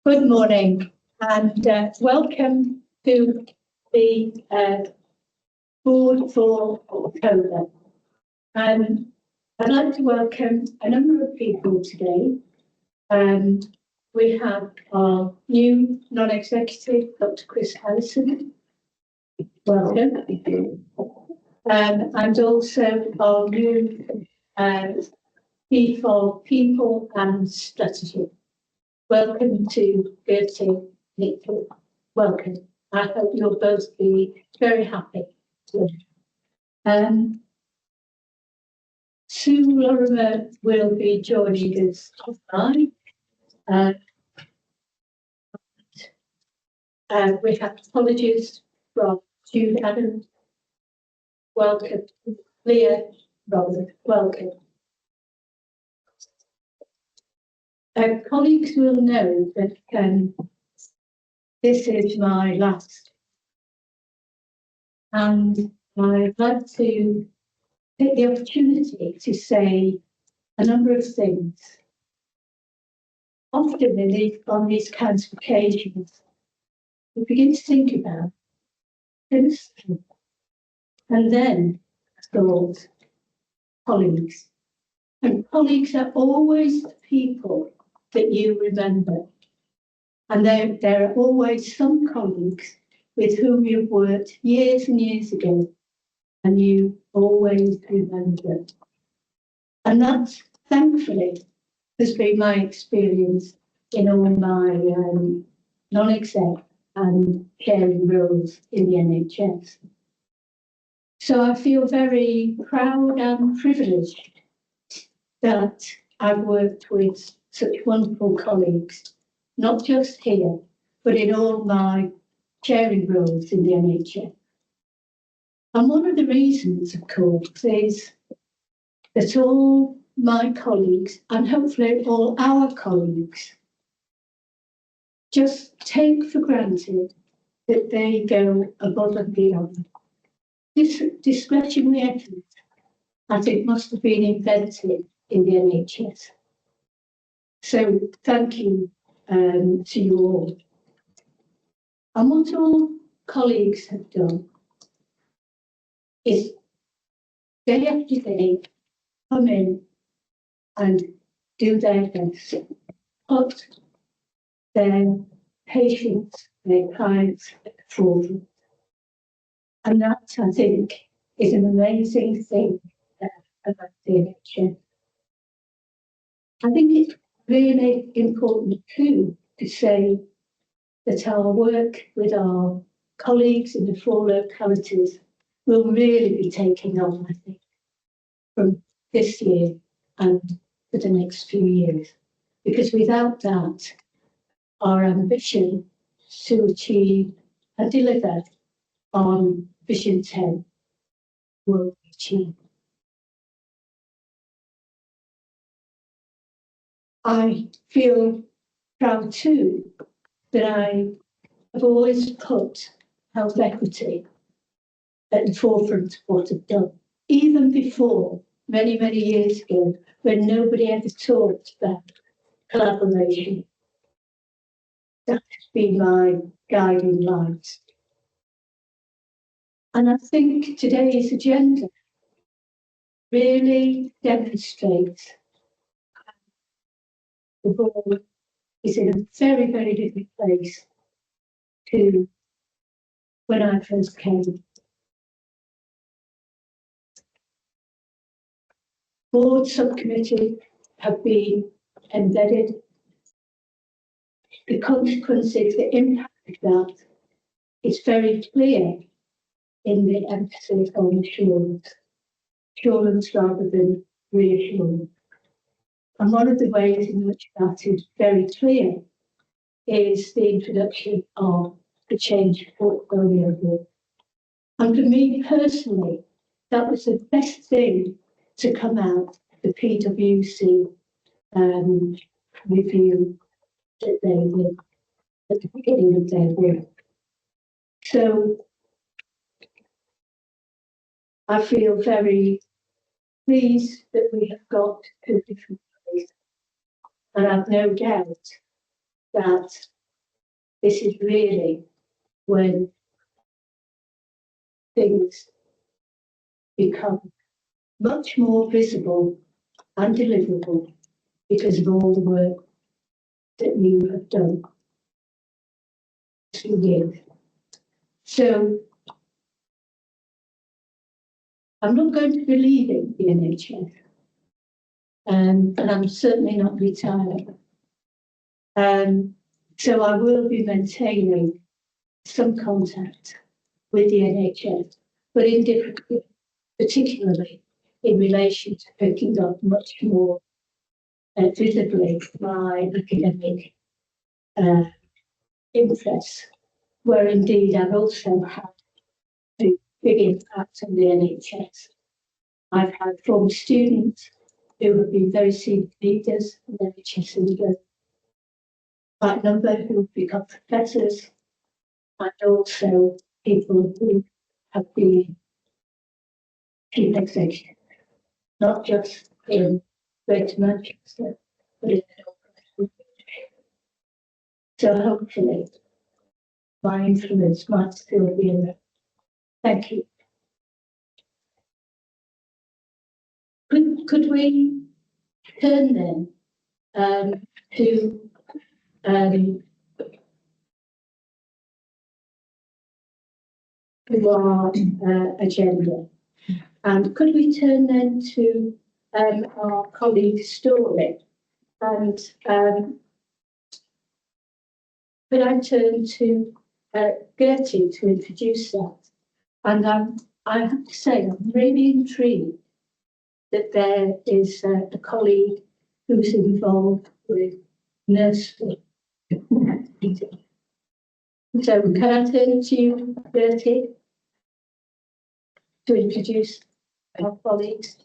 Good morning and welcome to the board for October. I'd like to welcome a number of people today. We have our new non-executive, Dr. Chris Harrison. Welcome. And also our new Chief of People and Strategy. Welcome to Gertie Nicholl. Welcome. I hope you'll both be very happy. Sue Lorimer will be joining us online. We have apologies from Jude Adams. Welcome. Leah Robert, welcome. Colleagues will know that this is my last, and I'd like to take the opportunity to say a number of things. Often on these kinds of occasions, we begin to think about principle, and then thought, colleagues. And colleagues are always the people that you remember. And there are always some colleagues with whom you've worked years and years ago, and you always remember them. And that, thankfully, has been my experience in all my non-exec and caring roles in the NHS. So I feel very proud and privileged that I've worked with such wonderful colleagues, not just here, but in all my chairing roles in the NHS. And one of the reasons, of course, is that all my colleagues, and hopefully all our colleagues, just take for granted that they go above and beyond. This discretionary effort, as it must have been invented in the NHS. So thank you to you all. And what all colleagues have done is day after day come in and do their best, put their patients, their clients at the forefront. And that, I think, is an amazing thing about the NHS. I think it's really important too to say that our work with our colleagues in the 4 localities will really be taking on, I think, from this year and for the next few years. Because without that, our ambition to achieve and deliver on Vision 10 will be achieved. I feel proud too that I have always put health equity at the forefront of what I've done, even before many, many years ago, when nobody ever talked about collaboration. That has been my guiding light. And I think today's agenda really demonstrates the board is in a very, very different place to when I first came. Board subcommittee have been embedded. The consequences, the impact of that is very clear in the emphasis on assurance rather than reassurance. And one of the ways in which that is very clear is the introduction of the change portfolio board. And for me personally, that was the best thing to come out of the PwC review that they did at the beginning of their work. So I feel very pleased that we have got 2 different ways. And I've no doubt that this is really when things become much more visible and deliverable because of all the work that you have done for years. So I'm not going to be leaving the NHS, and I'm certainly not retiring. So I will be maintaining some contact with the NHS, but in different, particularly in relation to picking up much more visibly my academic interests, where indeed I've also had a big impact on the NHS. I've had former students who have been very senior leaders in the NHS and quite a number who have become professors, and also people who have been chief executives, not just in Greater Manchester, but in the North. So hopefully my influence might still be in there. Thank you. Could we turn then to our agenda? And could we turn then to our colleague's story? And could I turn to Gertie to introduce that? And I have to say, I'm really intrigued that there is a colleague who's involved with nursery. So can I turn to you, Gertie, to introduce our colleagues?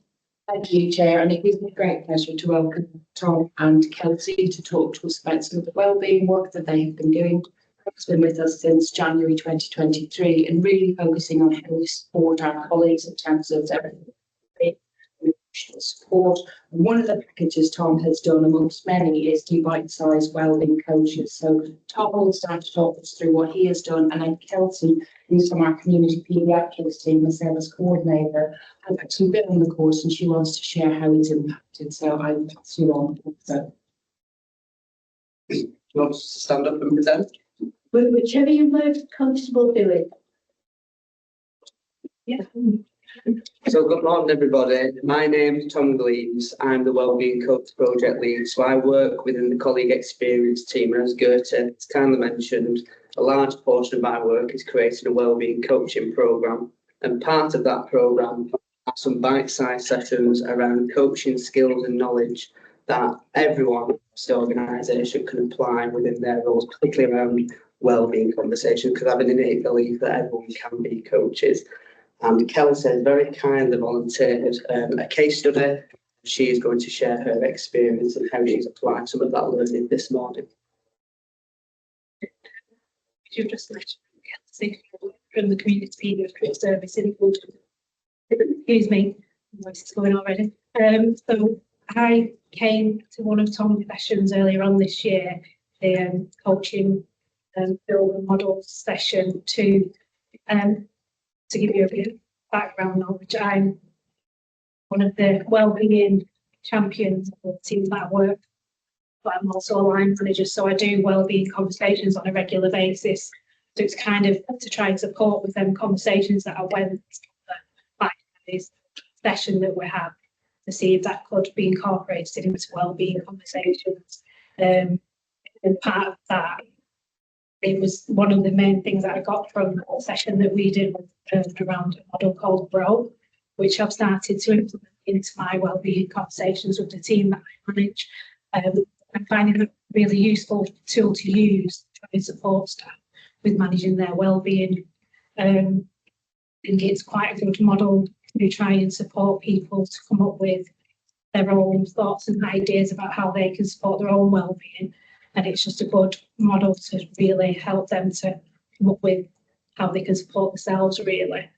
Thank you, Chair, and it gives me great pleasure to welcome Tom and Kelsey to talk to us about some of the wellbeing work that they have been doing. Tom's been with us since January 2023 and really focusing on how we support our colleagues in terms of their emotional support. And one of the packages Tom has done amongst many is the bite-sized wellbeing coaches. So Tom will start to talk us through what he has done, and then Kelsey, who's from our community paediatrics team, the service coordinator, has actually been on the course and she wants to share how it's impacted. So I will pass you on. So, do you want us to stand up and present? Whichever you're most comfortable doing. Yeah. So good morning, everybody. My name's Tom Gleaves. I'm the Wellbeing Coach Project Lead. So I work within the colleague experience team. And as Gertie has kindly mentioned, a large portion of my work is creating a wellbeing coaching programme. And part of that programme are some bite-sized sessions around coaching skills and knowledge that everyone in the organisation can apply within their roles, particularly around wellbeing conversations, because I have an innate belief that everyone can be coaches. And Kelsey has very kindly volunteered a case study. She is going to share her experience and how she's applied some of that learning this morning. You just mentioned Kelsey from the community paediatric service in Woodham. Excuse me, my voice is going already. So I came to one of Tom's sessions earlier on this year, the coaching build and model session to give you a bit of background knowledge. I'm one of the wellbeing champions of the team that I work, but I'm also a line manager, so I do wellbeing conversations on a regular basis. So it's kind of to try and support with them conversations that I went back to this session that we have to see if that could be incorporated into wellbeing conversations. And part of that, it was one of the main things that I got from the session that we did around a model called GROW, which I've started to implement into my wellbeing conversations with the team that I manage. I'm finding it a really useful tool to use to try and support staff with managing their wellbeing. I think it's quite a good model to try and support people to come up with their own thoughts and ideas about how they can support their own wellbeing. And it's just a good model to really help them to come up with how they can support themselves, really.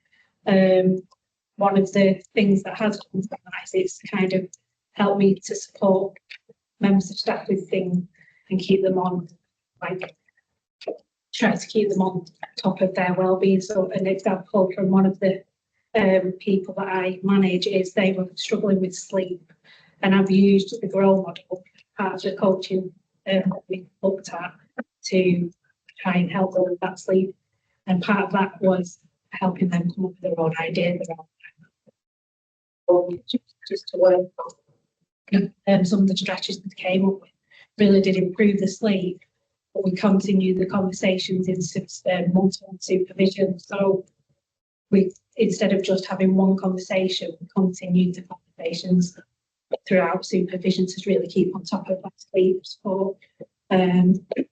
One of the things that has come from that is to kind of help me to support members of staff with things and keep them on like try to keep them on top of their well-being. So an example from one of the people that I manage is they were struggling with sleep, and I've used the GROW model, part of the coaching that we looked at, to try and help them with that sleep. And part of that was helping them come up with their own ideas around just to work on. Some of the strategies that came up with really did improve the sleep, but we continued the conversations in one-to-one supervision. So we, instead of just having one conversation, we continued the conversations throughout supervision to really keep on top of that sleep support.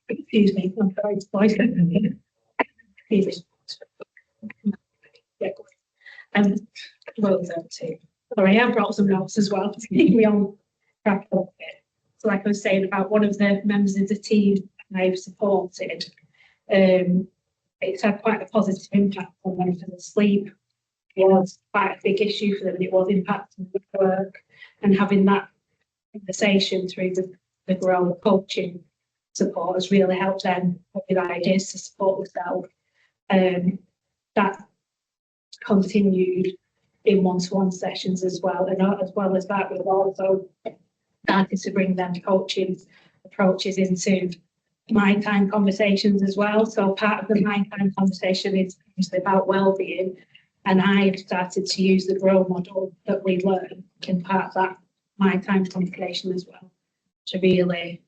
Excuse me, I'm sorry, voice. Yeah, well done too. Sorry, I brought some notes as well to keep me on track a little bit. So like I was saying about one of the members of the team I've supported, it's had quite a positive impact on them for the sleep. It was quite a big issue for them, and it was impacting their work, and having that conversation through the GROW coaching support has really helped them with ideas to support themselves. That continued in one-to-one sessions as well, and as well as that, we've also started to bring them coaching approaches into my time conversations as well. So part of the my time conversation is obviously about well-being, and I've started to use the GROW model that we learn in part of that my time conversation as well, to really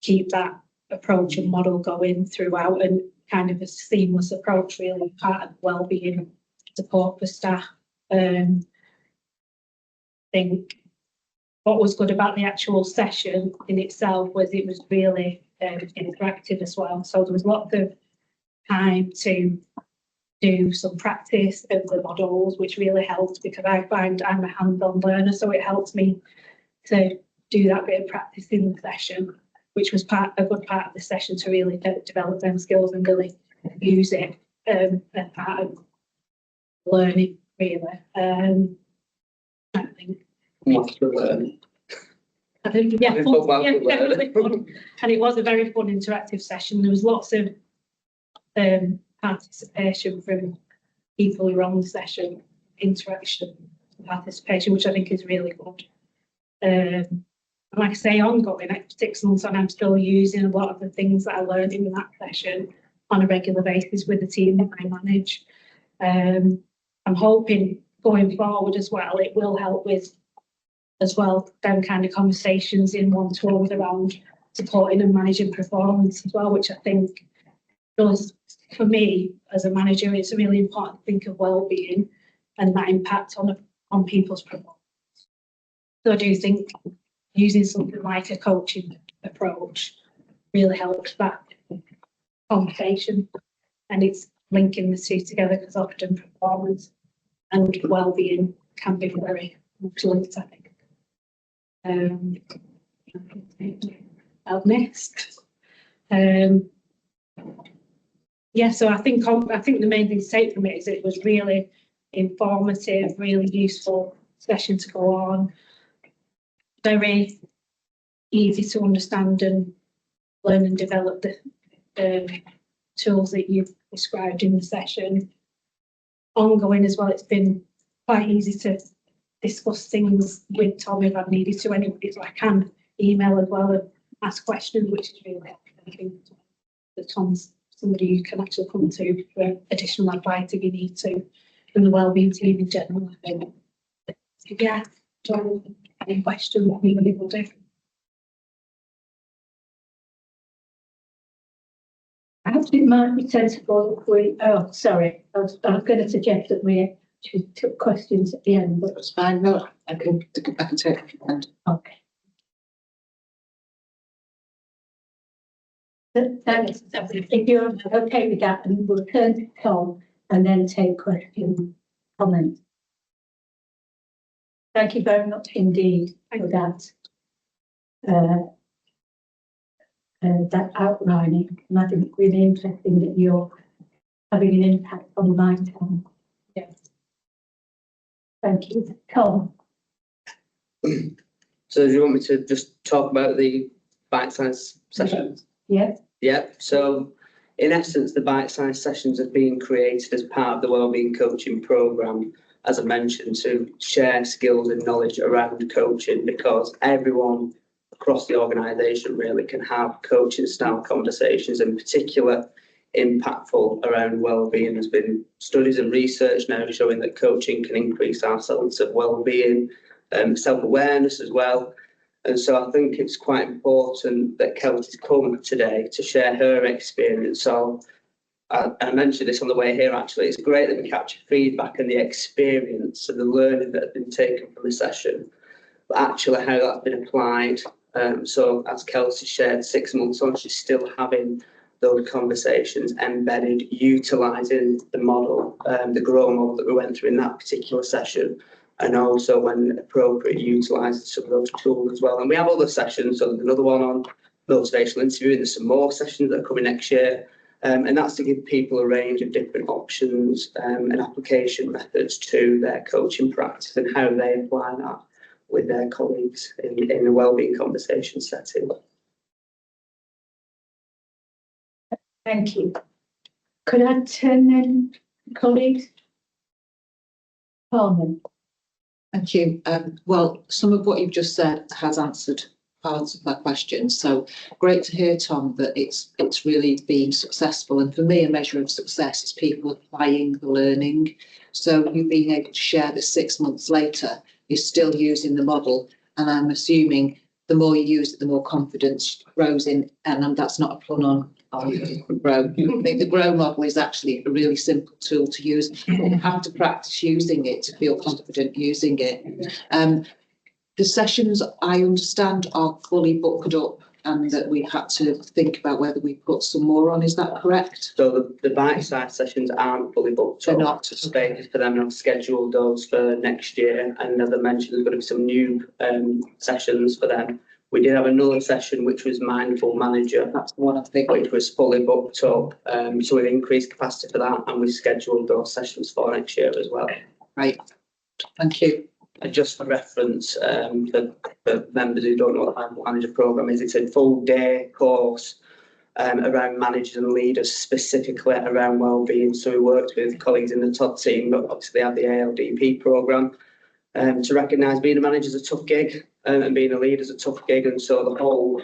keep that approach and model going throughout, and kind of a seamless approach, really part of well-being support for staff. I think what was good about the actual session in itself was it was really interactive as well. So there was lots of time to do some practice of the models, which really helped, because I find I'm a hands-on learner, so it helps me to do that bit of practice in the session, which was a good part of the session to really develop them skills and really use it as part of learning, really. I think. Much to learn. I think, yeah, fun, yeah, Well, definitely fun. And it was a very fun interactive session. There was lots of participation from people who were on the session, interaction, participation, which I think is really good. And like I say, ongoing, like 6 months on, I'm still using a lot of the things that I learned in that session on a regular basis with the team that I manage. I'm hoping going forward as well, it will help with as well them kind of conversations in one-to-ones around supporting and managing performance as well, which I think does, for me as a manager, it's really important to think of well-being and that impact on people's performance. So I do think using something like a coaching approach really helps that conversation, and it's linking the two together, because often performance and well-being can be very much linked, I think. I've missed. Yeah, so I think the main thing to take from it is it was really informative, really useful session to go on. Very easy to understand and learn and develop the tools that you've described in the session. Ongoing as well, it's been quite easy to discuss things with Tom if I've needed to anybody, so I can email as well and ask questions, which is really helpful. I think that Tom's somebody you can actually come to for additional advice if you need to, from the wellbeing team in general. I think. Yeah, Tom, any questions anybody will do. Perhaps it might be sensible if we, oh, sorry, I was going to suggest that we actually took questions at the end, but That's fine. No, I can take it. And okay. Thanks. If you're okay with that, and we'll turn to Tom and then take questions, comments. Thank you very much indeed for that. That outlining, and I think it's really interesting that you're having an impact on my time. Yeah. Thank you, Tom. So do you want me to just talk about the bite-sized sessions? Yeah. Yeah, so In essence, the bite-sized sessions have been created as part of the wellbeing coaching programme, as I mentioned, to share skills and knowledge around coaching, because everyone across the organisation really can have coaching style conversations, in particular impactful around wellbeing. There's been studies and research now showing that coaching can increase our sense of wellbeing, self-awareness as well. And so I think it's quite important that Kelsey's come today to share her experience. So I mentioned this on the way here, actually. It's great that we capture feedback and the experience and the learning that has been taken from the session, but actually how that's been applied. So as Kelsey shared, 6 months on, she's still having those conversations embedded, utilising the model, the GROW model that we went through in that particular session, and also when appropriate, utilising some of those tools as well. And we have other sessions, so there's another one on motivational interviewing, there's some more sessions that are coming next year, and that's to give people a range of different options and application methods to their coaching practice and how they apply that with their colleagues in a wellbeing conversation setting. Thank you. Could I turn then, colleagues? Carmen. Thank you. Well, some of what you've just said has answered parts of my question. So great to hear, Tom, that it's really been successful. And for me, a measure of success is people applying the learning. So you being able to share that 6 months later, you're still using the model. And I'm assuming the more you use it, the more confidence grows in. And that's not a pun on GROW. I think the GROW model is actually a really simple tool to use. You have to practice using it to feel confident using it. The sessions, I understand, are fully booked up, and that we had to think about whether we put some more on. Is that correct? So the bite-sized sessions aren't fully booked They're up. not. Spaces for them, and I've scheduled those for next year. And as I mentioned, there's going to be some new sessions for them. We did have another session which was Mindful Manager. That's the one I think. Which was fully booked up. So we've increased capacity for that, and we've scheduled those sessions for next year as well. Right. Thank you. And just for reference, for members who don't know what the Mindful Manager programme is, it's a full day course around managers and leaders, specifically around wellbeing. So we worked with colleagues in the TOD team, but obviously they have the ALDP programme, to recognise being a manager is a tough gig, and being a leader is a tough gig. And so the whole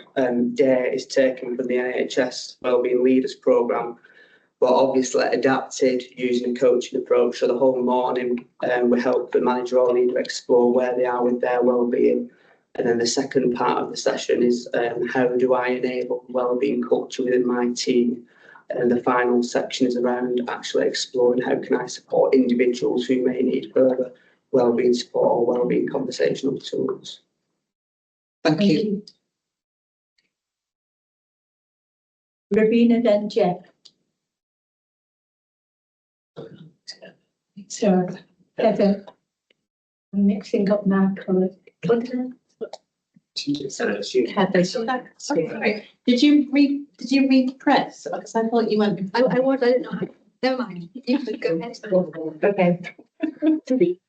day is taken from the NHS Wellbeing Leaders programme, but obviously adapted using a coaching approach. So the whole morning we help the manager or leader explore where they are with their wellbeing. And then the second part of the session is how do I enable wellbeing culture within my team? And the final section is around actually exploring how can I support individuals who may need further wellbeing support or wellbeing conversational tools. Thank you. Ravina, then Jeff. So, Heather, I'm mixing up my colours. Heather, sorry. Did you read the press? Because I thought you went. I don't know. Never mind. You can go ahead. Okay.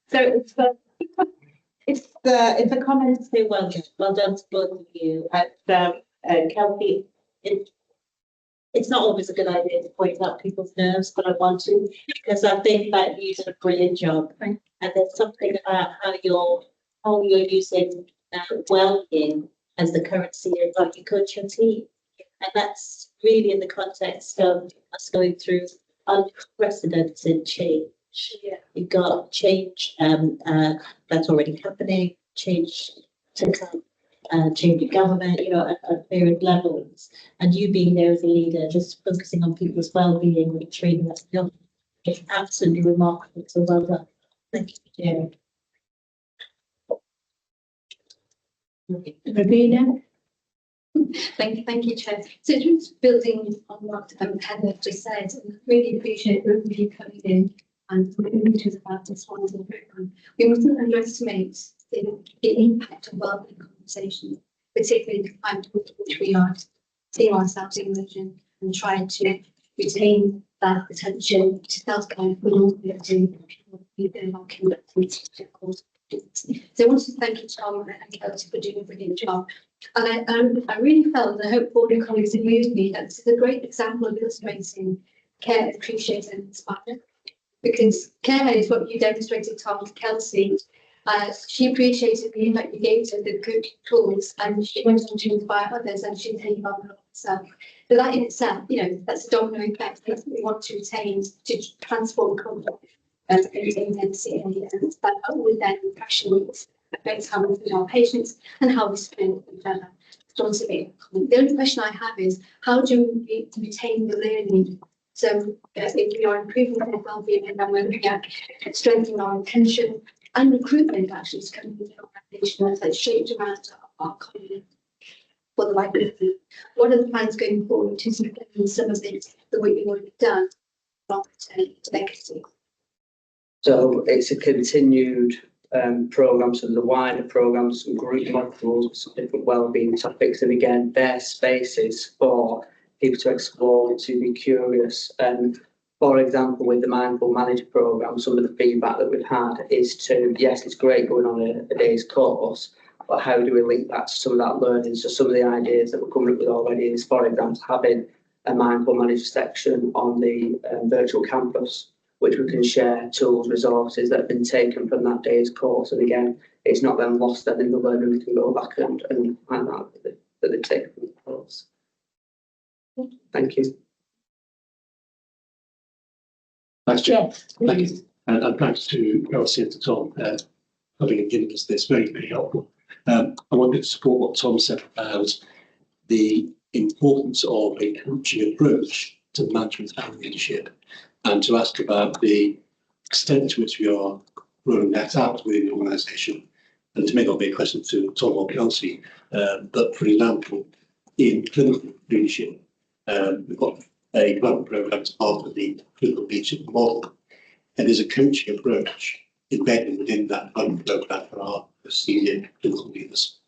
So it's the comments say well done to both of you. And Kelsey, it's not always a good idea to point out people's nerves, but I want to, because I think that you did a brilliant job. And there's something about how you're using well-being as the currency of how you coach your team. And that's really in the context of us going through unprecedented change. Yeah. You've got change that's already happening, change to come, change in government, at various levels. And you being there as a leader, just focusing on people's well-being with training that's built, it's absolutely remarkable. So well done. Thank you. Ravina. Thank you, Chair. So just building on what Heather just said, I really appreciate both of you coming in and talking to us about this wonderful programme. We mustn't underestimate the impact of wellbeing conversation, particularly the climate which we are seeing ourselves in vision and trying to retain that attention to self-care, but also to people within our community. So I want to thank you, Tom and Kelsey, for doing a brilliant job. I really felt, and I hope all your colleagues agree with me, that this is a great example of illustrating care, appreciate and inspire. Because care is what you demonstrated, Tom, to Kelsey. She appreciated the impact you gave to the good tools, and she went on to inspire others, and she take on herself. So that in itself, that's a domino effect. That's what we want to retain, to transform culture and maintain density, and that with then passion affects how we feed our patients and how we spend each other. The only question I have is, how do we retain the learning? So if we are improving their well-being, and then we're looking at strengthening our retention and recruitment actually to come into the organisation that's shaped around our company for the likelihood. What are the plans going forward to support some of the work you've already done from legacy? So it's a continued programme, so the wider programme, some group modules, some different wellbeing topics, and again, their spaces for people to explore, to be curious. For example, with the Mindful Manager programme, some of the feedback that we've had is to, yes, it's great going on a day's course, but how do we link that to some of that learning? So some of the ideas that we're coming up with already is, for example, having a Mindful Manager section on the virtual campus, which we can share tools, resources that have been taken from that day's course. And again, it's not then lost then in the learning, we can go back and find out that they've taken from the course. Thank you. Thanks, Chair. Yes. Thank you. And thanks to Kelsey and to Tom having given us this. Very, very helpful. I wanted to support what Tom said about the importance of a coaching approach to management and leadership, and to ask about the extent to which we are rolling that out within the organisation. And it may not be a question to Tom or Kelsey, but for example, in clinical leadership, we've got a development programme as part of the clinical leadership model, and there's a coaching approach embedded within that development programme for our senior clinical leaders.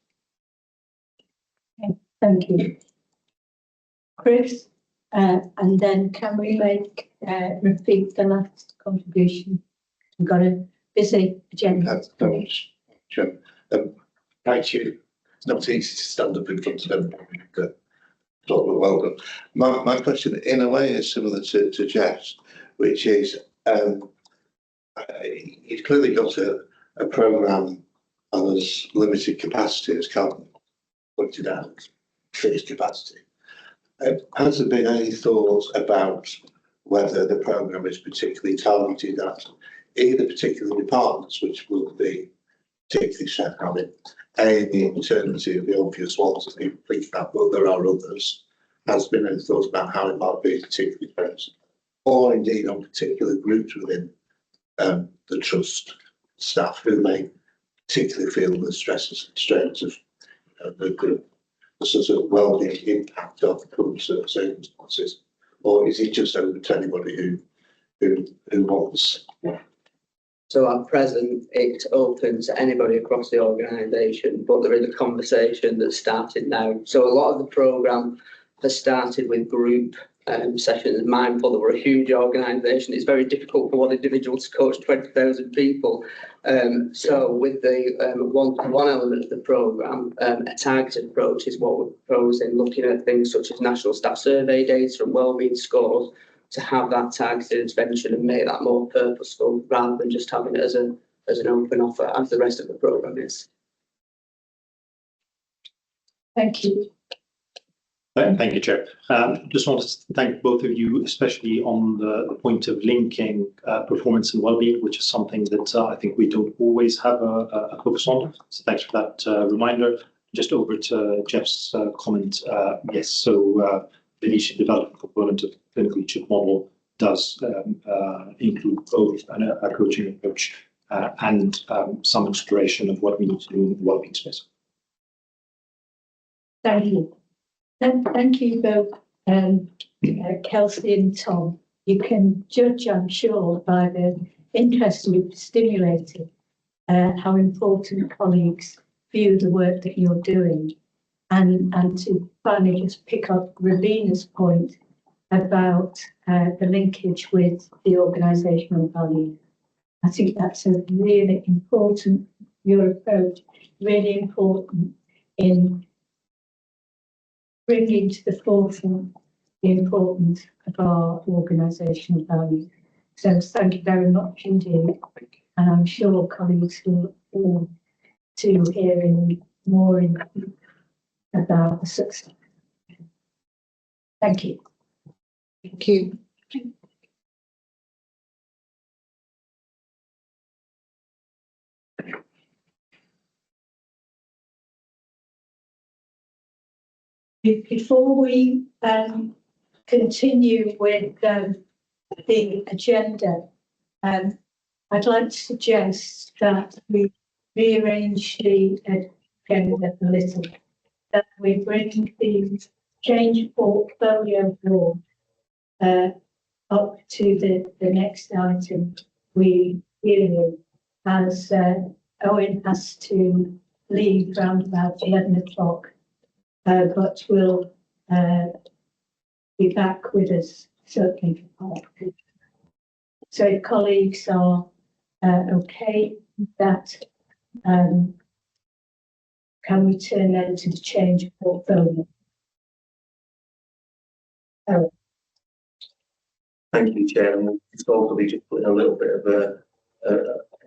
Okay, thank you. Chris, and then can we repeat the last contribution? We've got a busy agenda. Thanks, Chair. Thank you. It's not easy to stand up in front of everybody. Well done. My question, in a way, is similar to Jeff's, which is you've clearly got a programme on as limited capacity as Calvin pointed out, fixed capacity. Has there been any thoughts about whether the programme is particularly targeted at either particular departments, which will be particularly set on it, in terms of the obvious ones that people think about, but there are others? Has there been any thoughts about how it might be particularly focused, or indeed on particular groups within the trust staff who may particularly feel the stresses and strains of the sort of well-being impact of the current circumstances, or is it just open to anybody who wants? So at present, it's open to anybody across the organisation, but there is a conversation that's started now. So a lot of the programme has started with group sessions. Mindful that we're a huge organisation, it's very difficult for one individual to coach 20,000 people. So with the one element of the programme, a targeted approach is what we're proposing, looking at things such as national staff survey data and wellbeing scores, to have that targeted intervention and make that more purposeful, rather than just having it as an open offer, as the rest of the programme is. Thank you. Thank you, Chair. Just wanted to thank both of you, especially on the point of linking performance and well-being, which is something that I think we don't always have a focus on. So thanks for that reminder. Just over to Jeff's comment. Yes, so the leadership development component of the clinical leadership model does include both a coaching approach and some exploration of what we need to do in the well-being space. Thank you. Thank you both, Kelsey and Tom. You can judge, I'm sure, by the interest you've stimulated, how important colleagues view the work that you're doing. And to finally just pick up Ravina's point about the linkage with the organisational value. I think that's a really important, your approach, really important in bringing to the forefront the importance of our organisational values. So thank you very much indeed. And I'm sure colleagues will all to hearing more about the success. Thank you. Thank you. Before we continue with the agenda, I'd like to suggest that we rearrange the agenda a little, that we bring the change portfolio board up to the next item we deal with, as Owen has to leave round about 11 o'clock, but will be back with us certainly. So if colleagues are okay with that, can we turn then to the change portfolio? Oh. Thank you, Chair. And it's probably just putting a little bit of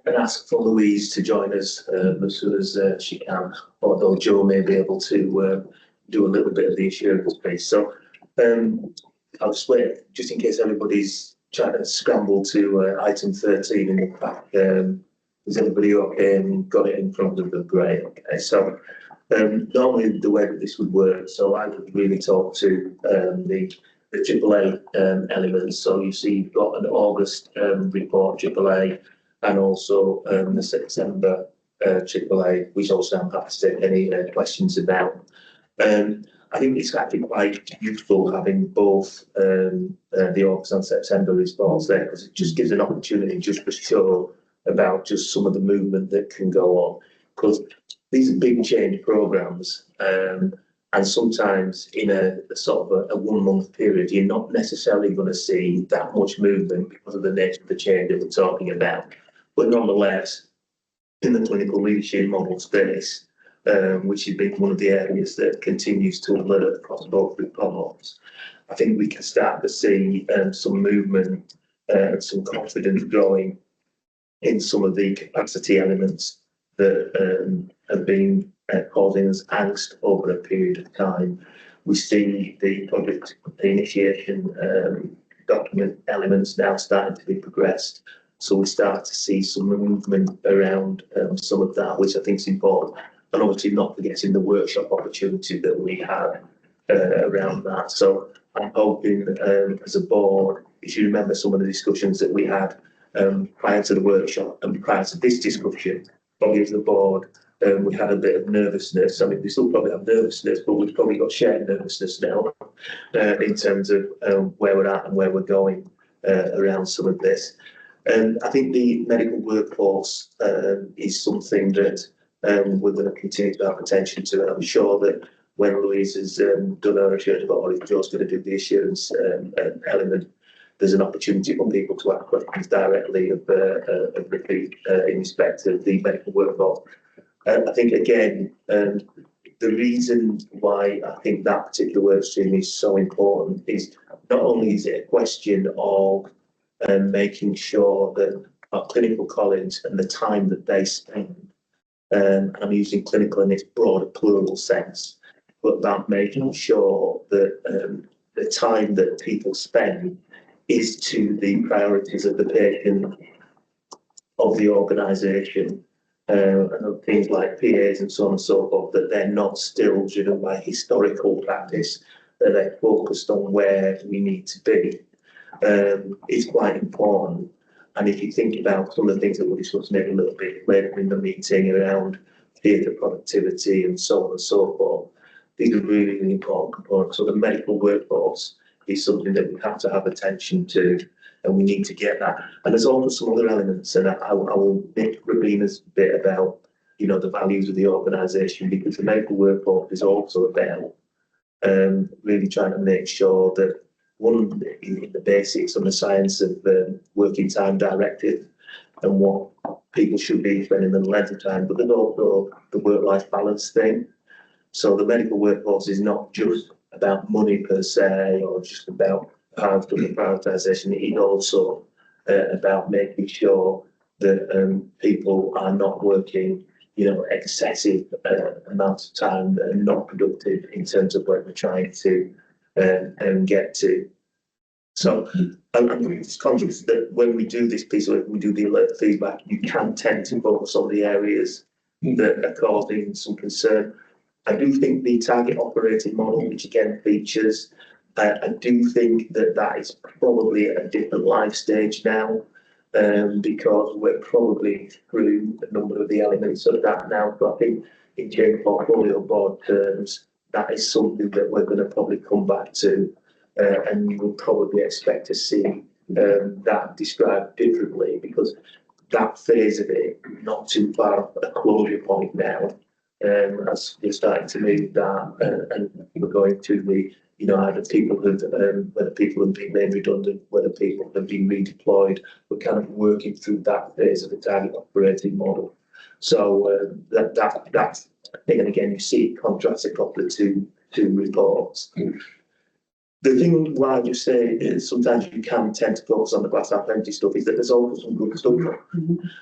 an ask for Louise to join us as soon as she can, although Joe may be able to do a little bit of the assurance piece. So I'll just wait, just in case everybody's trying to scramble to item 13 in the back. Is everybody okay and got it in front of them? Great. Okay. So normally the way that this would work, so I would really talk to the AAA elements. So you see you've got an August report AAA and also the September AAA, which also I'm happy to take any questions about. I think it's actually quite useful having both the August and September reports there, because it just gives an opportunity just to show about just some of the movement that can go on, because these are big change programs. And sometimes in a sort of a 1 month period, you're not necessarily going to see that much movement because of the nature of the change that we're talking about. But nonetheless, in the clinical leadership model space, which has been one of the areas that continues to alert across both reports, I think we can start to see some movement and some confidence growing in some of the capacity elements that have been causing us angst over a period of time. We see the project initiation document elements now starting to be progressed. So we start to see some movement around some of that, which I think is important. And obviously not forgetting the workshop opportunity that we have around that. So I'm hoping as a board, if you remember some of the discussions that we had prior to the workshop and prior to this discussion, probably as the board, we had a bit of nervousness. I mean, we still probably have nervousness, but we've probably got shared nervousness now in terms of where we're at and where we're going around some of this. And I think the medical workforce is something that we're going to continue to have attention to. And I'm sure that when Louise has done her assurance about what Joe's going to do the assurance element, there's an opportunity for people to ask questions directly of repeat in respect of the medical workforce. I think, again, the reason why I think that particular work stream is so important is not only is it a question of making sure that our clinical colleagues and the time that they spend, and I'm using clinical in its broader plural sense, but about making sure that the time that people spend is to the priorities of the patient, of the organisation, and things like PAs and so on and so forth, that they're not still driven by historical practice, that they're focused on where we need to be, is quite important. And if you think about some of the things that we'll discuss maybe a little bit later in the meeting around theatre productivity and so on and so forth, these are really, really important components. So the medical workforce is something that we have to have attention to, and we need to get that. And there's also some other elements, and I will make Rabina's bit about, you know, the values of the organisation, because the medical workforce is also about really trying to make sure that, one, in the basics on the science of working time directive and what people should be spending the length of time, but then also the work-life balance thing. So the medical workforce is not just about money per se, or just about how to do the prioritisation. It's also about making sure that people are not working, excessive amounts of time that are not productive in terms of what we're trying to get to. So I'm just conscious that when we do this piece of work, we do the alert feedback, you can tend to focus on the areas that are causing some concern. I do think the target operating model, which again features, I do think that is probably a different life stage now, because we're probably through a number of the elements of that now. So I think in general portfolio board terms, that is something that we're going to probably come back to, and you will probably expect to see that described differently, because that phase of it, not too far off a closure point now, as we're starting to move that, and we're going to the, either people have, whether people have been made redundant, whether people have been redeployed, we're kind of working through that phase of the target operating model. So that's, I think, and again, you see it contrasted properly to reports. The thing why I just say is sometimes you can tend to focus on the glass half empty stuff, is that there's also some good stuff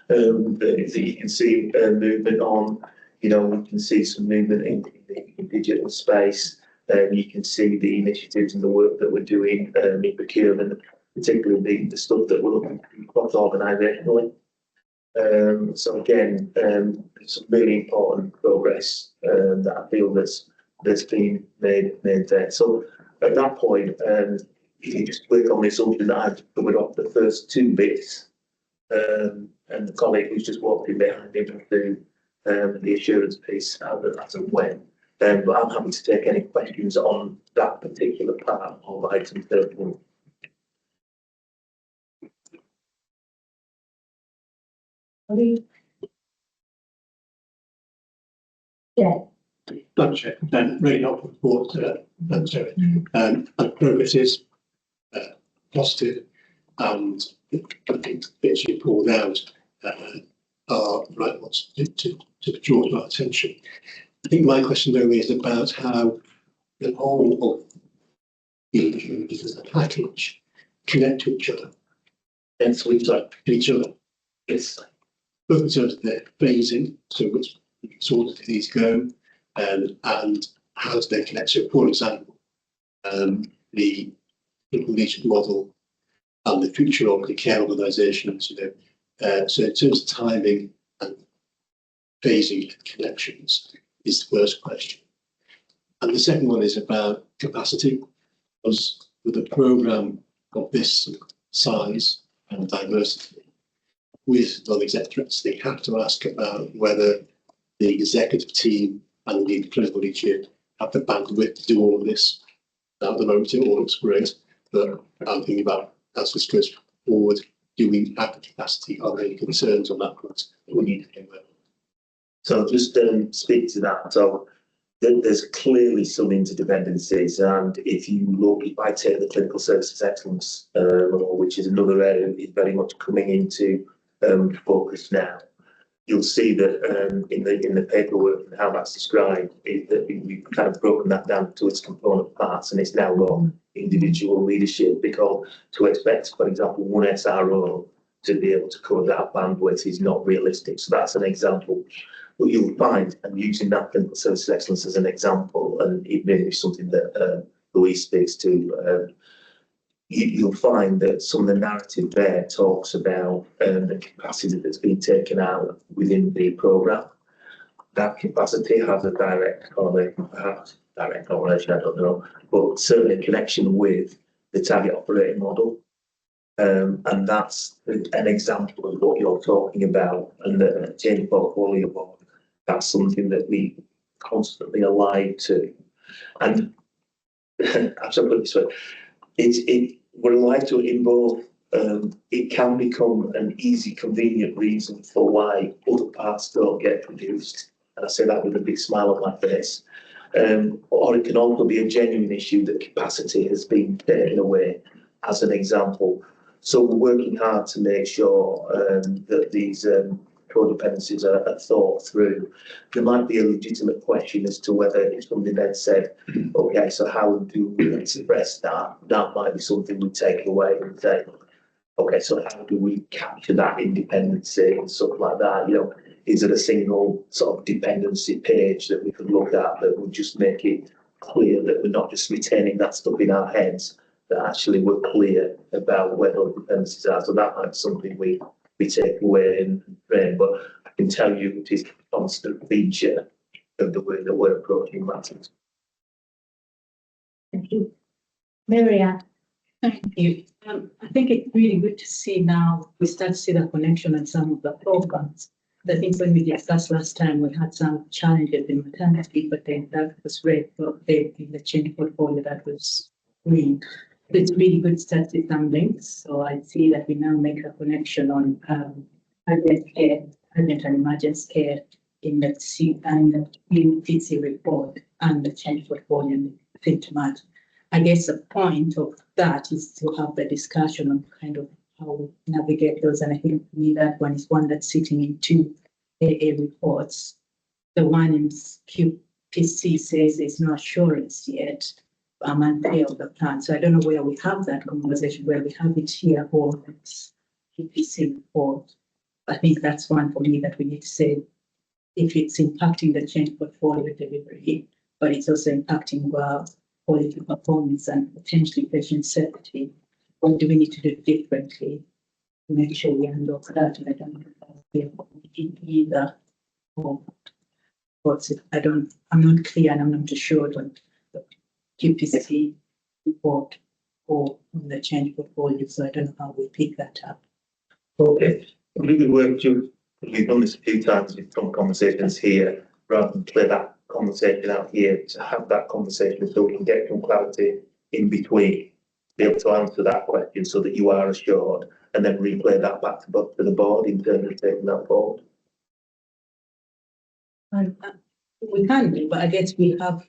that you can see movement on. We can see some movement in the digital space. You can see the initiatives and the work that we're doing in procurement, particularly the stuff that we're looking across organisationally. So again, some really important progress that I feel that's been made there. So at that point, if you just click on the assumption that I've covered off the first two bits, and the colleague who's just walked in behind him through the assurance piece as and when. But I'm happy to take any questions on that particular part of item 31. Yeah. Madam Chair, really helpful report, Madam Chair. And progress is positive, and I think the bits you pulled out are right ones to draw to our attention. I think my question though is about how the whole of the issues as a package connect to each other and switch up to each other. It's both in terms of their phasing, so which order do these go, and how do they connect? So, for example, the leadership model and the future of the care organisations. So in terms of timing and phasing and connections is the first question. And the second one is about capacity. Because with a programme of this size and diversity, with non-exec directors, they have to ask about whether the executive team and the clinical leadership have the bandwidth to do all of this. Now, at the moment, it all looks great, but I'm thinking about as this goes forward, do we have the capacity? Are there any concerns on that front that we need to think about? So just speak to that. So there's clearly some interdependencies, and if I take the clinical services excellence law, which is another area that is very much coming into focus now, you'll see that in the paperwork and how that's described is that we've kind of broken that down to its component parts, and it's now got individual leadership, because to expect, for example, one SRO to be able to cover that bandwidth is not realistic. So that's an example. What you'll find, and using that clinical services excellence as an example, and it may be something that Louise speaks to, you'll find that some of the narrative there talks about the capacity that's been taken out within the programme. That capacity has a direct correlation, perhaps direct correlation, I don't know, but certainly a connection with the target operating model. And that's an example of what you're talking about, and the change portfolio board. That's something that we constantly alive to. And I'm sorry to put it this way, we're alive to it in both. It can become an easy, convenient reason for why other parts don't get produced. And I say that with a big smile on my face. Or it can also be a genuine issue that capacity has been taken away, as an example. So we're working hard to make sure that these codependencies are thought through. There might be a legitimate question as to whether if somebody then said, okay, so how do we express that? That might be something we take away and say, okay, so how do we capture that independency and stuff like that? You know, is it a single sort of dependency page that we could look at that would just make it clear that we're not just retaining that stuff in our heads, that actually we're clear about where those dependencies are. So that might be something we take away and train. But I can tell you it is a constant feature of the way that we're approaching matters. Thank you. Maria. Thank you. I think it's really good to see now we start to see the connection on some of the programs. I think when we discussed last time, we had some challenges in maternity, but then that was red, but then in the change portfolio that was green. It's really good to start with some links. So I see that we now make a connection on urgent care, urgent and emergency care in the C and the PC report and the change portfolio and fit to match. I guess the point of that is to have the discussion on kind of how we navigate those. And I think for me, that one is one that's sitting in two AA reports. The one in QPC says there's no assurance yet. I'm unclear of the plan. So I don't know where we have that conversation, where we have it here or it's QPC report. I think that's one for me that we need to say if it's impacting the change portfolio delivery, but it's also impacting quality performance and potentially patient safety. What do we need to do differently to make sure we unlock that? And I don't know if we either or what's it. I'm not clear and I'm not too sure on the QPC report or on the change portfolio. So I don't know how we pick that up. Okay, we could work to, we've done this a few times with some conversations here, rather than play that conversation out here, to have that conversation so we can get some clarity in between, be able to answer that question so that you are assured, and then replay that back to the board in terms of taking that forward. We can do, but I guess we have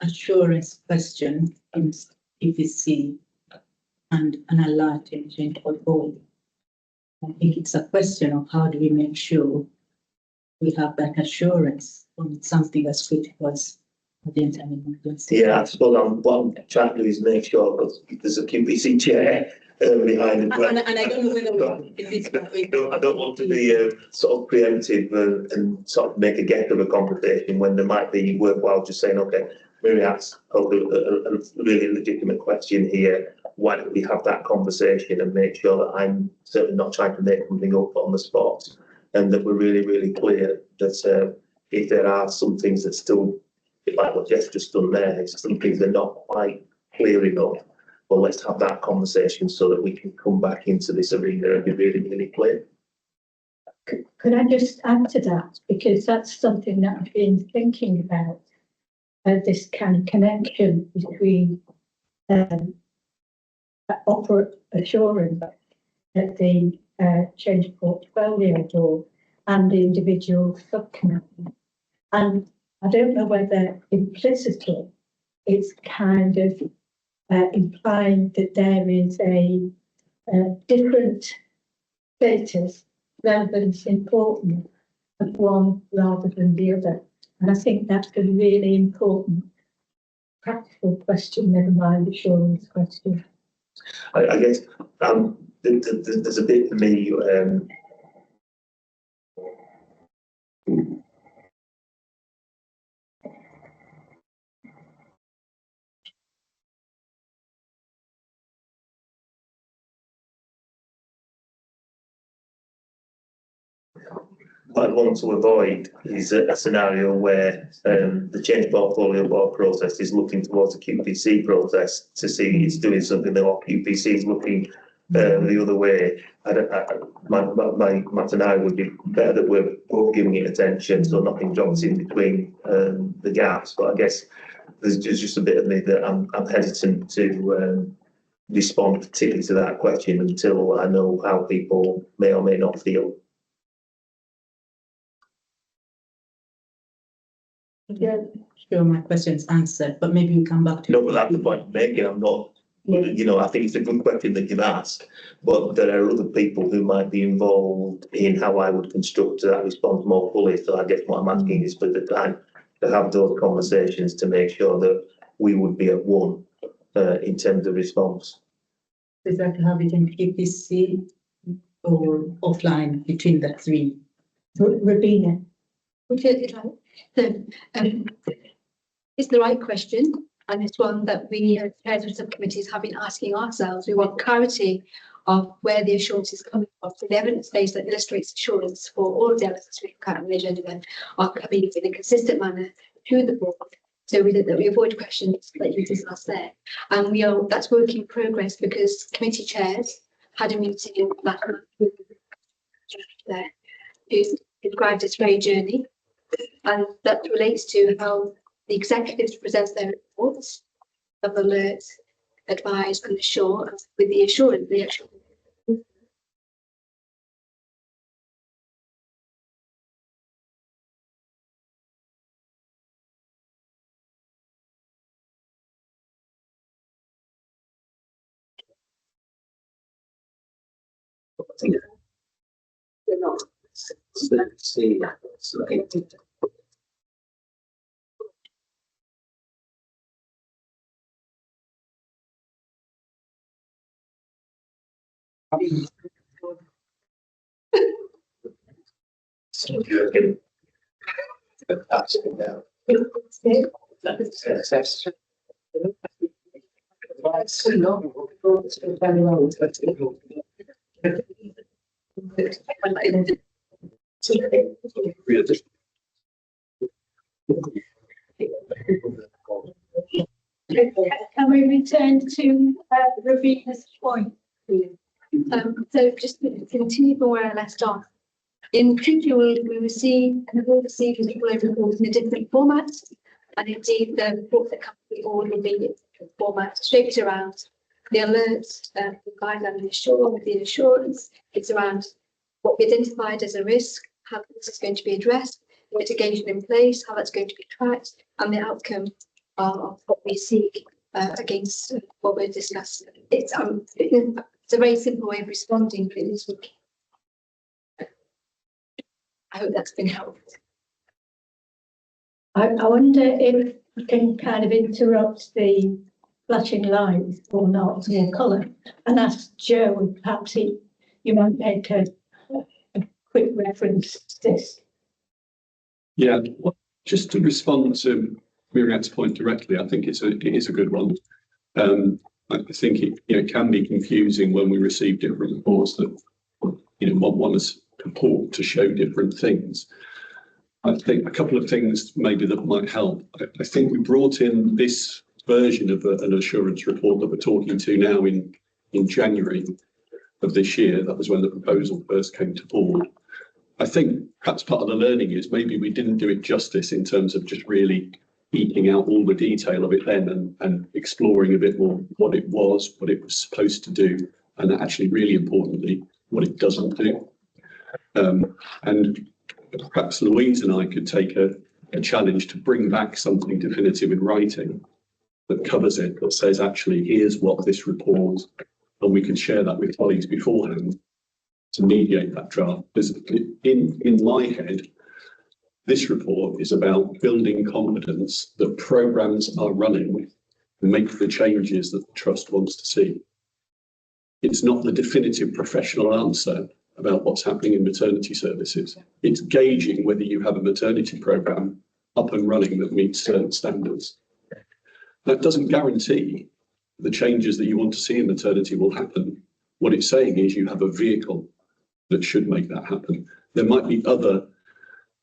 assurance question in PPC and an alert in change portfolio. I think it's a question of how do we make sure we have that assurance on something as critical as urgent and emergency. Yeah, I suppose what I'm trying to do is make sure, because there's a QPC chair behind it. And I don't know whether I don't want to be sort of preemptive and sort of make a guess of a conversation when there might be worthwhile just saying, okay, Mary asks a really legitimate question here. Why don't we have that conversation and make sure that I'm certainly not trying to make something up on the spot, and that we're really, really clear that if there are some things that still, like what Jeff's just done there, if some things are not quite clear enough, well, let's have that conversation so that we can come back into this arena and be really, really clear. Could I just add to that? Because that's something that I've been thinking about, this kind of connection between assurance at the change portfolio board and the individual subcommittee. And I don't know whether implicitly it's kind of implying that there is a different status, relevance, importance of one rather than the other. And I think that's a really important practical question, never mind assurance question. I guess there's a bit for me. What I want to avoid is a scenario where the change portfolio board process is looking towards the QPC process to see it's doing something that QPC is looking the other way. Matt and I would be better that we're both giving it attention so nothing drops in between the gaps. But I guess there's just a bit of me that I'm hesitant to respond particularly to that question until I know how people may or may not feel. Yeah, sure, my question's answered, but maybe we come back to. No, but that's the point I'm making. I'm not You know, I think it's a good question that you've asked, but there are other people who might be involved in how I would construct that response more fully. So I guess what I'm asking is for the time to have those conversations to make sure that we would be at one in terms of response. Is that to have it in PPC or offline between the three? Rabina. Would you like? So, it's the right question, and it's one that we as chairs of subcommittees have been asking ourselves. We want clarity of where the assurance is coming from. So the evidence base that illustrates assurance for all of the elements we've got on the agenda are coming in a consistent manner to the board. So that we avoid questions that you just asked there. And that's work in progress because committee chairs had a meeting last month with there who described this very journey. And that relates to how the executives present their reports of alert, advise and assure, and with the assurance, the actual they're not. See, That's it now. Can we return to Rabina's point, please? So just to continue from where I left off. In future, we receive and will receive whistleblowing reports in a different format. And indeed, the reports that come to the board will be in format shaped around the alerts, the guideline and the assurance. It's around what we identified as a risk, how this is going to be addressed, mitigation in place, how that's going to be tracked, and the outcome of what we seek against what we're discussing. It's a very simple way of responding to this week. I hope that's been helpful. I wonder if we can kind of interrupt the flashing lights or not, or colour, and ask Joe, perhaps you might make a quick reference to this. Yeah, well, just to respond to Miriam's point directly, I think it is a good one. I think it can be confusing when we receive different reports that one is purport to show different things. I think a couple of things maybe that might help. I think we brought in this version of an assurance report that we're talking to now in January of this year. That was when the proposal first came to board. I think perhaps part of the learning is maybe we didn't do it justice in terms of just really eking out all the detail of it then and exploring a bit more what it was supposed to do, and actually really importantly, what it doesn't do. And perhaps Louise and I could take a challenge to bring back something definitive in writing that covers it, that says, actually, here's what this report, and we can share that with colleagues beforehand to mediate that draft. Because in my head, this report is about building confidence that programmes are running and make the changes that the Trust wants to see. It's not the definitive professional answer about what's happening in maternity services. It's gauging whether you have a maternity programme up and running that meets certain standards. That doesn't guarantee the changes that you want to see in maternity will happen. What it's saying is you have a vehicle that should make that happen. There might be other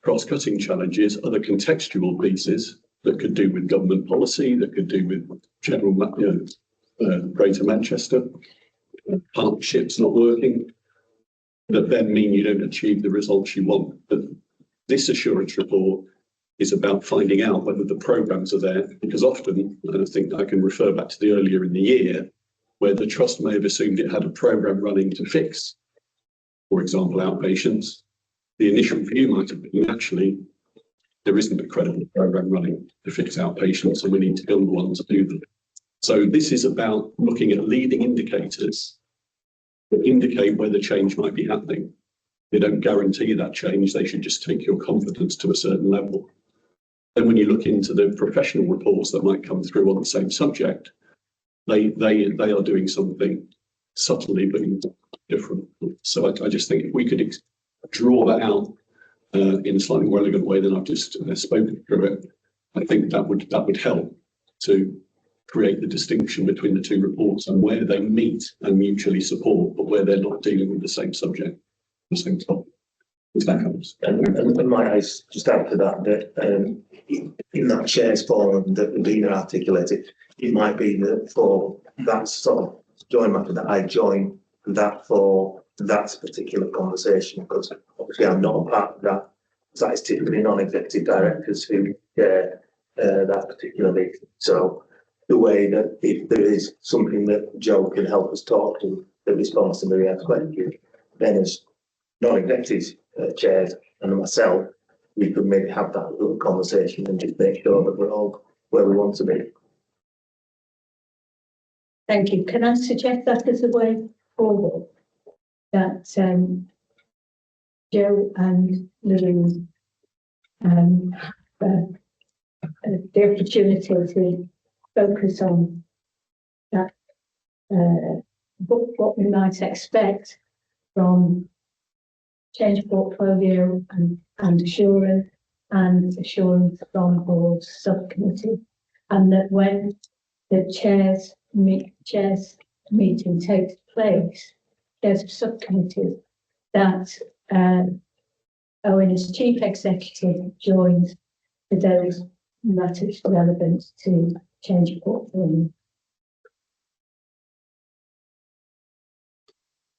cross-cutting challenges, other contextual pieces that could do with government policy, that could do with general, Greater Manchester, partnerships not working, that then mean you don't achieve the results you want. But this assurance report is about finding out whether the programmes are there, because often, and I think I can refer back to the earlier in the year, where the Trust may have assumed it had a programme running to fix, for example, outpatients. The initial view might have been, actually, there isn't a credible programme running to fix outpatients, and we need to build one to do them. So this is about looking at leading indicators that indicate whether change might be happening. They don't guarantee that change. They should just take your confidence to a certain level. And when you look into the professional reports that might come through on the same subject, they are doing something subtly but different. So I just think if we could draw that out in a slightly more elegant way than I've just spoken through it, I think that would help to create the distinction between the two reports and where they meet and mutually support, but where they're not dealing with the same subject, the same topic. If that helps. And my eyes just add to that in that shares forum that Lena articulated, it might be that for that sort of join matter that I join that for that particular conversation, because obviously I'm not a part of that. That is typically non-executive directors who chair that particular meeting. So the way that if there is something that Joe can help us talk to that responds to Maria's question, then as non-executive chairs and myself, we could maybe have that little conversation and just make sure that we're all where we want to be. Thank you. Can I suggest that as a way forward? That Joe and Lily the opportunity to focus on that, what we might expect from change portfolio and assurance from board subcommittee, and that when the chairs meeting takes place, chairs of subcommittees, that Owen as chief executive joins for those matters relevant to change portfolio.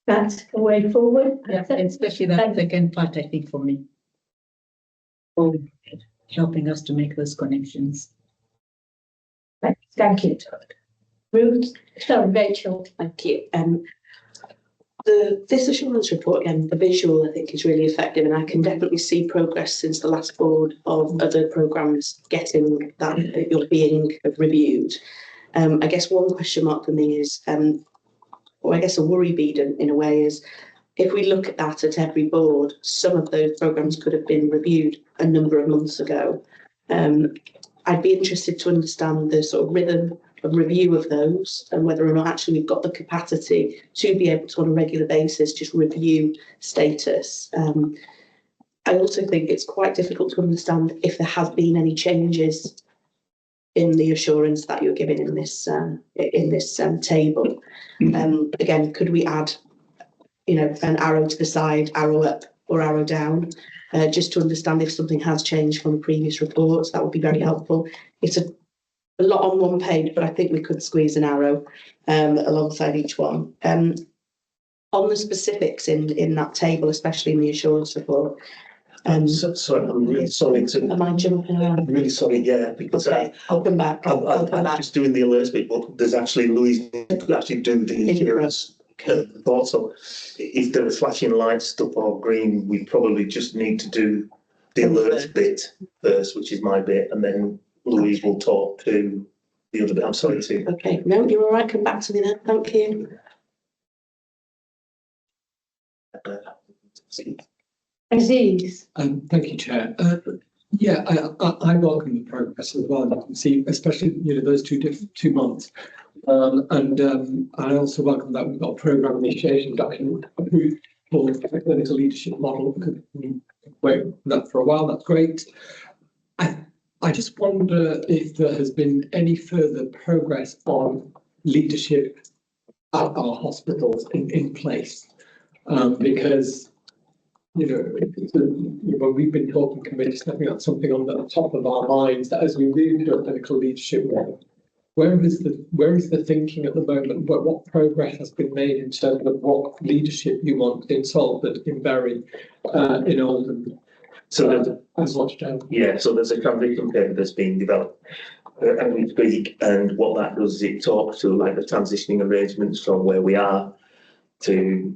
That's the way forward. Yeah, especially that second part, I think, for me. Oh, helping us to make those connections. Thank you. Ruth, sorry, Rachel. Thank you. This assurance report, again, the visual I think is really effective, and I can definitely see progress since the last board of other programmes getting that you're being reviewed. I guess one question mark for me is, or I guess a worry bead in a way, is if we look at that at every board, some of those programmes could have been reviewed a number of months ago. I'd be interested to understand the sort of rhythm of review of those and whether or not actually we've got the capacity to be able to on a regular basis just review status. I also think it's quite difficult to understand if there have been any changes in the assurance that you're giving in this table. Again, could we add, an arrow to the side, arrow up or arrow down, just to understand if something has changed from previous reports? That would be very helpful. It's a lot on one page, but I think we could squeeze an arrow alongside each one. On the specifics in that table, especially in the assurance report. Sorry, I'm really sorry to. Am I jumping around? I'm really sorry, yeah, because okay, I'll come back. I'm just doing the alerts bit, but there's actually Louise could actually do the assurance report. So if there are flashing lights, stuff or green, we probably just need to do the alerts bit first, which is my bit, and then Louise will talk to the other bit. I'm sorry to. Okay, no, you're all right. Come back to me then. Thank you. Aziz. Thank you, Chair. I welcome the progress as well. You can see, especially those two months, and I also welcome that we've got a programme initiation document approved for the clinical leadership model. We've waited for that for a while. That's great. I just wonder if there has been any further progress on leadership at our hospitals in place, because when we've been talking committees, I think that's something on the top of our minds, that as we move to a clinical leadership role, where is the thinking at the moment? What progress has been made in terms of what leadership you want in Salford, in Bury, in Oldham? So there's a transition paper that's being developed as we speak, and what that does is it talks to like the transitioning arrangements from where we are to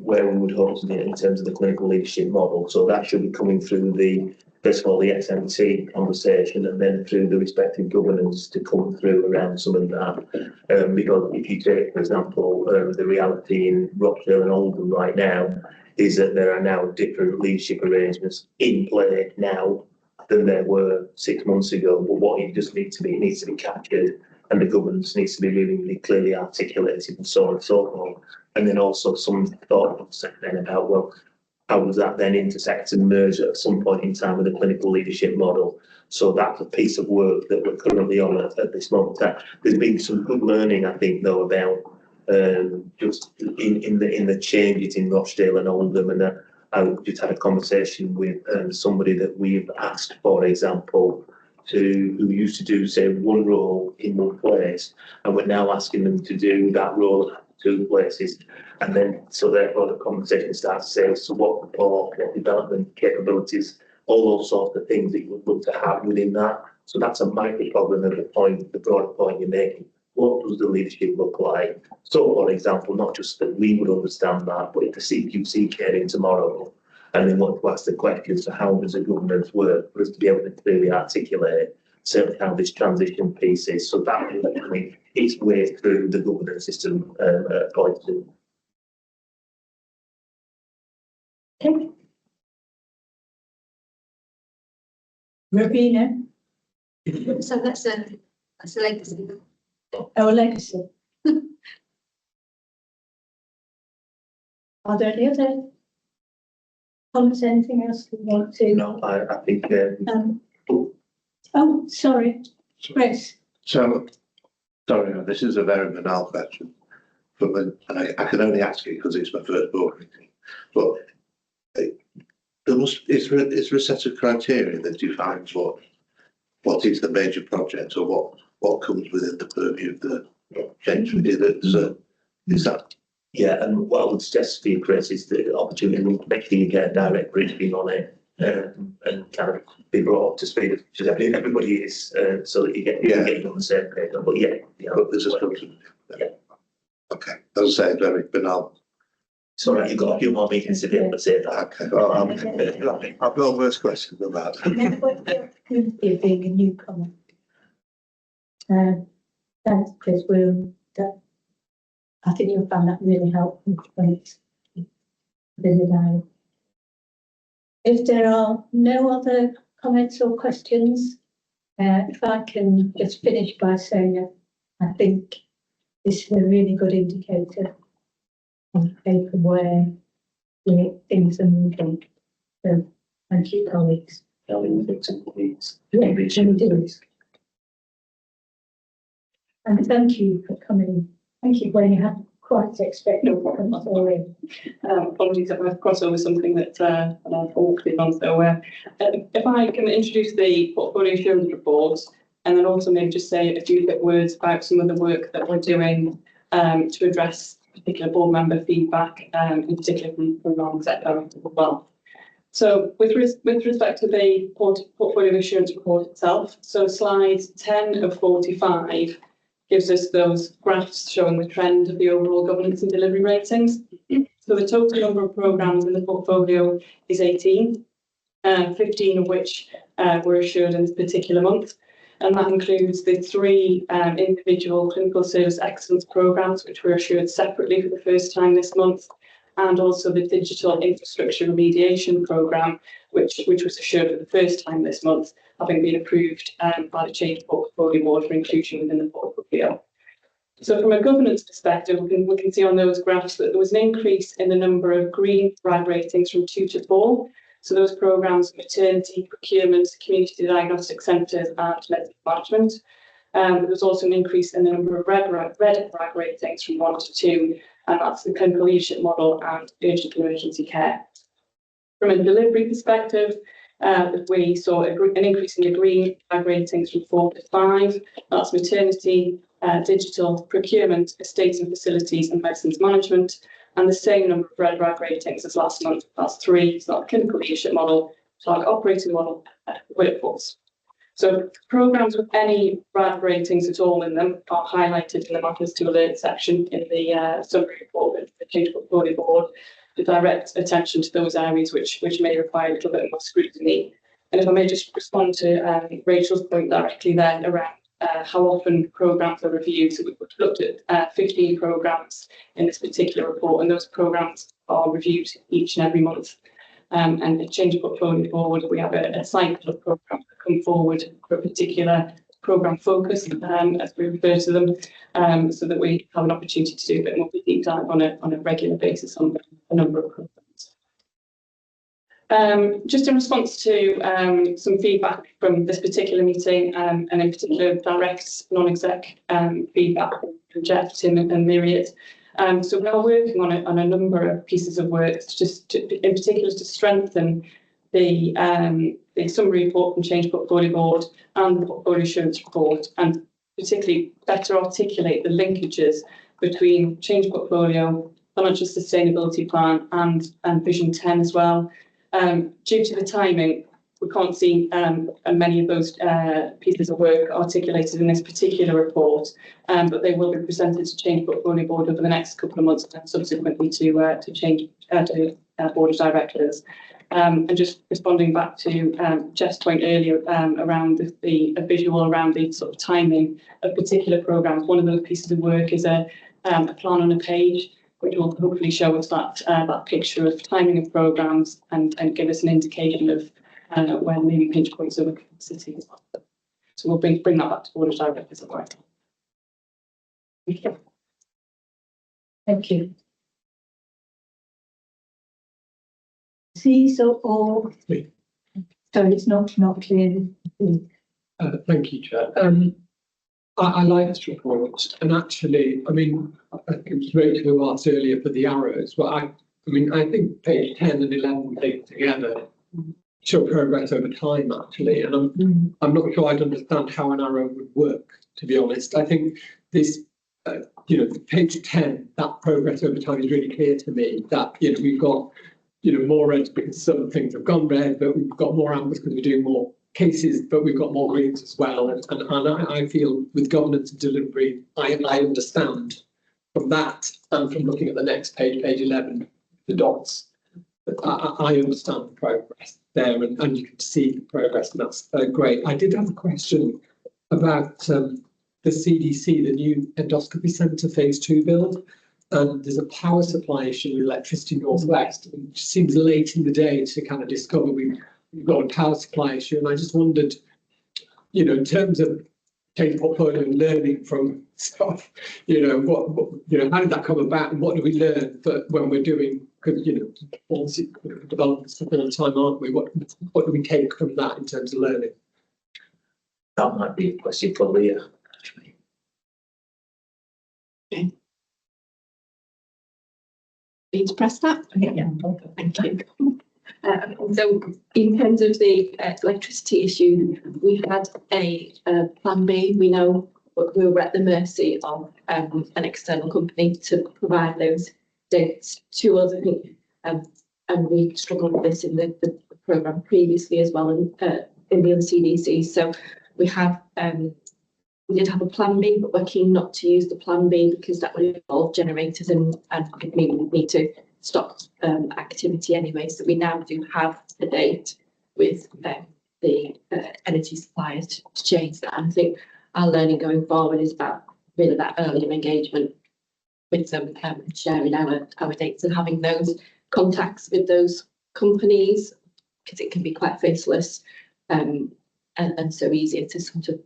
where we would hope to be in terms of the clinical leadership model. So that should be coming through the first of all, the XMT conversation and then through the respective governance to come through around some of that. Because if you take, for example, the reality in Rochdale and Oldham right now is that there are now different leadership arrangements in play now than there were 6 months ago. But what it just needs to be, it needs to be captured, and the governance needs to be really, really clearly articulated and so on and so forth. And then also some thought then about, well, how does that then intersect and merge at some point in time with the clinical leadership model? So that's a piece of work that we're currently on at this moment. There's been some good learning, I think, though, about just in the changes in Rochdale and Oldham, and I just had a conversation with somebody that we've asked, for example, who used to do, say, one role in one place, and we're now asking them to do that role at 2 places. And then, so therefore, the conversation starts to say, so what support, what development capabilities, all those sorts of things that you would look to have within that. So that's a micro problem at the broader point you're making. What does the leadership look like? So, for example, not just that we would understand that, but if the CQC came in tomorrow and they want to ask the question, so how does the governance work, for us to be able to clearly articulate certainly how this transition piece is, so that will make its way through the governance system point two. Okay. Ravina, So that's a legacy. our legacy. Are there any other comments, anything else you want to? No, I think Oh, sorry, Chris. So, sorry, this is a very banal question, but I can only ask it because it's my first board meeting. But is there a set of criteria that defines what is the major project, or what comes within the purview of the change? Is that? yeah, and what I would suggest for you, Chris, is the opportunity to make sure you get a direct briefing on it and kind of be brought up to speed, which everybody is, so that you get on the same page. But But there's a structure. Yeah. Okay, as I say, very banal. it's all right, you've got a few more meetings to be able to say that. Okay, well, I've got worse questions than that. It being a newcomer. Thanks, Chris. I think you'll find that really helpful when it's busy now. If there are no other comments or questions, if I can just finish by saying I think this is a really good indicator on paper where things are moving. So thank you, colleagues. Yeah, we do. And thank you for coming. Thank you, when you had quite expected problems already. Apologies if I've crossed over something that I've walked in on. So if I can introduce the portfolio assurance reports, and then also maybe just say a few quick words about some of the work that we're doing to address particular board member feedback, in particular from non-exec directors as well. So with respect to the portfolio assurance report itself, so slide 10 of 45 gives us those graphs showing the trend of the overall governance and delivery ratings. So the total number of programmes in the portfolio is 18, 15 of which were assured in this particular month. And that includes the 3 individual clinical service excellence programmes, which were assured separately for the first time this month, and also the digital infrastructure remediation programme, which was assured for the first time this month, having been approved by the Change Portfolio Board for inclusion within the portfolio. So from a governance perspective, we can see on those graphs that there was an increase in the number of green RAG ratings from 2 to 4. So those programmes, maternity, procurement, community diagnostic centres and medical management. There was also an increase in the number of red RAG ratings from 1 to 2, and that's the clinical leadership model and urgent emergency care. From a delivery perspective, we saw an increase in the green RAG ratings from 4 to 5. That's maternity, digital, procurement, estates and facilities and medicines management, and the same number of red RAG ratings as last month. That's 3. So that clinical leadership model, target operating model, workforce. So programmes with any RAG ratings at all in them are highlighted in the matters to alert section in the summary report of the Change Portfolio Board to direct attention to those areas which may require a little bit more scrutiny And if I may just respond to Rachel's point directly then around how often programmes are reviewed. So we've looked at 15 programmes in this particular report, and those programmes are reviewed each and every month. And at Change Portfolio Board, we have a cycle of programmes that come forward for a particular programme focus, as we refer to them, so that we have an opportunity to do a bit more of a deep dive on a regular basis on a number of programmes. Just in response to some feedback from this particular meeting, and in particular direct non-exec feedback from Jeff, Tim and Myriad. So we are working on a number of pieces of work, in particular to strengthen the summary report from Change Portfolio Board and the Portfolio Assurance Report, and particularly better articulate the linkages between Change Portfolio, Financial Sustainability Plan and Vision 10 as well. Due to the timing, we can't see many of those pieces of work articulated in this particular report, but they will be presented to Change Portfolio Board over the next couple of months and subsequently to Change Board of Directors. And just responding back to Jeff's point earlier around a visual around the sort of timing of particular programmes, one of those pieces of work is a plan on a page, which will hopefully show us that picture of timing of programmes and give us an indication of when maybe pinch points over capacity as well. So we'll bring that back to Board of Directors. Thank you. Thank you. See, so all. So it's not clear. Thank you, Chair. I like this report, and actually, I mean, I think it was Rachel who asked earlier for the arrows, but I think page 10 and 11 taken together show progress over time, actually, and I'm not sure I'd understand how an arrow would work, to be honest. I think this, page 10, that progress over time is really clear to me, that, we've got, more reds because some things have gone red, but we've got more ambers because we're doing more cases, but we've got more greens as well. And I feel with governance and delivery, I understand from that and from looking at the next page, page 11, the dots, I understand the progress there and you can see the progress, and that's great. I did have a question about the CDC, the new endoscopy centre phase 2 build. There's a power supply issue with Electricity Northwest. It just seems late in the day to kind of discover we've got a power supply issue, and I just wondered, in terms of Change Portfolio and learning from stuff, how did that come about, and what do we learn when we're doing? Because obviously developing stuff all the time, aren't we? What do we take from that in terms of learning? That might be a question for Leah, actually. Okay. Need to press that? Yeah. Thank you. So in terms of the electricity issue, we had a plan B. We know we were at the mercy of an external company to provide those dates to us. I think, and we struggled with this in the programme previously as well, in the CDC. So we have we did have a plan B, but we're keen not to use the plan B because that would involve generators and could mean we need to stop activity anyway. So we now do have a date with the energy suppliers to change that. And I think our learning going forward is about really that earlier engagement with them, sharing our dates and having those contacts with those companies, because it can be quite faceless and so easier to sort of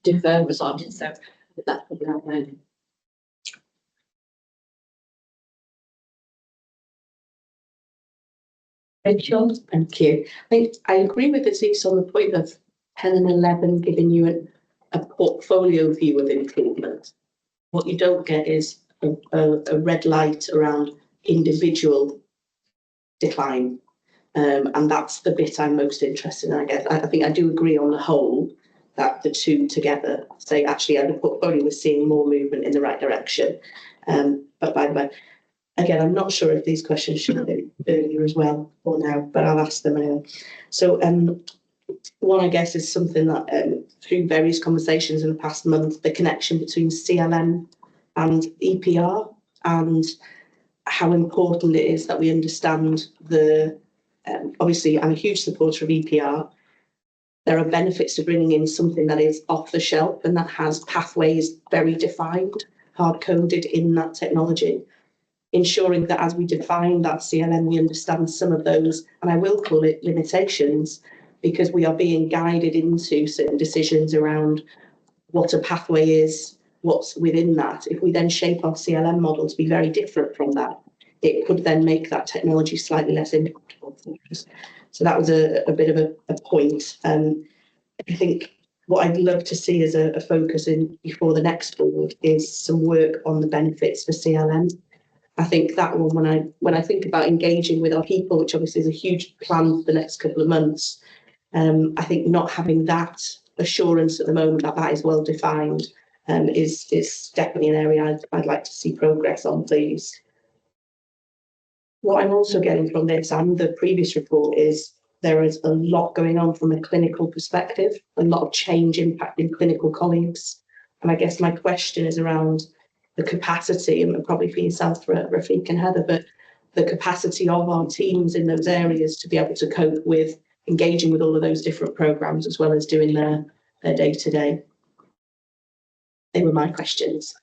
defer us on. So that's probably our learning. Rachel, thank you. I think I agree with Aziz on the point of 10 and 11 giving you a portfolio view of improvement. What you don't get is a red light around individual decline. And that's the bit I'm most interested in, I guess. I think I do agree on the whole that the two together say actually the portfolio was seeing more movement in the right direction. But by the way, again, I'm not sure if these questions should have been earlier as well or now, but I'll ask them anyway. So one, I guess, is something that through various conversations in the past month, the connection between CLM and EPR and how important it is that we understand obviously, I'm a huge supporter of EPR, there are benefits to bringing in something that is off the shelf and that has pathways very defined, hard coded in that technology. Ensuring that as we define that CLM, we understand some of those, and I will call it limitations, because we are being guided into certain decisions around what a pathway is, what's within that. If we then shape our CLM model to be very different from that, it could then make that technology slightly less impactful for us. So that was a bit of a point. I think what I'd love to see as a focus in before the next board is some work on the benefits for CLM. I think that one, when I think about engaging with our people, which obviously is a huge plan for the next couple of months, I think not having that assurance at the moment that that is well defined is definitely an area I'd like to see progress on, please. What I'm also getting from this and the previous report is there is a lot going on from a clinical perspective, a lot of change impacting clinical colleagues. And I guess my question is around the capacity, and probably for yourself, Rafiq and Heather, but the capacity of our teams in those areas to be able to cope with engaging with all of those different programs as well as doing their day-to-day. They were my questions.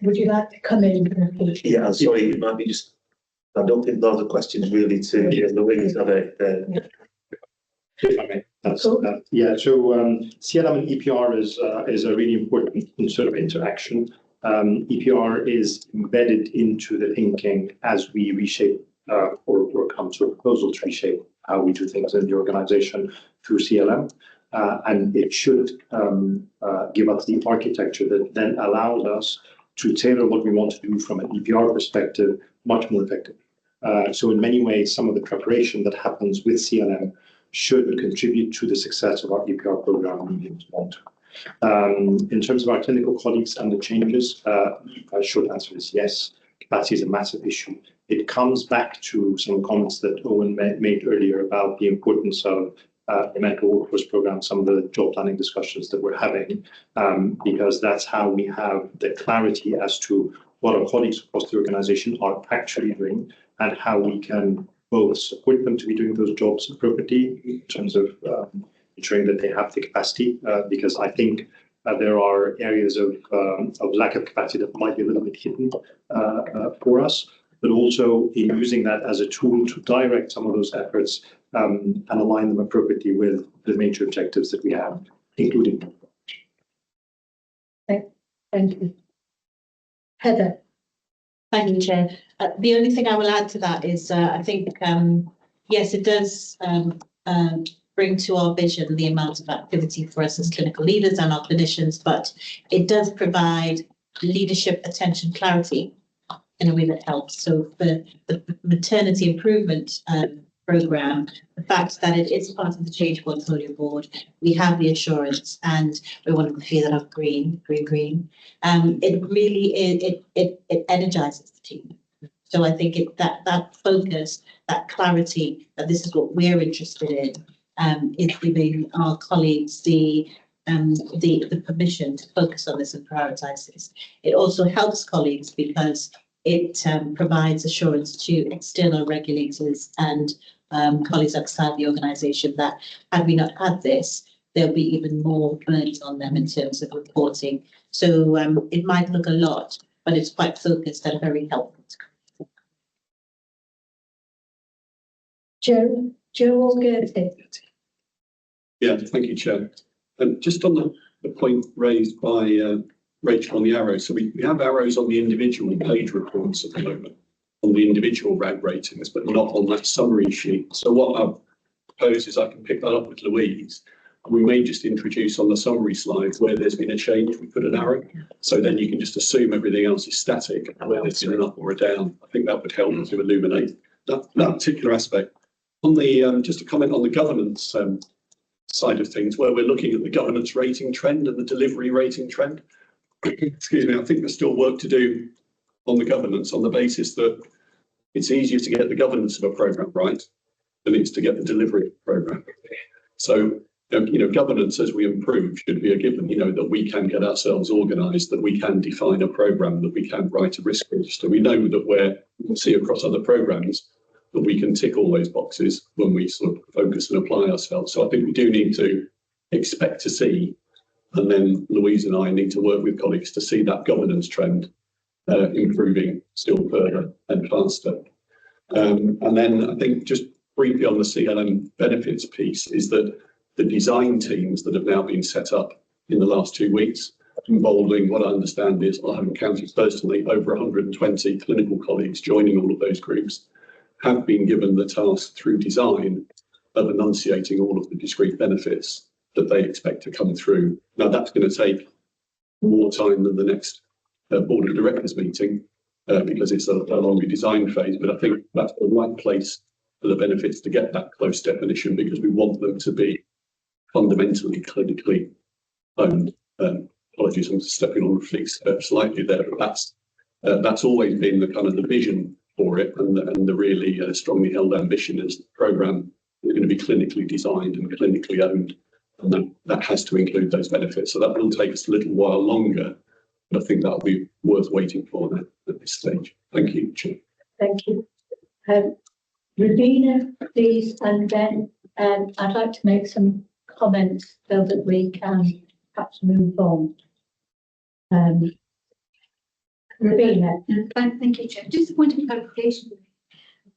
Would you like to come in? Rafiq? Yeah, sorry, it might be just, I don't think those are questions really to Louise, are they? If I may, yeah. So CLM and EPR is a really important sort of interaction. EPR is embedded into the thinking as we reshape or come to a proposal to reshape how we do things in the organisation through CLM, and it should give us the architecture that then allows us to tailor what we want to do from an EPR perspective much more effectively. So in many ways, some of the preparation that happens with CLM should contribute to the success of our EPR program in the long term. In terms of our clinical colleagues and the changes, a short answer is yes. Capacity is a massive issue. It comes back to some comments that Owen made earlier about the importance of the medical workforce program, some of the job planning discussions that we're having, because that's how we have the clarity as to what our colleagues across the organisation are actually doing and how we can both support them to be doing those jobs appropriately in terms of ensuring that they have the capacity, because I think there are areas of lack of capacity that might be a little bit hidden for us, but also in using that as a tool to direct some of those efforts and align them appropriately with the major objectives that we have, including. Thank you. Heather. Thank you, Chair. The only thing I will add to that is I think, yes, it does bring to our vision the amount of activity for us as clinical leaders and our clinicians, but it does provide leadership, attention, clarity in a way that helps. So for the maternity improvement programme, the fact that it is part of the Change Portfolio Board, we have the assurance, and we're one of the few that are green. It really it energises the team. So I think that focus, that clarity, that this is what we're interested in, is giving our colleagues the permission to focus on this and prioritise this. It also helps colleagues because it provides assurance to external regulators and colleagues outside the organisation that had we not had this, there'll be even more burdens on them in terms of reporting. So it might look a lot, but it's quite focused and very helpful. Joe Allgerty. Yeah, thank you, Chair. And just on the point raised by Rachel on the arrows, so we have arrows on the individual page reports at the moment, on the individual RAG ratings, but not on that summary sheet. So what I propose is I can pick that up with Louise, and we may just introduce on the summary slide where there's been a change, we put an arrow, so then you can just assume everything else is static, where there's been an up or a down. I think that would help to illuminate that particular aspect. On the just a comment on the governance side of things, where we're looking at the governance rating trend and the delivery rating trend. Excuse me, I think there's still work to do on the governance on the basis that it's easier to get the governance of a programme right than it is to get the delivery of a programme. So, governance as we improve should be a given, that we can get ourselves organised, that we can define a programme, that we can write a risk register. We know that we can see across other programmes, that we can tick all those boxes when we sort of focus and apply ourselves. So I think we do need to expect to see, and then Louise and I need to work with colleagues to see that governance trend improving still further and faster. And then I think just briefly on the CLM benefits piece is that the design teams that have now been set up in the last 2 weeks, involving what I understand is, I haven't counted personally, over 120 clinical colleagues joining all of those groups, have been given the task through design of enunciating all of the discrete benefits that they expect to come through. Now that's going to take more time than the next board of directors meeting because it's a longer design phase, but I think that's the right place for the benefits to get that close definition, because we want them to be fundamentally clinically owned. Apologies, I'm stepping on the feet slightly there, but that's always been the kind of the vision for it, and the really strongly held ambition is the programme is going to be clinically designed and clinically owned, and that has to include those benefits. So that will take us a little while longer, but I think that'll be worth waiting for that at this stage. Thank you, Chair. Thank you. Ravina, please, and then I'd like to make some comments so that we can perhaps move on. Ravina. Thank you, Chair. Just a point of clarification,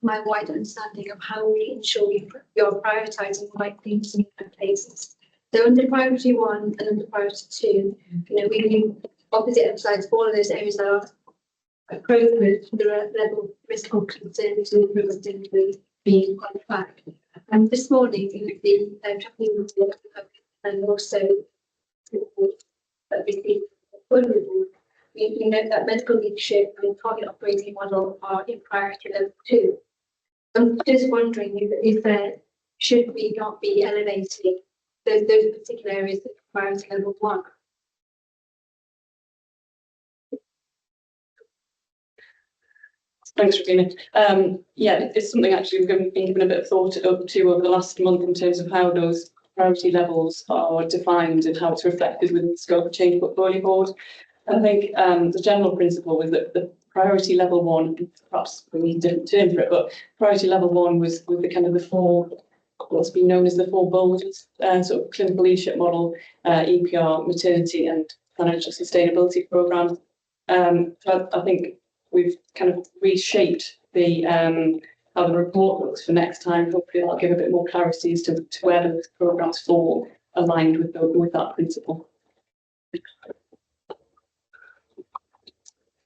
my wide understanding of how we ensure you're prioritising the right things in the right places. So under priority 1 and under priority 2, we opposite emphasise all of those areas that are appropriate for the level of risk or concern to improvement in the being on track. And this morning, with the tracking report and also vulnerable, we note that medical leadership and target operating model are in priority level 2. I'm just wondering should we not be elevating those particular areas to priority level 1? Thanks, Ravina. Yeah, it's something actually we've been given a bit of thought to over the last month in terms of how those priority levels are defined and how it's reflected within the scope of change portfolio board. I think the general principle was that the priority level 1, perhaps we need a different term for it, but priority level 1 was with the kind of the 4, what's been known as the 4 bulges, sort of clinical leadership model, EPR, maternity and financial sustainability programme. So I think we've kind of reshaped the how the report looks for next time. Hopefully that'll give a bit more clarity as to where those programmes fall aligned with that principle.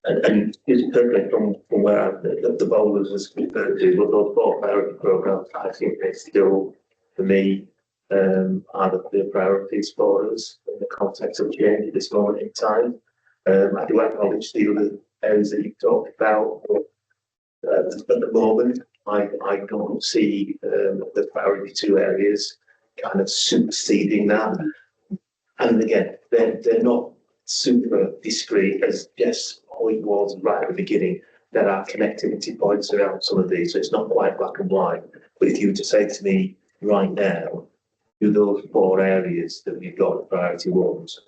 And it's perfect from where the boulders was referred to, but those 4 priority programmes, I think they still, for me, are the priorities for us in the context of change at this moment in time. I do acknowledge the other areas that you've talked about, but at the moment, I don't see the priority 2 areas kind of superseding that. And again, they're not super discrete, as Jess point was right at the beginning. There are connectivity points around some of these, so it's not quite black and white. But if you were to say to me right now, do those 4 areas that we've got priority 1s,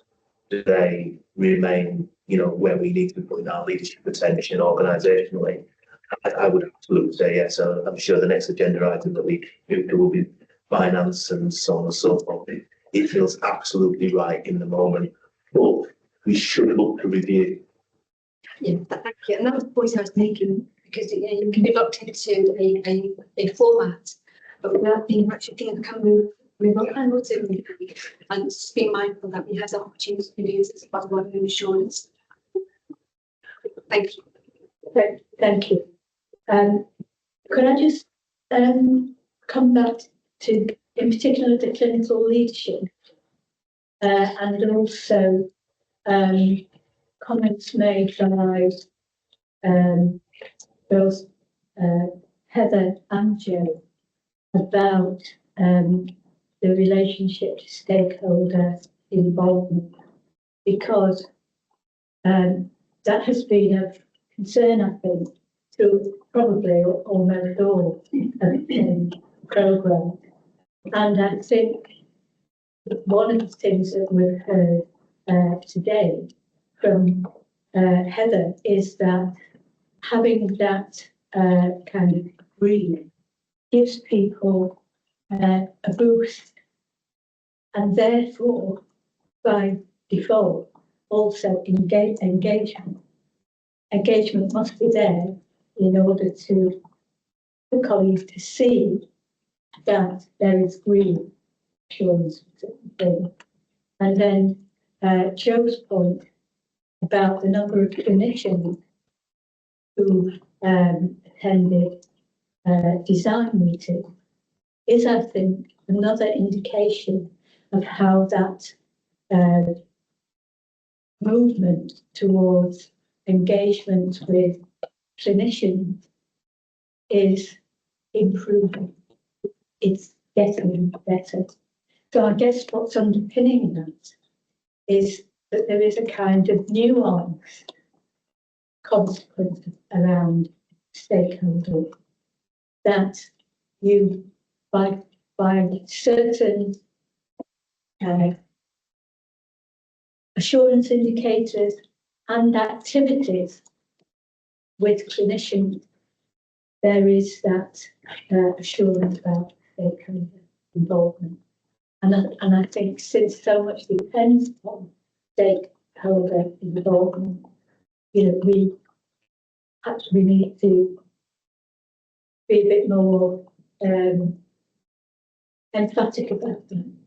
do they remain, where we need to be putting our leadership attention organisationally? I would absolutely say yes. I'm sure the next agenda item that we do will be finance and so on and so forth. It feels absolutely right in the moment, but we should look to review. Yeah, thank you. And that was the point I was making, because you can be locked into a format, but without being actually thinking, can we move on also, and just be mindful that we have the opportunity to use this as part of our own assurance. Thank you. Thank you. Could I just come back to, in particular, the clinical leadership and also comments made by both Heather and Jo about the relationship to stakeholder involvement, because that has been of concern, I think, to probably almost all of the programme. And I think one of the things that we've heard today from Heather is that having that kind of agreed gives people a boost, and therefore, by default, also engagement. Engagement must be there in order to the colleagues to see that there is green assurance thing. And then Joe's point about the number of clinicians who attended design meeting is, I think, another indication of how that movement towards engagement with clinicians is improving. It's getting better. So I guess what's underpinning that is that there is a kind of nuanced consequence around stakeholder that you, by certain assurance indicators and activities with clinicians, there is that assurance about stakeholder involvement. And I think since so much depends on stakeholder involvement, you know, we actually need to be a bit more emphatic about them,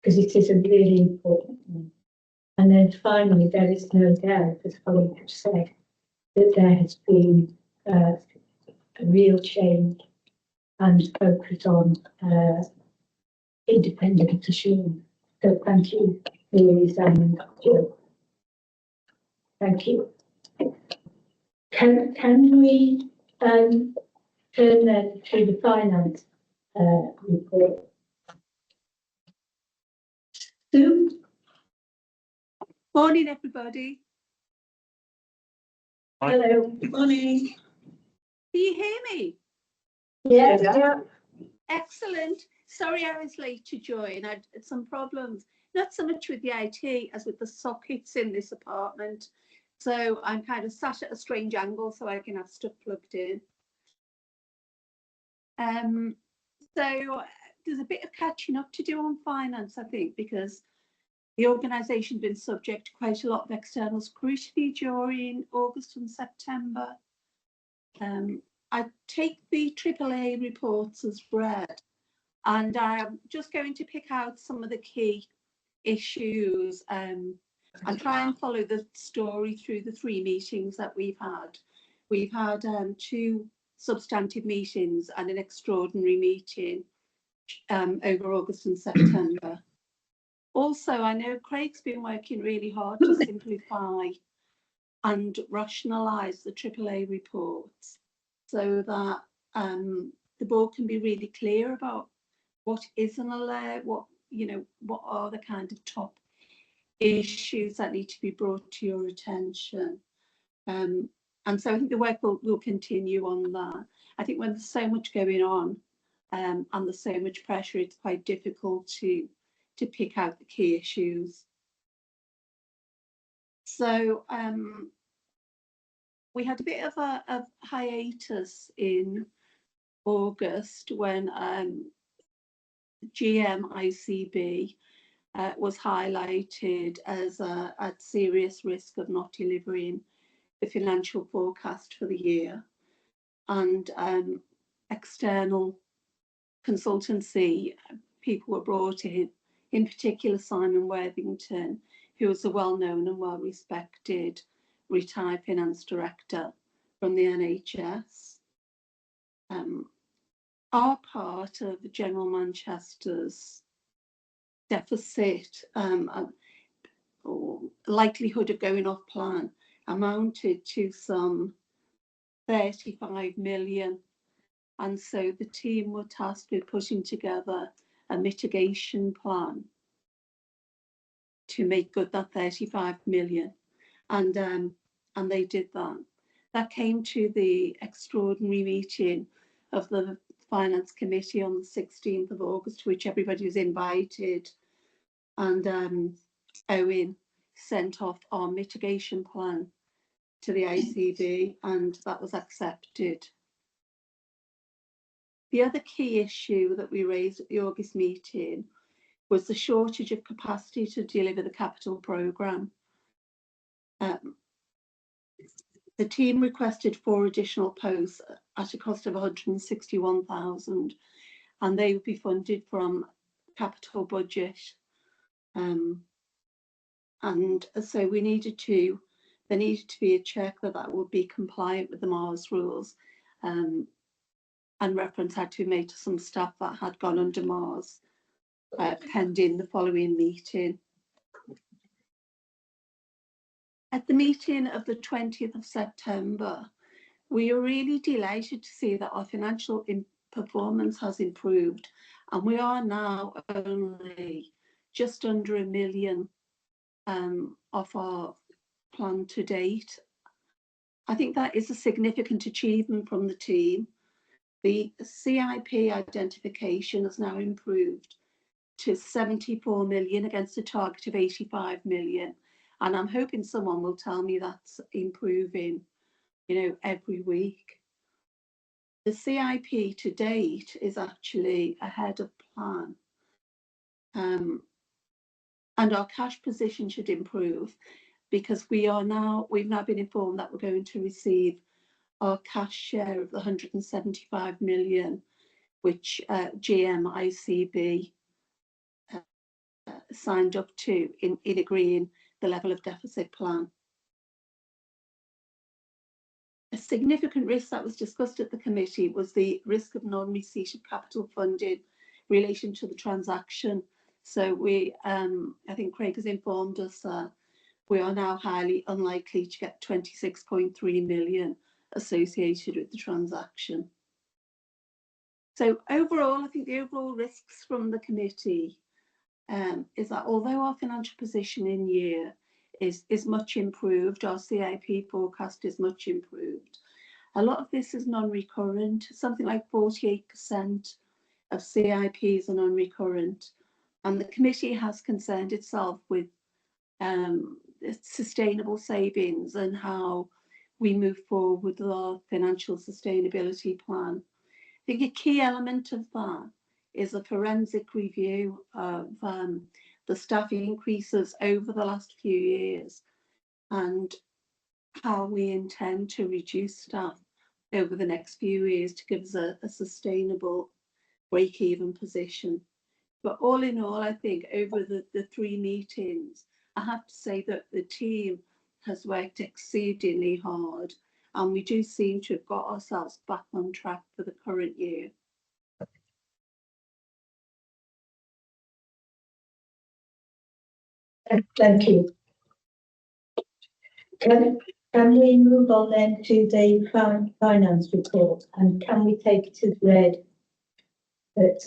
because it is a really important one. And then finally, there is no doubt, as colleagues have said, that there has been a real change and focus on independent assurance. So thank you, Louise and Jill. Thank you. Can we turn then to the finance report? Sue? Morning, everybody. Hello. Morning. Can you hear me? Yes. Yeah. Excellent. Sorry I was late to join. I had some problems, not so much with the IT as with the sockets in this apartment. So I'm kind of sat at a strange angle so I can have stuff plugged in. So there's a bit of catching up to do on finance, I think, because the organisation's been subject to quite a lot of external scrutiny during August and September. I take the AAA reports as read, and I'm just going to pick out some of the key issues and try and follow the story through the 3 meetings that we've had. We've had 2 substantive meetings and an extraordinary meeting over August and September. Also, I know Craig's been working really hard to simplify and rationalise the AAA reports so that the board can be really clear about what is an alert, what are the kind of top issues that need to be brought to your attention. And so I think the work will continue on that. I think when there's so much going on and there's so much pressure, it's quite difficult to pick out the key issues. So we had a bit of a hiatus in August when GMICB was highlighted as at serious risk of not delivering the financial forecast for the year, and external consultancy people were brought in particular Simon Worthington, who was a well-known and well-respected retired finance director from the NHS. Our part of General Manchester's deficit or likelihood of going off plan amounted to some 35 million. And so the team were tasked with putting together a mitigation plan to make good that 35 million. And they did that. That came to the extraordinary meeting of the Finance Committee on the 16th of August, to which everybody was invited. And Owen sent off our mitigation plan to the ICB, and that was accepted. The other key issue that we raised at the August meeting was the shortage of capacity to deliver the capital programme. The team requested 4 additional posts at a cost of 161,000, and they would be funded from capital budget. And so there needed to be a check that would be compliant with the Mars rules, and reference had to be made to some staff that had gone under Mars pending the following meeting. At the meeting of the 20th of September, we are really delighted to see that our financial performance has improved, and we are now only just under £1 million off our plan to date. I think that is a significant achievement from the team. The CIP identification has now improved to 74 million against a target of 85 million. And I'm hoping someone will tell me that's improving, every week. The CIP to date is actually ahead of plan. And our cash position should improve because we've now been informed that we're going to receive our cash share of the 175 million, which GMICB signed up to in agreeing the level of deficit plan. A significant risk that was discussed at the committee was the risk of non-receipt of capital funding in relation to the transaction. So I think Craig has informed us that we are now highly unlikely to get 26.3 million associated with the transaction. So overall, I think the overall risks from the committee is that although our financial position in year is much improved, our CIP forecast is much improved. A lot of this is non-recurrent. Something like 48% of CIPs are non-recurrent, and the committee has concerned itself with sustainable savings and how we move forward with our financial sustainability plan. I think a key element of that is a forensic review of the staff increases over the last few years and how we intend to reduce staff over the next few years to give us a sustainable break-even position. But all in all, I think over the 3 meetings, I have to say that the team has worked exceedingly hard, and we do seem to have got ourselves back on track for the current year. Thank you. Can we move on then to the finance report, and can we take it as read that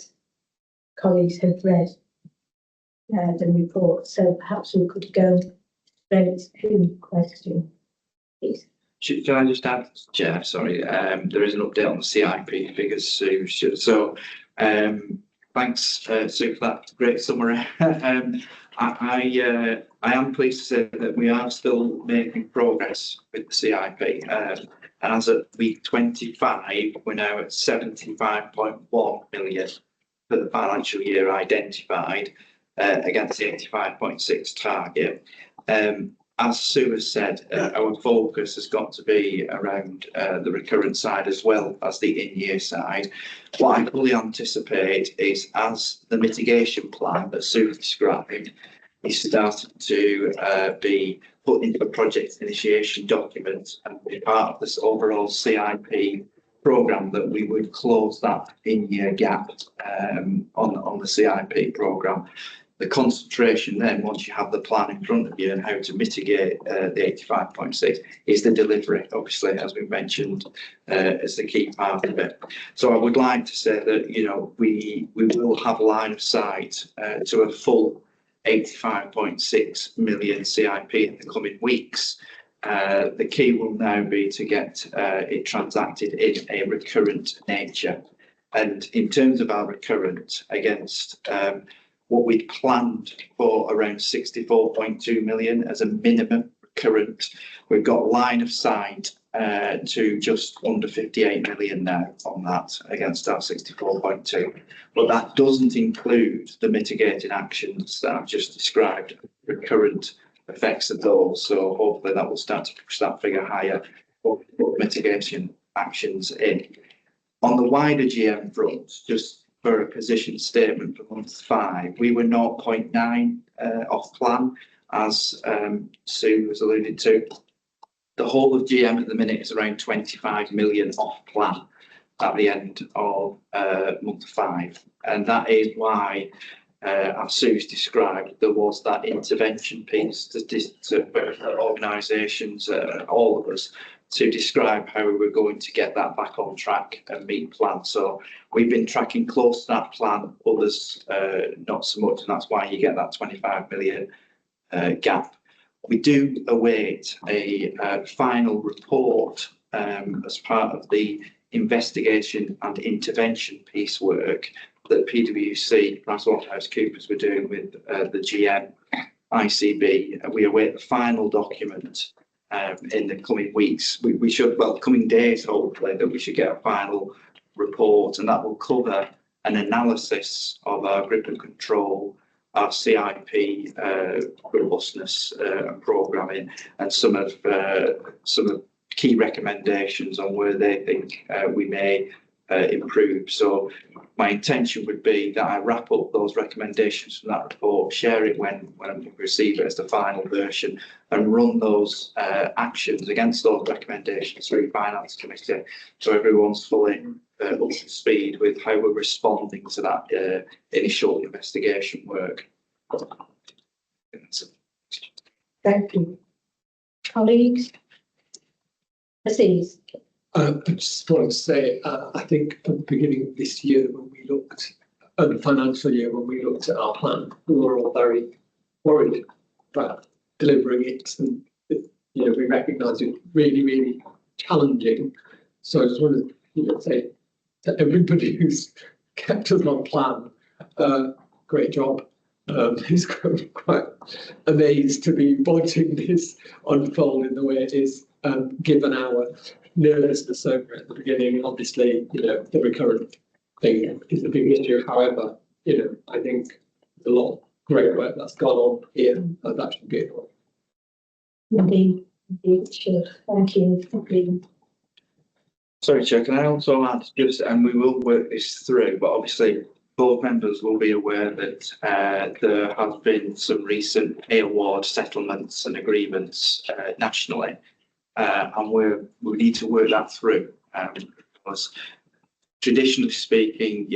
colleagues have read the report? So perhaps we could go straight to the question, please. Can I just add, Chair, sorry, there is an update on the CIP figures, Sue. So thanks, Sue, for that great summary. I am pleased to say that we are still making progress with the CIP. And as at week 25, we're now at 75.1 million for the financial year identified against the 85.6 target. As Sue has said, our focus has got to be around the recurrent side as well as the in-year side. What I fully anticipate is, as the mitigation plan that Sue described is started to be put into a project initiation document and be part of this overall CIP programme, that we would close that in-year gap on the CIP programme. The concentration then, once you have the plan in front of you and how to mitigate the 85.6, is the delivery, obviously, as we mentioned, as the key part of it. So I would like to say that, we will have line of sight to a full 85.6 million CIP in the coming weeks. The key will now be to get it transacted in a recurrent nature. And in terms of our recurrent, against what we'd planned for around 64.2 million as a minimum recurrent, we've got line of sight to just under 58 million now on that against our 64.2. But that doesn't include the mitigating actions that I've just described, the current effects of those. So hopefully that will start to push that figure higher, put mitigation actions in. On the wider GM front, just for a position statement for month 5, we were 0.9 off plan, as Sue has alluded to. The whole of GM at the minute is around 25 million off plan at the end of month 5. And that is why, as Sue's described, there was that intervention piece to organisations, all of us, to describe how we were going to get that back on track and meet plan. So we've been tracking close to that plan, others not so much, and that's why you get that 25 million gap. We do await a final report as part of the investigation and intervention piecework that PwC, PricewaterhouseCoopers, were doing with the GM ICB. We await the final document in the coming weeks. We should, well, coming days, hopefully, that we should get a final report, and that will cover an analysis of our grip and control, our CIP robustness and programming, and some of key recommendations on where they think we may improve. So my intention would be that I wrap up those recommendations from that report, share it when we receive it as the final version, and run those actions against those recommendations through Finance Committee, so everyone's fully up to speed with how we're responding to that initial investigation work. Thank you. Colleagues? Aziz? I just wanted to say, I think at the beginning of this year, when we looked at the financial year, when we looked at our plan, we were all very worried about delivering it, and we recognise it really, really challenging. So I just wanted to say to everybody who's kept us on plan, great job. It's quite amazed to be watching this unfold in the way it is, given our nervousness over it at the beginning. Obviously, the recurrent thing is the big issue. However, I think there's a lot of great work that's gone on here, and that should be it. Indeed, sure. Thank you. Sorry, Chair, can I also add, just, and we will work this through, but obviously board members will be aware that there have been some recent pay award settlements and agreements nationally, and we need to work that through, because traditionally speaking,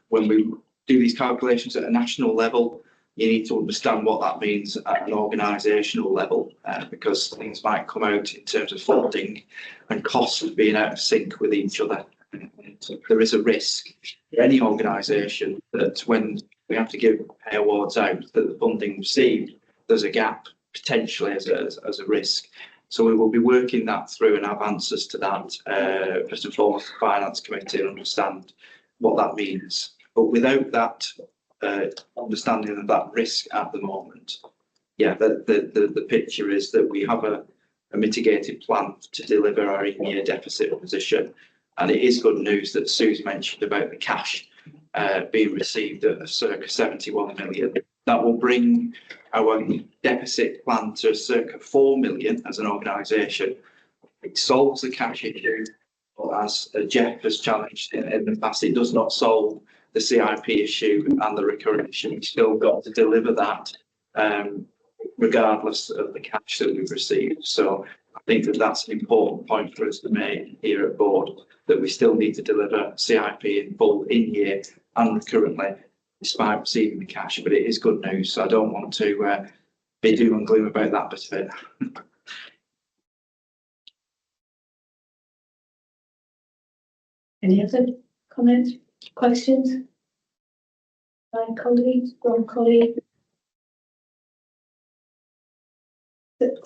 when we do these calculations at a national level, you need to understand what that means at an organisational level, because things might come out in terms of funding and costs being out of sync with each other. There is a risk for any organisation that when we have to give pay awards out, that the funding received, there's a gap potentially as a risk. So we will be working that through and have answers to that, first and foremost, the Finance Committee, and understand what that means. But without that understanding of that risk at the moment, the picture is that we have a mitigated plan to deliver our in-year deficit position. And it is good news that Sue's mentioned about the cash being received at circa 71 million. That will bring our deficit plan to circa 4 million as an organisation. It solves the cash issue, but as Jeff has challenged in the past, it does not solve the CIP issue and the recurrent issue. We've still got to deliver that regardless of the cash that we've received. So I think that that's an important point for us to make here at board, that we still need to deliver CIP in full in year and recurrently, despite receiving the cash. But it is good news, so I don't want to be doom and gloom about that bit of it. Any other comments, questions? My colleagues, one colleague.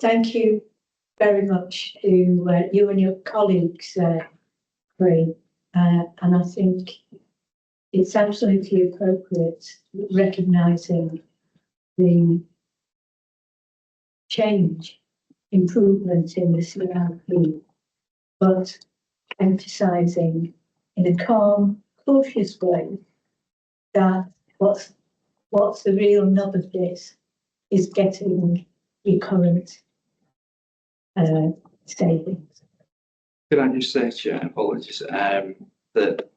Thank you very much to you and your colleagues, Craig. And I think it's absolutely appropriate, recognising the change, improvement in the CIP but emphasising in a calm, cautious way that what's the real nub of this is getting recurrent savings. Could I just say, Chair, apologies, that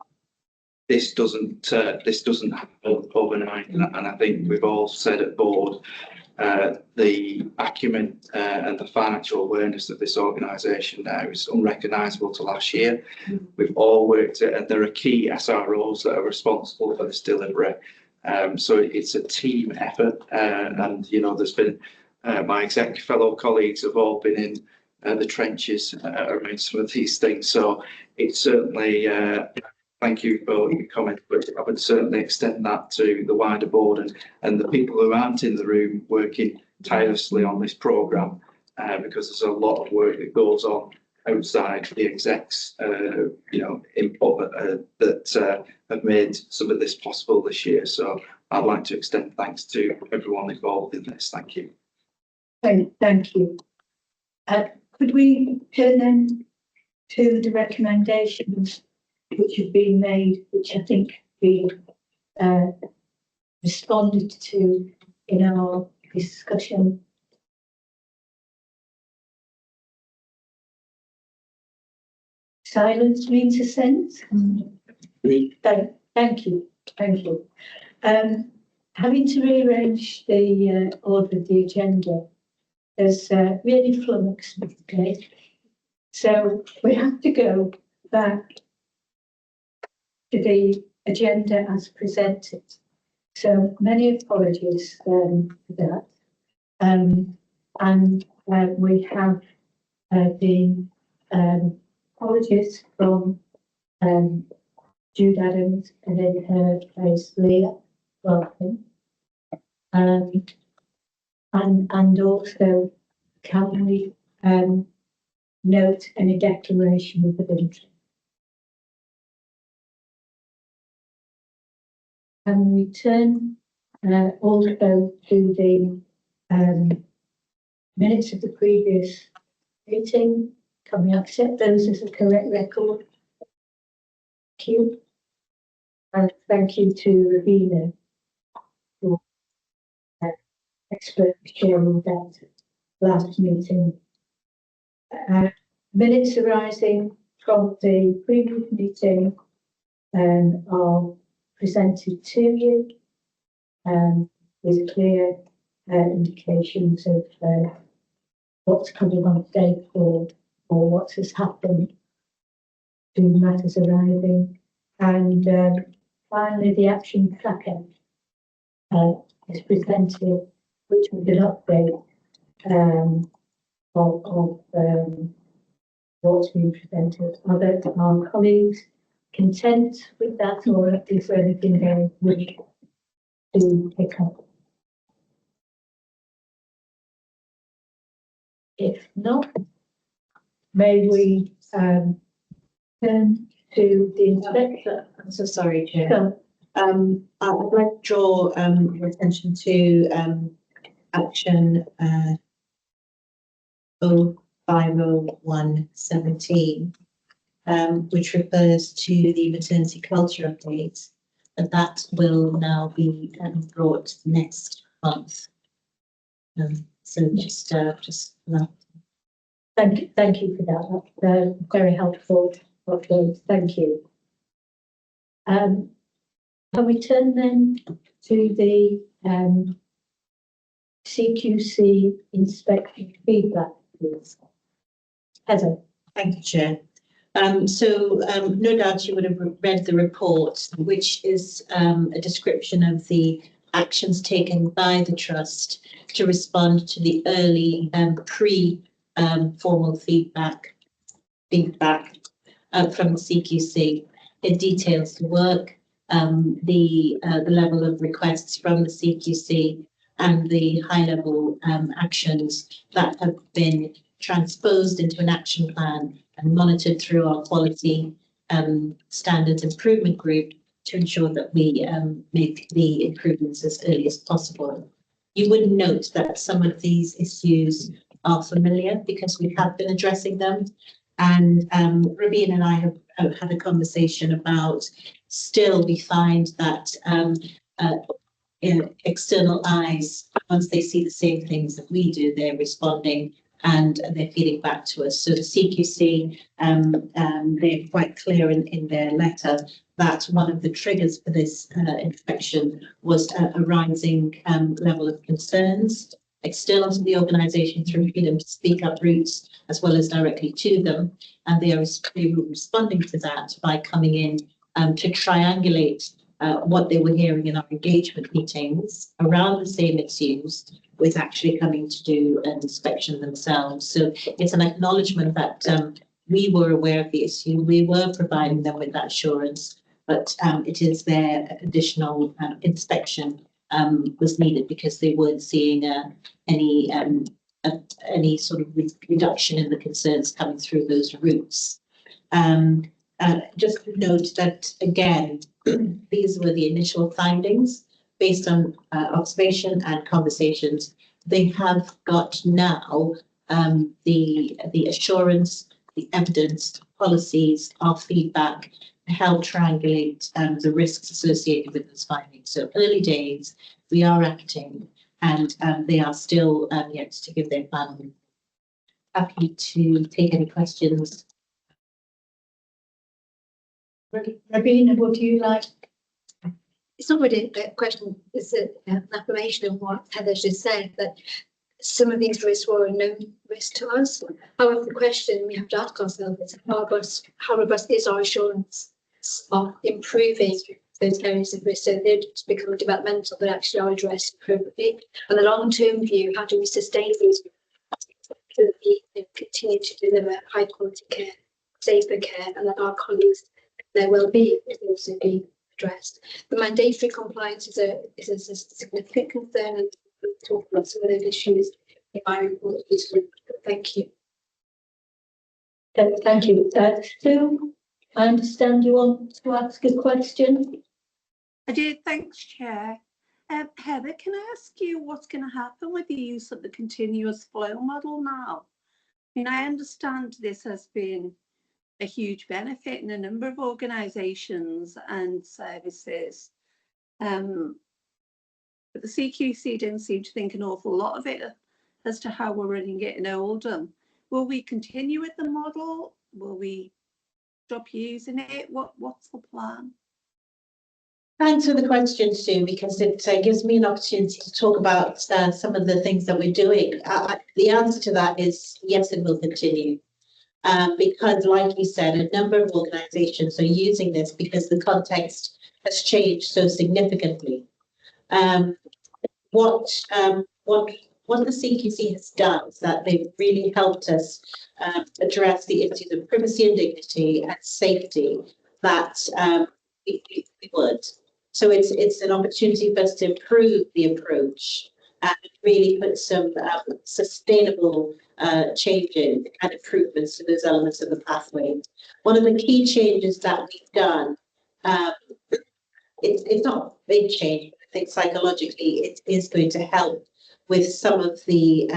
this doesn't happen overnight, and I think we've all said at board the acumen and the financial awareness of this organisation now is unrecognisable to last year. We've all worked it, and there are key SROs that are responsible for this delivery. So it's a team effort, and you know, there's been my exec fellow colleagues have all been in the trenches around some of these things. So it's certainly thank you for your comment, but I would certainly extend that to the wider board and the people who aren't in the room working tirelessly on this programme, because there's a lot of work that goes on outside the execs, you know, input that have made some of this possible this year. So I'd like to extend thanks to everyone involved in this. Thank you. Thank you. Could we turn then to the recommendations which have been made, which I think we responded to in our discussion? Silence means assent. Thank you. Having to rearrange the order of the agenda, there's really flummoxed me today. So we have to go back to the agenda as presented. So many apologies for that. And we have the apologies from Jude Adams, and in her place Leah. Welcome. And also, can we note any declaration of interest? Can we turn also to the minutes of the previous meeting? Can we accept those as a correct record? Thank you. And thank you to Ravina for expert sharing that last meeting. Minutes arising from the previous meeting are presented to you with clear indications of what's coming on date or what has happened to matters arriving. And finally, the action tracker is presented, which is an update of what's been presented. Are our colleagues content with that, or is there anything they wish to pick up? If not, may we turn to the inspector? I'm so sorry, Chair. So, I'd like to draw your attention to action 050117, which refers to the maternity culture updates, and that will now be brought next month. So just no. Thank you for that. That's very helpful. Okay, thank you. Can we turn then to the CQC inspection feedback, please? Heather. Thank you, Chair. So no doubt you would have read the report, which is a description of the actions taken by the Trust to respond to the early formal feedback from the CQC. It details the work, the level of requests from the CQC, and the high-level actions that have been transposed into an action plan and monitored through our quality standards improvement group to ensure that we make the improvements as early as possible. You would note that some of these issues are familiar because we have been addressing them, And Rabin and I have had a conversation about still we find that external eyes, once they see the same things that we do, they're responding and they're feeding back to us. So the CQC, they're quite clear in their letter that one of the triggers for this inspection was a rising level of concerns external to the organisation through freedom to speak up routes as well as directly to them. And they were responding to that by coming in to triangulate what they were hearing in our engagement meetings around the same issues with actually coming to do an inspection themselves. So it's an acknowledgement that we were aware of the issue, we were providing them with that assurance, but it is their additional inspection was needed because they weren't seeing any sort of reduction in the concerns coming through those routes. Just note that, again, these were the initial findings based on observation and conversations. They have got now the assurance, the evidence, policies, our feedback to help triangulate the risks associated with those findings. So early days, we are acting, and they are still yet to give their final. Happy to take any questions. Rabina, would you like? It's not really a question, it's an affirmation of what Heather just said, that some of these risks were a known risk to us. However, the question we have to ask ourselves is how robust is our assurance of improving those areas of risk so they don't become developmental but actually are addressed appropriately. And the long-term view, how do we sustain these so that we continue to deliver high quality care, safer care, and that our colleagues, their well-being is also being addressed. The mandatory compliance is a significant concern, and we'll talk about some of those issues in my report. Thank you. Thank you. Sue, I understand you want to ask a question. I do, thanks, Chair. Heather, can I ask you what's going to happen with the use of the continuous flow model now? I mean, I understand this has been a huge benefit in a number of organisations and services. But the CQC didn't seem to think an awful lot of it as to how we're running it in Oldham. Will we continue with the model? Will we stop using it? What's the plan? Thanks for the question, Sue, because it gives me an opportunity to talk about some of the things that we're doing. The answer to that is yes, it will continue. Because, like you said, a number of organisations are using this because the context has changed so significantly. What the CQC has done is that they've really helped us address the issues of privacy and dignity and safety that we would. So it's an opportunity for us to improve the approach and really put some sustainable changes and improvements to those elements of the pathway. One of the key changes that we've done, it's not a big change, but I think psychologically it is going to help with some of the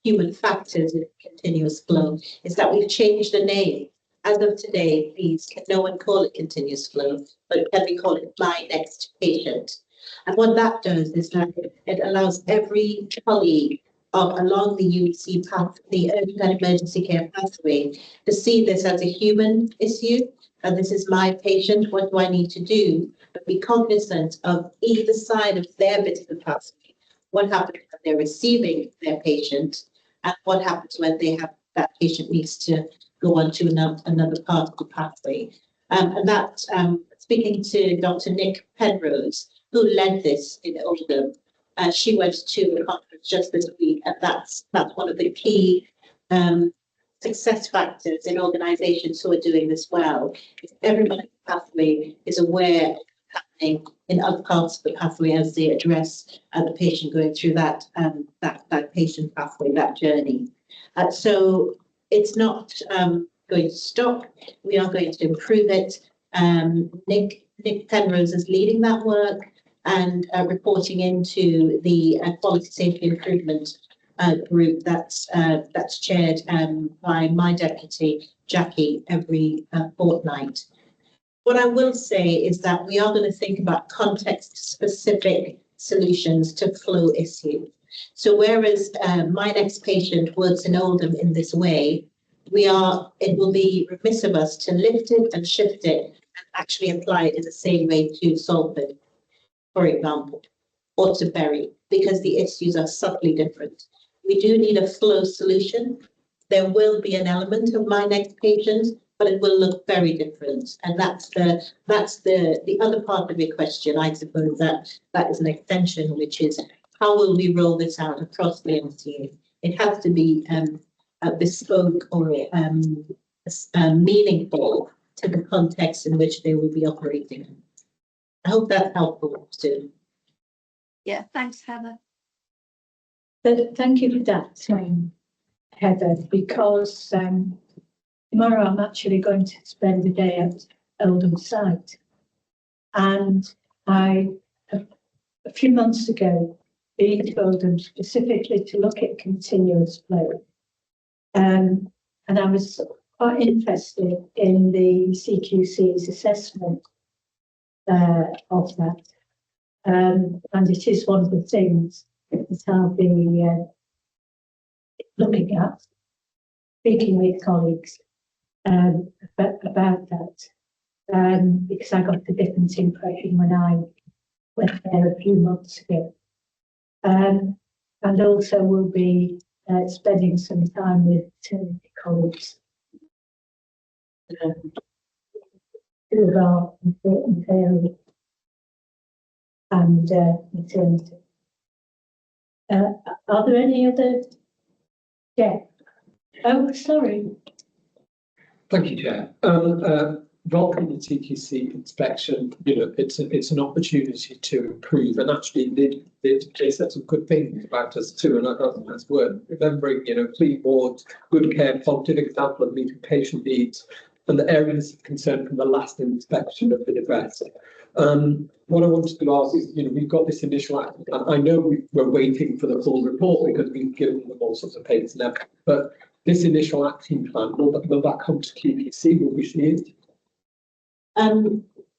human factors in continuous flow, is that we've changed the name. As of today, please, can no one call it continuous flow, but can we call it my next patient? And what that does is that it allows every colleague along the UC path, the urgent and emergency care pathway, to see this as a human issue. And this is my patient, what do I need to do? But be cognizant of either side of their bit of the pathway. What happens when they're receiving their patient, and what happens when they have that patient needs to go on to another part of the pathway. And that, speaking to Dr. Nick Penrose, who led this in Oldham, she went to a conference just this week, and that's one of the key success factors in organisations who are doing this well. If everyone in the pathway is aware of what's happening in other parts of the pathway as they address the patient going through that patient pathway, that journey. So it's not going to stop. We are going to improve it. Nick Penrose is leading that work and reporting into the quality safety improvement group that's chaired by my deputy, Jackie every fortnight. What I will say is that we are going to think about context-specific solutions to flow issues. So whereas my next patient works in Oldham in this way, it will be remiss of us to lift it and shift it and actually apply it in the same way to Salford, for example, or to Bury, because the issues are subtly different. We do need a flow solution. There will be an element of my next patient, but it will look very different. And that's the other part of your question, I suppose, that is an extension, which is how will we roll this out across the MCA? It has to be bespoke or meaningful to the context in which they will be operating in. I hope that's helpful, Sue. Yeah, thanks, Heather. Thank you for that, Heather, because tomorrow I'm actually going to spend the day at Oldham site. And I, a few months ago, been to Oldham specifically to look at continuous flow. And I was quite interested in the CQC's assessment of that. And it is one of the things that I'll be looking at, speaking with colleagues about that, because I got a different impression when I went there a few months ago. And also we'll be spending some time with colleagues who are important areas and maternity. Are there any other? Yeah. Oh, sorry. Thank you, Chair. Welcome the TQC inspection. You know, it's an opportunity to improve, and actually they said some good things about us too, and I think that's worth remembering. You know, clean wards, good care, positive example of meeting patient needs, and the areas of concern from the last inspection have been addressed. What I wanted to ask is, you know, we've got this initial action plan. I know we're waiting for the full report because we've given them all sorts of papers now, but this initial action plan, will that come to QPC? Will we see it?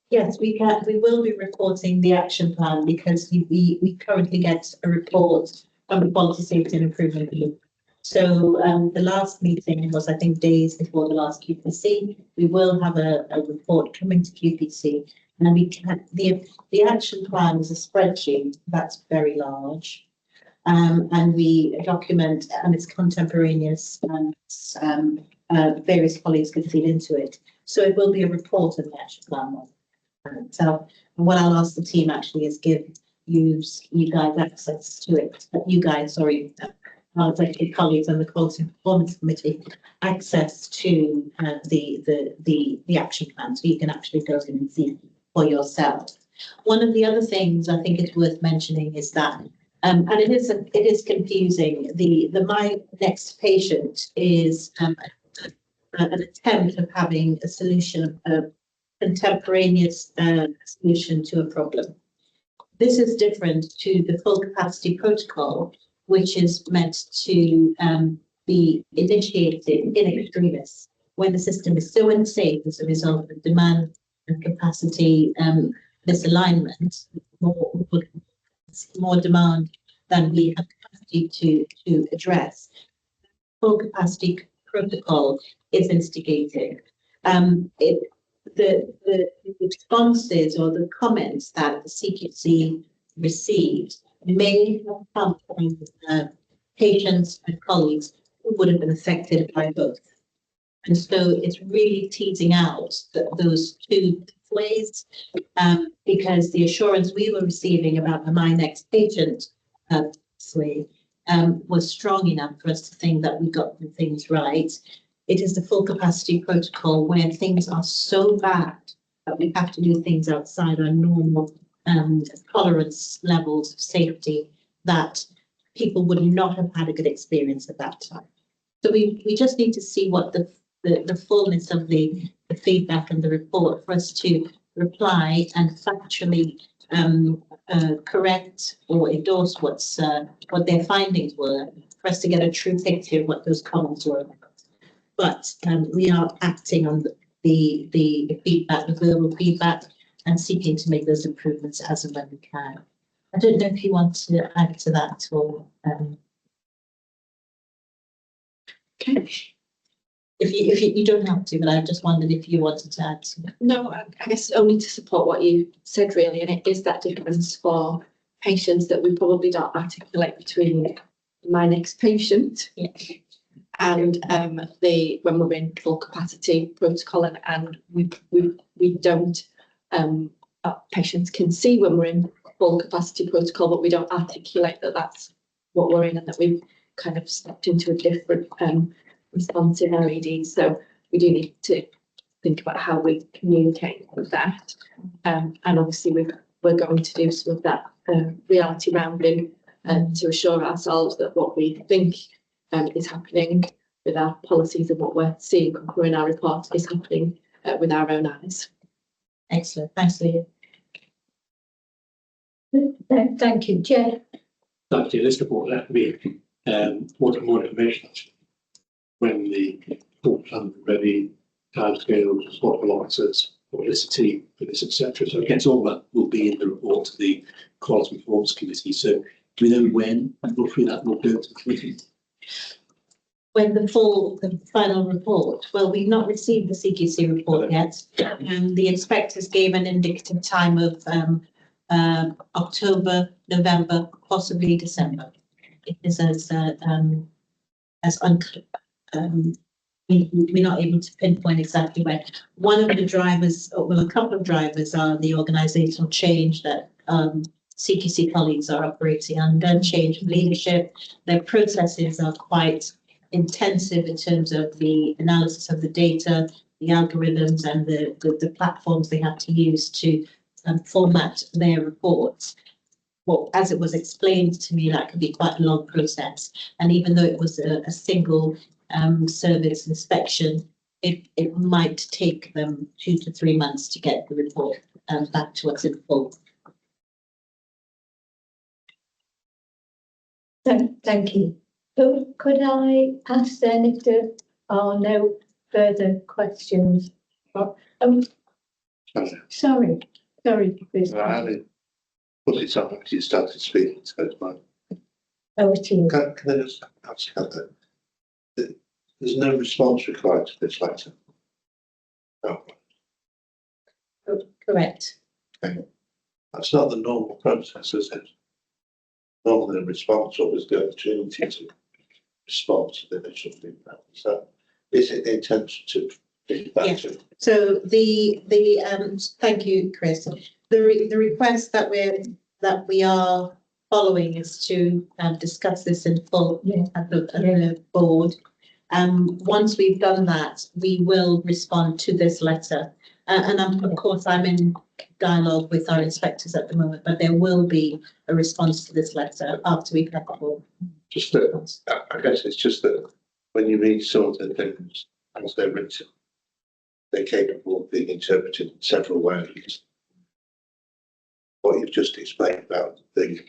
Yes, we will be reporting the action plan because we currently get a report from the Quality Safety and Improvement Group. So the last meeting was, I think, days before the last QPC. We will have a report coming to QPC, and the action plan is a spreadsheet that's very large, and we document, and it's contemporaneous, and various colleagues can feed into it. So it will be a report of the action plan. So what I'll ask the team actually is give you guys access to it. Our executive colleagues on the Quality and Performance Committee access to the action plan, so you can actually go in and see for yourself. One of the other things I think it's worth mentioning is that, and it is confusing. The My Next Patient is an attempt of having a solution, a contemporaneous solution to a problem. This is different to the full capacity protocol, which is meant to be initiated in extremis when the system is so unsafe as a result of demand and capacity misalignment, more demand than we have capacity to address. Full capacity protocol is instigated. The responses or the comments that the CQC received may have come from patients and colleagues who would have been affected by both. And so it's really teasing out those two ways, because the assurance we were receiving about the My Next Patient way was strong enough for us to think that we got the things right. It is the full capacity protocol where things are so bad that we have to do things outside our normal tolerance levels of safety that people would not have had a good experience at that time. So we just need to see what the fullness of the feedback and the report for us to reply and factually correct or endorse what their findings were, for us to get a true picture of what those comments were. but we are acting on the feedback, the verbal feedback, and seeking to make those improvements as and when we can. I don't know if you want to add to that or Okay. if you don't have to, but I just wondered if you wanted to add to it. No, I guess only to support what you said really, and it is that difference for patients that we probably don't articulate between my next patient and the when we're in full capacity protocol, and we don't patients can see when we're in full capacity protocol, but we don't articulate that that's what we're in and that we've kind of stepped into a different response in our ED. So we do need to think about how we communicate with that. And obviously we're going to do some of that reality rounding to assure ourselves that what we think is happening with our policies and what we're seeing come through in our report is happening with our own eyes. Excellent. Thanks, Leah. Thank you, Chair. Thank you. This report will have to be wanting more information when the full plan ready, timescales, what officers, publicity for this, etc. So I guess all that will be in the report to the Quality Performance Committee. So do we know when roughly that will go to the committee? When the final report, well, we've not received the CQC report yet. The inspectors gave an indicative time of October, November, possibly December. It is we're not able to pinpoint exactly when. One of the drivers, well, a couple of drivers are the organisational change that CQC colleagues are operating under, change of leadership. Their processes are quite intensive in terms of the analysis of the data, the algorithms and the platforms they have to use to format their reports. Well, as it was explained to me, that could be quite a long process. And even though it was a single service inspection, it might take them 2 to 3 months to get the report back to us in full. Thank you. So could I ask then if there are no further questions? Sorry, Chris. Put it on because you started speaking, so it's fine. Over to you. Can I just ask Heather? There's no response required to this letter. No. Correct. Okay. That's not the normal process, is it? Normally, the response always the opportunity to respond to the initial feedback. So, is it the intention to feedback? Yeah. So the thank you, Chris. The request that we are following is to discuss this in full at the board. Once we've done that, we will respond to this letter. Of course, I'm in dialogue with our inspectors at the moment, but there will be a response to this letter after we've had the board. Just that, I guess it's just that when you read some of the things as they're written, they're capable of being interpreted in several ways. What you've just explained about the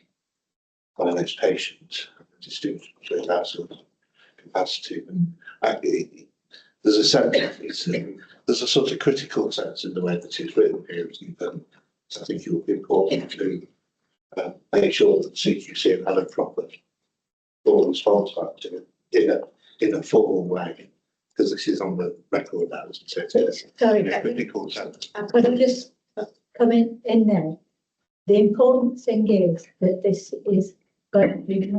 honest patient, the distinction between that sort of capacity. There's a sense, there's a sort of critical sense in the way that it's written here, and I think it would be important to make sure that CQC have a proper full response back to it in a formal way, because this is on the record now, isn't it? Sorry, critical sense. Could I just come in there? The important thing is that this is going to be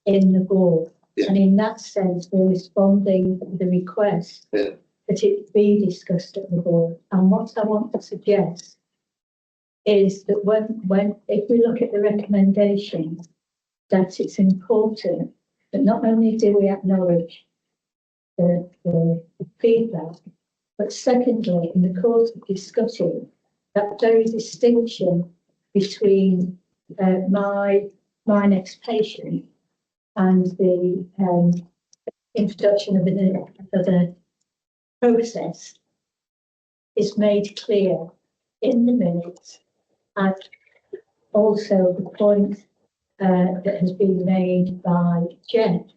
in the board. Yeah. And in that sense, we're responding to the request that it be discussed at the board. And what I want to suggest is that if we look at the recommendations, that it's important that not only do we acknowledge the feedback, but secondly, in the course of discussion, that very distinction between my next patient and the introduction of the process is made clear in the minutes, and also the point that has been made by Jen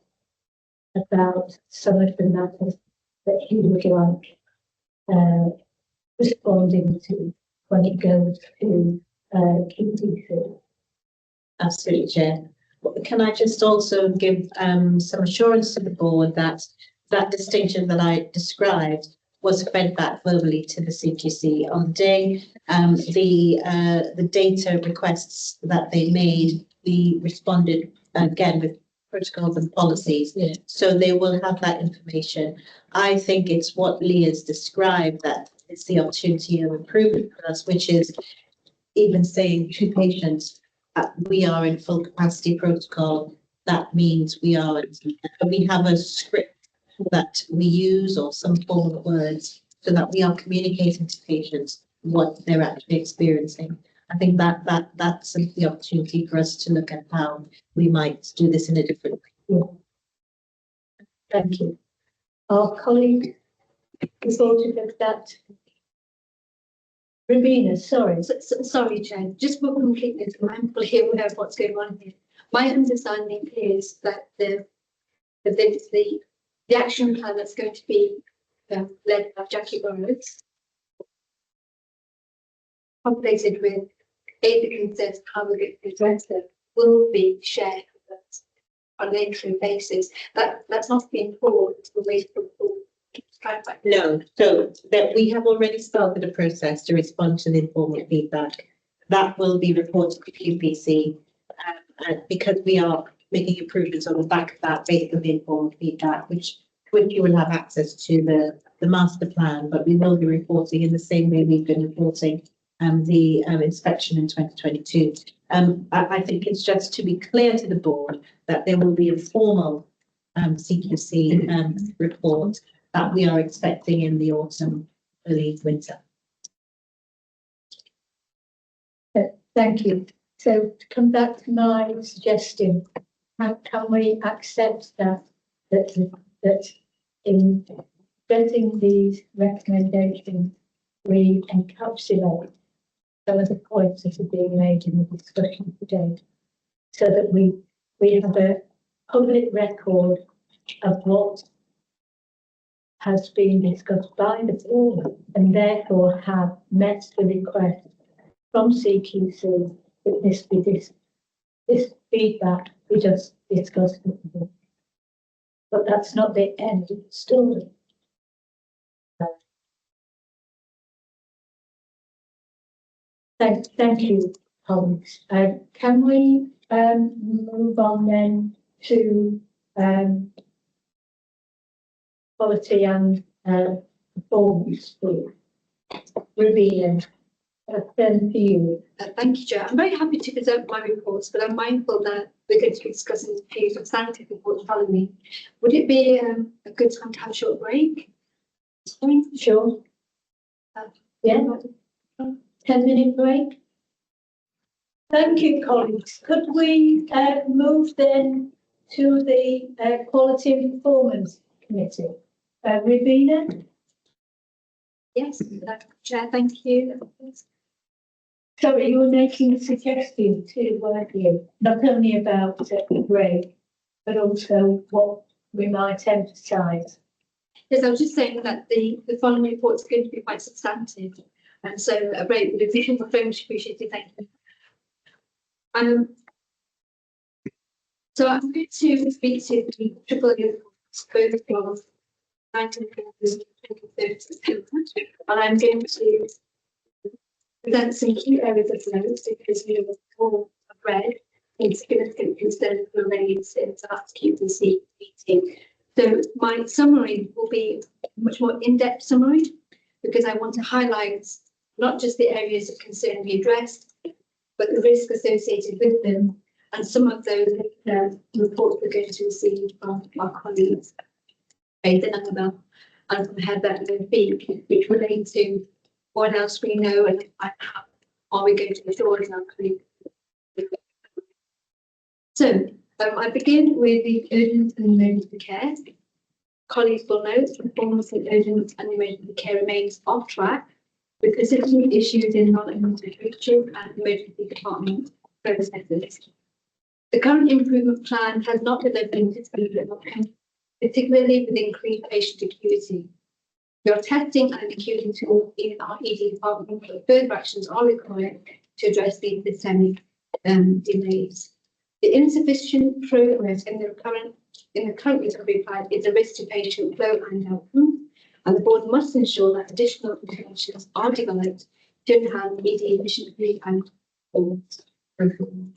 about some of the matters that he would like responding to when it goes to QTC? Absolutely, Chair. Can I just also give some assurance to the board that that distinction that I described was fed back verbally to the CQC on the day. The data requests that they made, we responded again with protocols and policies. Yeah. So they will have that information. I think it's what Leah's described that it's the opportunity of improvement for us, which is even saying to patients, we are in full capacity protocol. That means we have a script that we use or some form of words so that we are communicating to patients what they're actually experiencing. I think that's the opportunity for us to look at how we might do this in a different way. Yeah. Thank you. Our colleague reported that. Ravina, sorry. Sorry, Chair, just for completeness, I'm fully aware of what's going on here. My understanding is that the action plan that's going to be led by Jackie Burrows, populated with the concerns how we're going to address them, will be shared with us on an interim basis. That's not being forward to the way for No, so that we have already started a process to respond to the informal feedback. That will be reported to QPC because we are making improvements on the back of that based on the informal feedback, which you will have access to the master plan, but we will be reporting in the same way we've been reporting the inspection in 2022. I think it's just to be clear to the board that there will be a formal CQC report that we are expecting in the autumn, early winter. Thank you. So to come back to my suggestion, how can we accept that in getting these recommendations, we encapsulate some of the points that are being made in the discussion today, so that we have a public record of what has been discussed by the board and therefore have met the request from CQC that this feedback we just discussed with the board. But that's not the end of the story. Thank you, colleagues. Can we move on then to quality and performance? Ravina, turn to you. Thank you, Chair. I'm very happy to present my reports, but I'm mindful that we're going to be discussing a few substantive reports following me. Would it be a good time to have a short break? Sure. Yeah. 10-minute break. Thank you, colleagues. Could we move then to the Quality and Performance Committee? Ravina? Yes, Chair, thank you. Sorry, you were making a suggestion too, weren't you? Not only about the break, but also what we might emphasise. Yes, I was just saying that the following report is going to be quite substantive, and so a break would be very much appreciated. Thank you. So I'm going to speak to the triple both from 1930 September, and I'm going to present some key areas of note because you all have read in significant concerns were raised since the last QPC meeting. So my summary will be a much more in-depth summary because I want to highlight not just the areas of concern we addressed, but the risk associated with them and some of those reports we're going to receive from our colleagues, Faith and Annabelle, and from Heather and Beak, which relate to what else we know and how are we going to ensure in our colleagues. So I begin with the urgent and emergency care. Colleagues will note performance in urgent and emergency care remains off track with persistent issues in non-emergency breaches and emergency department processes. The current improvement plan has not delivered anticipated outcomes particularly with increased patient acuity. We are testing and executing tools in our ED department, but further actions are required to address these systemic delays. The insufficient progress in the current recovery plan is a risk to patient flow and outcome, and the board must ensure that additional interventions are developed to enhance ED efficiency and performance.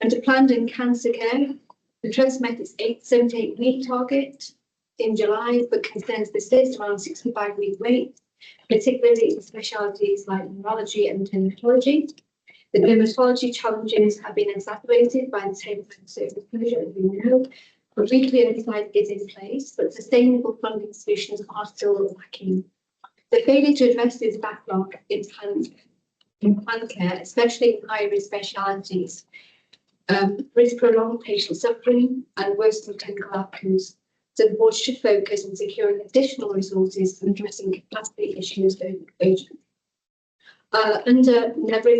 Under planned and cancer care, the trust met its 78-week target in July, but concerns persist around 65-week wait, particularly in specialties like neurology and dermatology. The dermatology challenges have been exacerbated by the table service closure, as we know, but weekly oversight is in place, but sustainable funding solutions are still lacking. The failure to address this backlog in planned care, especially in high-risk specialities, risk prolonged patient suffering and worsened clinical outcomes. So the board should focus on securing additional resources and addressing capacity issues urgently. Under Never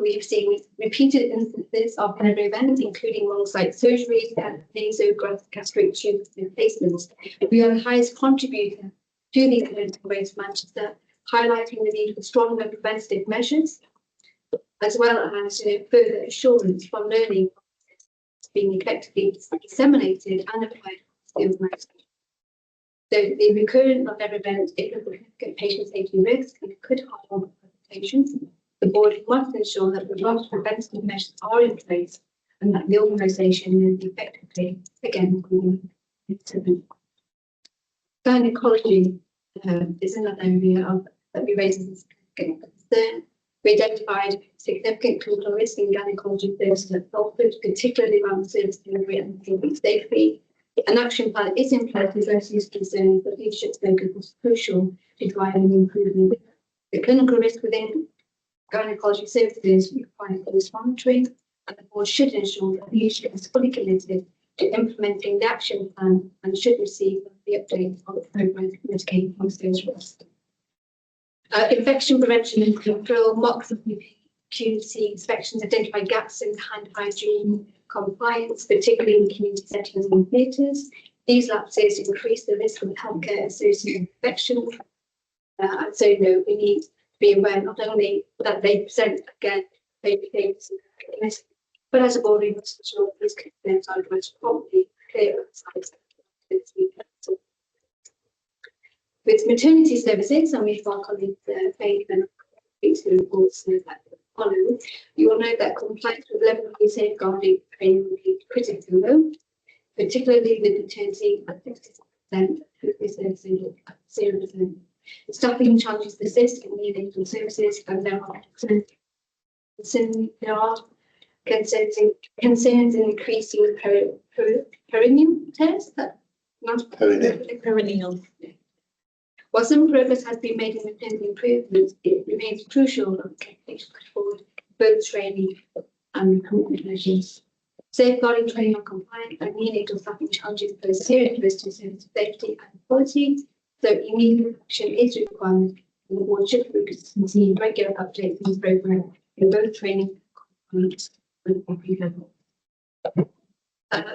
we have seen repeated instances of plenary events, including wrong-site surgeries and nasogastric tube replacements. We are the highest contributor to these events in Greater Manchester, highlighting the need for stronger preventative measures, as well as further assurance from learning being effectively disseminated and applied to the organisation. So the recurrence of every event is a significant patient safety risk and could harm patients. The board must ensure that the robust preventative measures are in place and that the organisation is effectively against gynecology is another area that we raise as a significant concern. We identified significant clinical risk in gynecology services at Salford, particularly around service delivery and patient safety. An action plan is in place to address these concerns, but leadership focus was crucial to driving improvement. The clinical risk within gynecology services require close monitoring, and the board should ensure that leadership is fully committed to implementing the action plan and should receive the update on the programme to mitigate those risks. Infection prevention and control, mocks of QC inspections identify gaps in hand hygiene compliance, particularly in community settings and theatres. These lapses increase the risk of healthcare associated infection. And so, we need to be aware not only that they present again face-to-face, but as a board, we must ensure these concerns are addressed promptly, clear and with maternity services, and we've our colleagues Faith and who reports that follow, you will know that compliance with level 3 safeguarding training will be critically low, particularly with maternity at 60%, services at 0%. Staffing challenges persist in neonatal services, and there are concerns in increasing perineal tests. Perineal. While some progress has been made in maternity improvements, it remains crucial that patients push forward both training and recruitment measures. Safeguarding training on compliance and neonatal staffing challenges pose serious risk to service safety and quality, so immediate action is required, and the board should focus on seeing regular updates on this programme in both training, compliance and every level.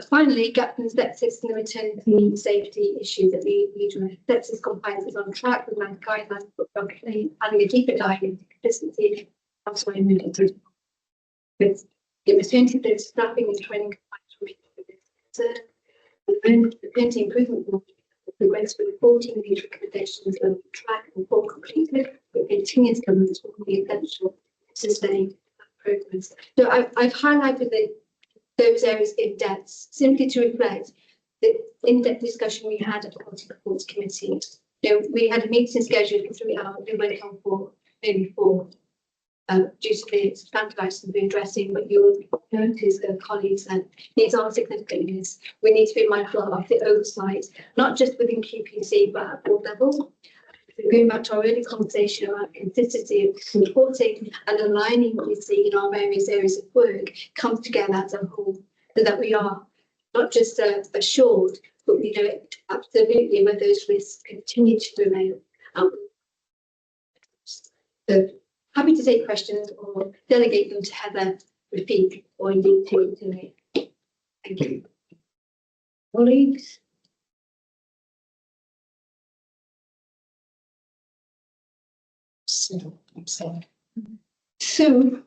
Finally, gaps in sepsis and the maternity safety issue that we address. Sepsis compliance is on track with land guidelines, but having a deeper dive into consistency. That's why we need to with the maternity service staffing and training compliance remains the maternity improvement board progress with 14 of these recommendations on track and 4 completed, but continuous governance will be essential to sustain that progress. So I've highlighted those areas in depth, simply to reflect the in-depth discussion we had at the Quality Reports Committee. We had a meeting scheduled for 3 hours, we went on for maybe 4, due to the standardised and addressing, but you'll notice, colleagues, that these are significant news. We need to be mindful of the oversight, not just within QPC, but at board level. Going back to our early conversation about consistency of reporting and aligning what we see in our various areas of work comes together as a whole, so that we are not just assured, but we know absolutely where those risks continue to remain. So happy to take questions or delegate them to Heather, Rafiq, or indeed to me. Thank you. Colleagues? So, I'm sorry. Sue?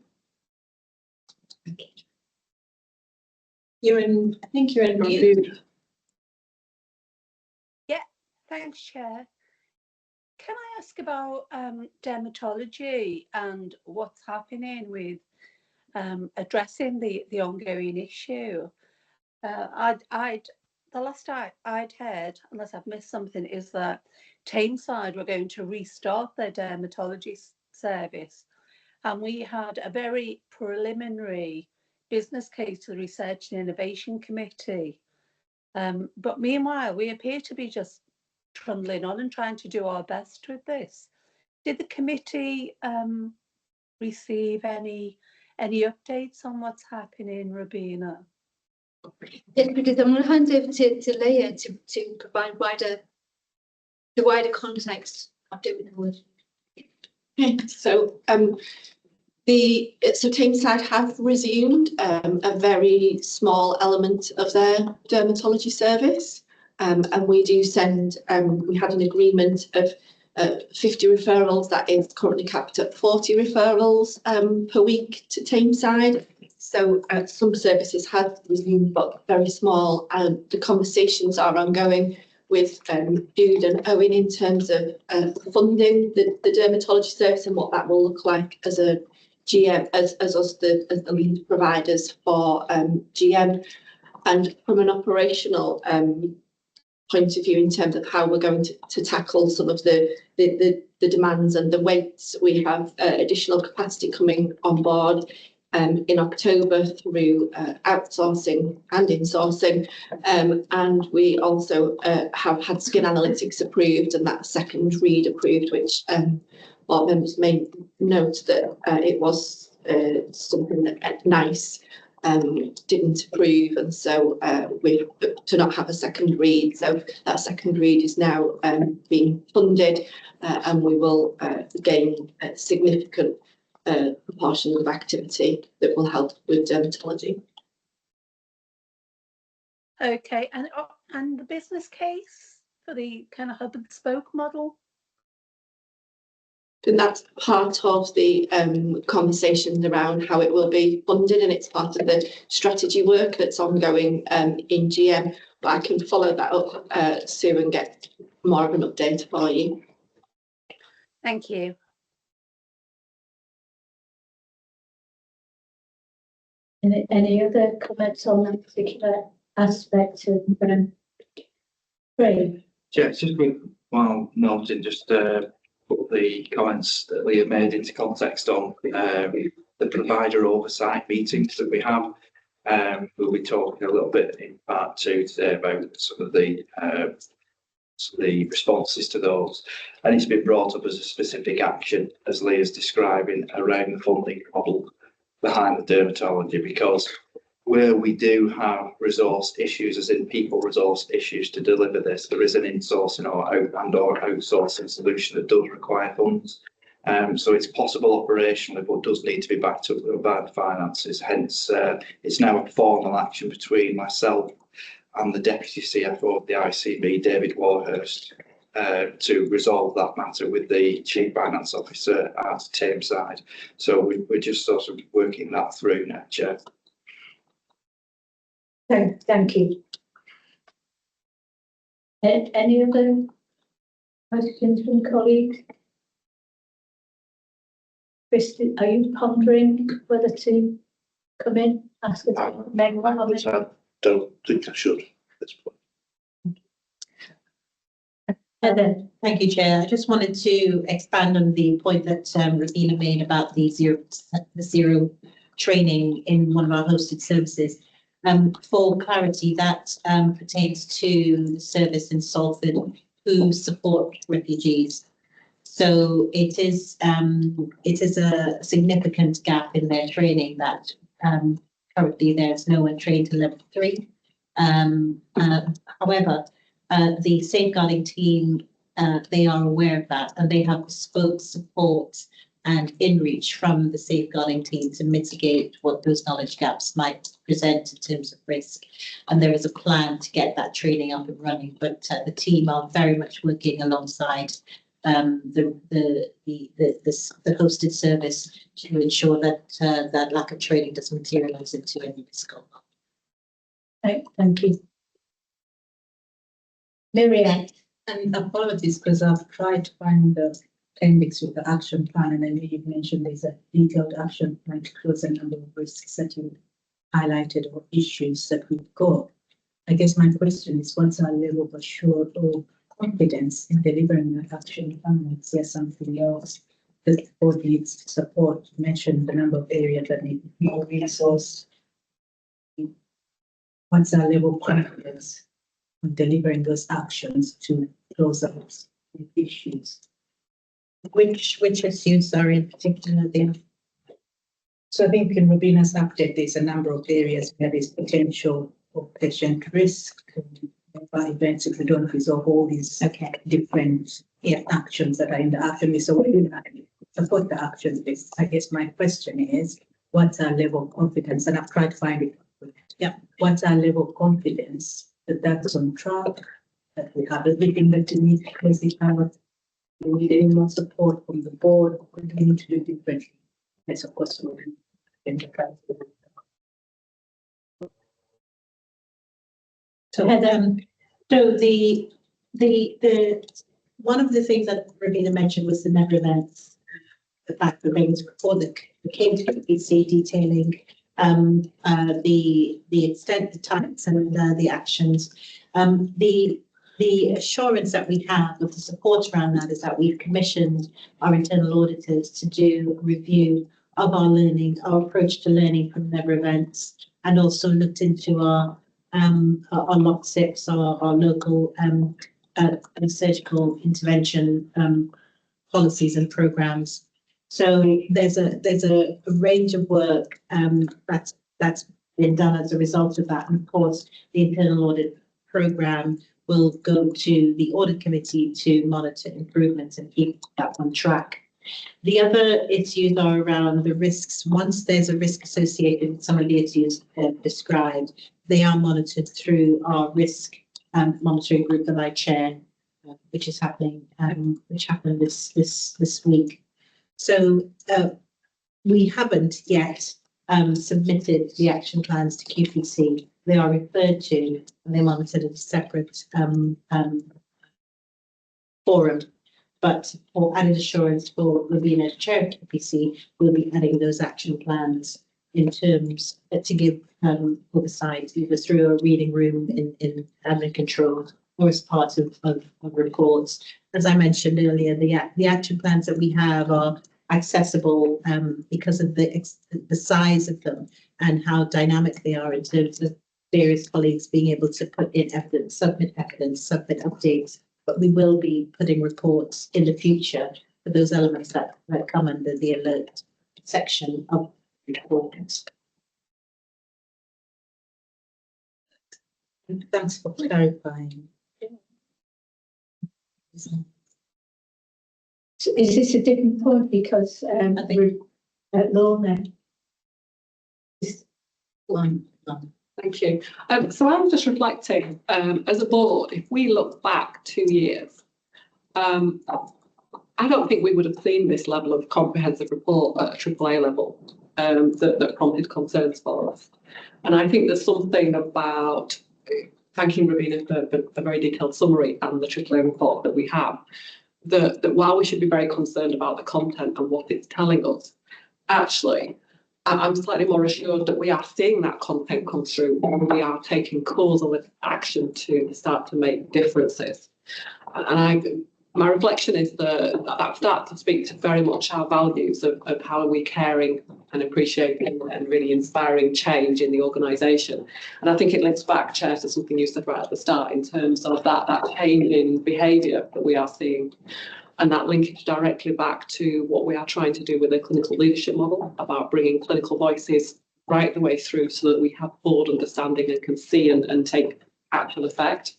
You're in, I think you're in mute. Yeah, thanks, Chair. Can I ask about dermatology and what's happening with addressing the ongoing issue? The last I'd heard, unless I've missed something, is that Tameside were going to restart their dermatology service, and we had a very preliminary business case to the Research and Innovation Committee. But meanwhile, we appear to be just trundling on and trying to do our best with this. Did the committee receive any updates on what's happening, Rabina? Yes, because I'm going to hand over to Leah to provide the wider context of dermatology. Okay, so Tameside have resumed a very small element of their dermatology service, and we do send. We had an agreement of 50 referrals that is currently capped at 40 referrals per week to Tameside. So some services have resumed, but very small, and the conversations are ongoing with Jude and Owen in terms of funding the dermatology service and what that will look like as a GM, as us as the lead providers for GM, and from an operational point of view in terms of how we're going to tackle some of the demands and the weights. We have additional capacity coming on board in October through outsourcing and insourcing, and we also have had skin analytics approved and that second read approved, which board members may note that it was something that NICE didn't approve, and so we to not have a second read. So that second read is now being funded, and we will gain a significant proportion of activity that will help with dermatology. Okay, and the business case for the kind of hub and spoke model? And that's part of the conversations around how it will be funded, and it's part of the strategy work that's ongoing in GM. But I can follow that up, Sue, and get more of an update for you. Thank you. Any other comments on that particular aspect of Craig? Yeah, it's just while noting just put the comments that Leah made into context on the provider oversight meetings that we have. We'll be talking a little bit in part 2 today about some of the responses to those, and it's been brought up as a specific action, as Leah's describing, around the funding model behind the dermatology, because where we do have resource issues, as in people resource issues to deliver this, there is an insourcing or outsourcing solution that does require funds. So it's possible operationally, but does need to be backed up by the finances. Hence, it's now a formal action between myself and the Deputy CFO of the ICB, David Warhurst, to resolve that matter with the Chief Finance Officer at Tameside. So we're just sort of working that through now, Chair. Thank you. Any other questions from colleagues? Christy, are you pondering whether to come in, ask us to make one of it? I don't think I should at this point. Thank you, Chair. I just wanted to expand on the point that Rabina made about the zero training in one of our hosted services. For clarity, that pertains to the service in Salford who support refugees. So it is a significant gap in their training that currently there's no one trained to level 3. However, the safeguarding team, they are aware of that, and they have bespoke support and in-reach from the safeguarding team to mitigate what those knowledge gaps might present in terms of risk. And there is a plan to get that training up and running, but the team are very much working alongside the hosted service to ensure that that lack of training doesn't materialise into any risk. Thank you. Miriam. And apologies because I've tried to find the appendix with the action plan, and I know you mentioned there's a detailed action plan to close a number of risks that you highlighted or issues that we've got. I guess my question is, what's our level of assured or confidence in delivering that action plan? Is there something else that the board needs to support? You mentioned the number of areas that need more resource. What's our level of confidence in delivering those actions to close out the issues? Which issues are in particular there? So I think in Robina's update, there's a number of areas where there's potential for patient risk by events if we don't resolve all these different actions that are in the action list. So what do you support the action list? I guess my question is, what's our level of confidence? And I've tried to find it. Yeah, what's our level of confidence that that's on track, that we have everything that we need to close it out? We need any more support from the board, what do we need to do differently? Yes, of course, we'll be enterprise. So the one of the things that Robina mentioned was the never events, the fact that there was a report that came to BBC detailing the extent, the types, and the actions. The assurance that we have of the support around that is that we've commissioned our internal auditors to do a review of our learning, our approach to learning from never events, and also looked into our Lot 6, our local surgical intervention policies and programs. So there's a range of work that's been done as a result of that. And of course, the internal audit program will go to the audit committee to monitor improvements and keep that on track. The other issues are around the risks. Once there's a risk associated with some of the issues described, they are monitored through our risk monitoring group that I chair, which is happening, which happened this week. So we haven't yet submitted the action plans to QPC. They are referred to and they're monitored in a separate forum. But for added assurance for Robina as chair of QPC, we'll be adding those action plans in terms to give oversight either through a reading room in admin control or as part of reports. As I mentioned earlier, the action plans that we have are accessible because of the size of them and how dynamic they are in terms of various colleagues being able to put in evidence, submit updates. But we will be putting reports in the future for those elements that come under the alert section of the report. Thanks for clarifying. So is this a different point because I think at Lorna is one. Thank you. So I'm just reflecting, as a board, if we look back 2 years, I don't think we would have seen this level of comprehensive report at a AAA level that prompted concerns for us. And I think there's something about, thanking Robina for the very detailed summary and the AAA report that we have, that while we should be very concerned about the content and what it's telling us, actually, I'm slightly more assured that we are seeing that content come through and we are taking causal action to start to make differences. And my reflection is that starts to speak to very much our values of how are we caring and appreciating and really inspiring change in the organisation. And I think it links back, Chair, to something you said right at the start in terms of that change in behaviour that we are seeing. And that linkage directly back to what we are trying to do with the clinical leadership model about bringing clinical voices right the way through so that we have broad understanding and can see and take actual effect.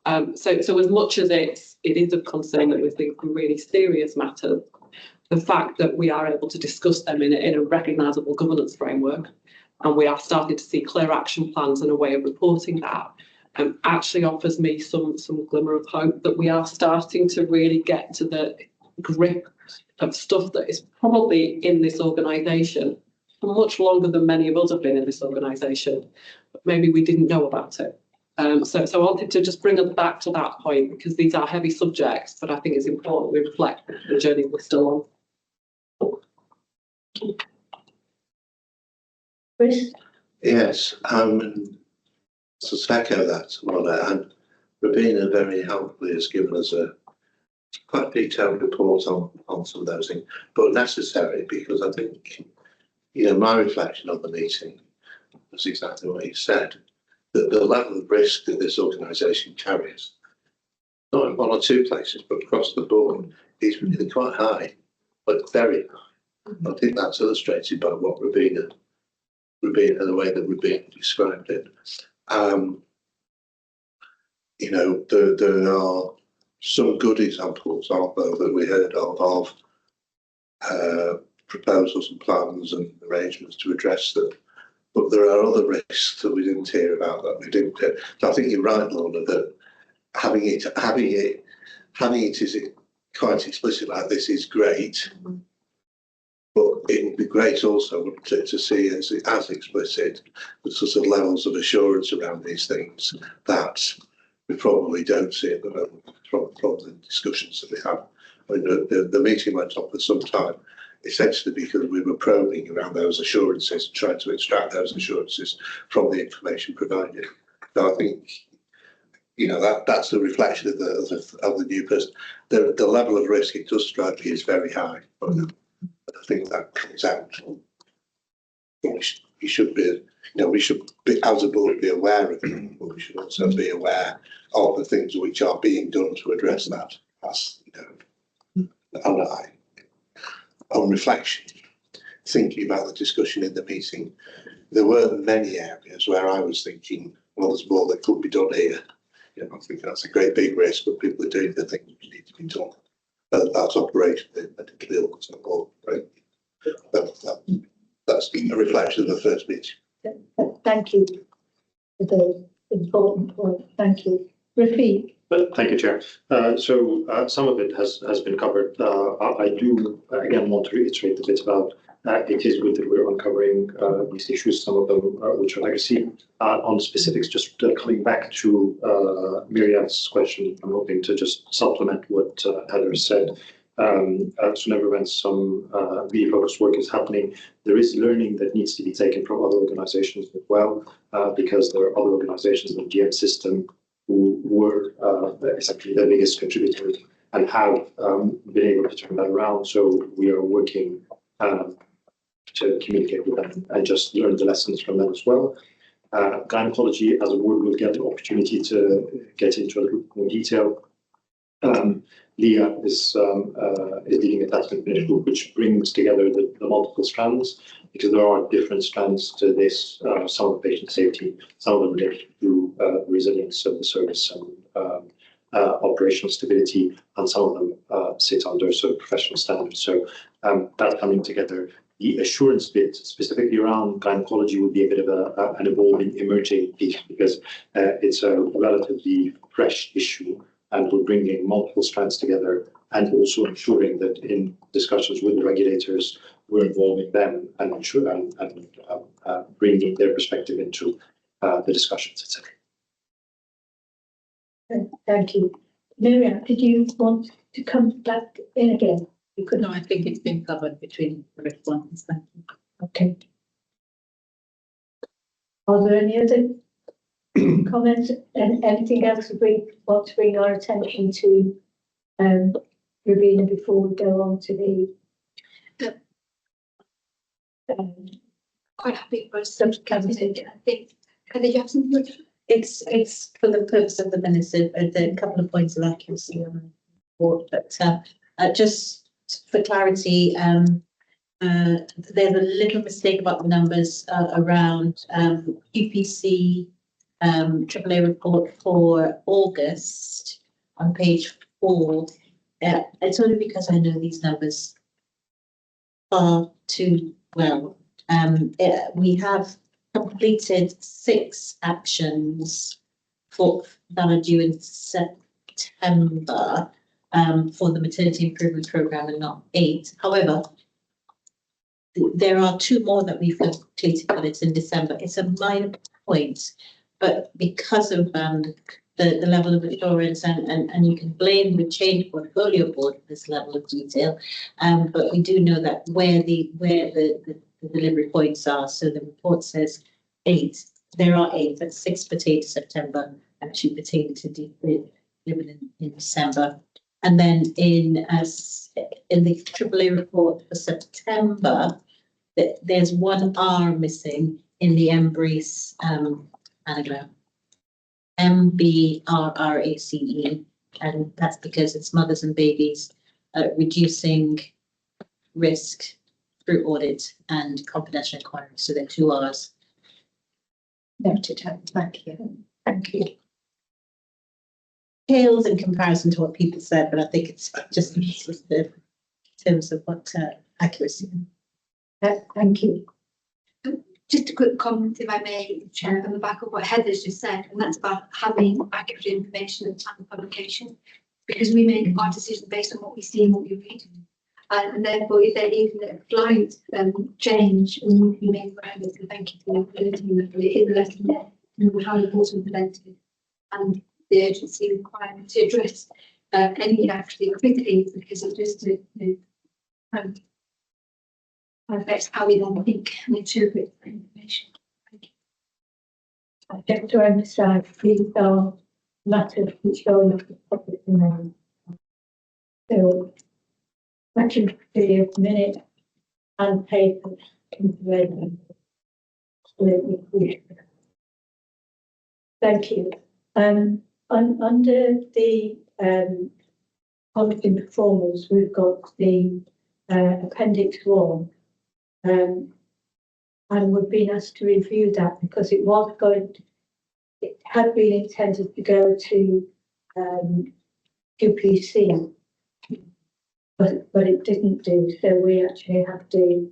So as much as it is of concern that we think some really serious matters, the fact that we are able to discuss them in a recognisable governance framework, and we are starting to see clear action plans and a way of reporting that, actually offers me some glimmer of hope that we are starting to really get to the grip of stuff that is probably in this organisation for much longer than many of us have been in this organisation, but maybe we didn't know about it. So I wanted to just bring us back to that point, because these are heavy subjects, but I think it's important we reflect the journey we're still on. Chris? Yes, to echo that, Lorna, and Rabina very helpfully has given us a quite detailed report on some of those things, but necessary, because I think, my reflection on the meeting was exactly what you said, that the level of risk that this organisation carries, not in one or two places, but across the board, is really quite high, but very high. I think that's illustrated by what Rabina, the way that Rabina described it. There are some good examples, aren't there, that we heard of proposals and plans and arrangements to address them. But there are other risks that we didn't hear about, that we didn't hear. So I think you're right, Lorna, that having it is quite explicit like this is great. But it would be great also to see as explicit the sort of levels of assurance around these things that we probably don't see at the moment from the discussions that we have. I mean, the meeting went on for some time, essentially because we were probing around those assurances, trying to extract those assurances from the information provided. So I think, that's the reflection of the new person. The level of risk, it does strike me, is very high. But I think that comes out. We should be, we should be, as a board, be aware of it, but we should also be aware of the things which are being done to address that. That's, and on reflection, thinking about the discussion in the meeting, there were many areas where I was thinking, well, there's more that could be done here. I think that's a great big risk, but people are doing the things which need to be done. That's operation and clear. So, right? That's a reflection of the first meeting. Thank you for the important point. Thank you. Rafiq? Thank you, Chair. So some of it has been covered. I do again want to reiterate a bit about it is good that we're uncovering these issues, some of them which are legacy. On specifics, just coming back to Miriam's question, I'm hoping to just supplement what Heather said. So never when some really focused work is happening, there is learning that needs to be taken from other organisations as well, because there are other organisations in the GM system who were essentially the biggest contributors and have been able to turn that around. So we are working to communicate with them and just learn the lessons from them as well. Gynecology as a word will get the opportunity to get into a little more detail. Leah is leading a task and group which brings together the multiple strands, because there are different strands to this. Some of patient safety, some of them related to resilience of the service and operational stability, and some of them sit under professional standards. So that's coming together. The assurance bit, specifically around gynecology, would be a bit of an evolving, emerging piece, because it's a relatively fresh issue, and we're bringing multiple strands together, and also ensuring that in discussions with the regulators, we're involving them and bringing their perspective into the discussions, etc. Thank you. Miriam, did you want to come back in again? You could. No, I think it's been covered between the responses. Thank you. Okay. Are there any other comments and anything else to want to bring our attention to, Ravina, before we go on to the quite happy for subject. I think, did you have something? It's for the purpose of the minutes, a couple of points of accuracy on the report, but just for clarity, there's a little mistake about the numbers around UPC AAA report for August on page 4. It's only because I know these numbers far too well. We have completed 6 actions that are due in September for the maternity improvement programme and not 8. However, there are 2 more that we've completed, but it's in December. It's a minor point, but because of the level of assurance and you can blame the change portfolio board for this level of detail, but we do know that where the delivery points are. So the report says 8. There are 8. That's 6 pertain to September and 2 pertain to delivered in December. And then in the AAA report for September, there's 1 R missing in the Embrace anagram. MBRRACE, and that's because it's mothers and babies reducing risk through audit and confidential inquiry. So they're 2 R's. Noted. Thank you. Thank you. Pales in comparison to what people said, but I think it's just in terms of what accuracy. Thank you. Just a quick comment, if I may, Chair, on the back of what Heather's just said, and that's about having accurate information at the time of publication, because we make our decisions based on what we see and what we read. And therefore, if there is a slight change, we need to be made aware of it. So thank you for presenting that. But it is a lesson there and how important presented and the urgency required to address any inaccuracy quickly, because it just affects how we then think and interpret information. Thank you. I just to emphasise, these are matters which go into the public domain. So, matching the minute and paper information. Thank you. Under the policy performance, we've got the Appendix 1. And we've been asked to review that because it had been intended to go to QPC, but it didn't do. So we actually have to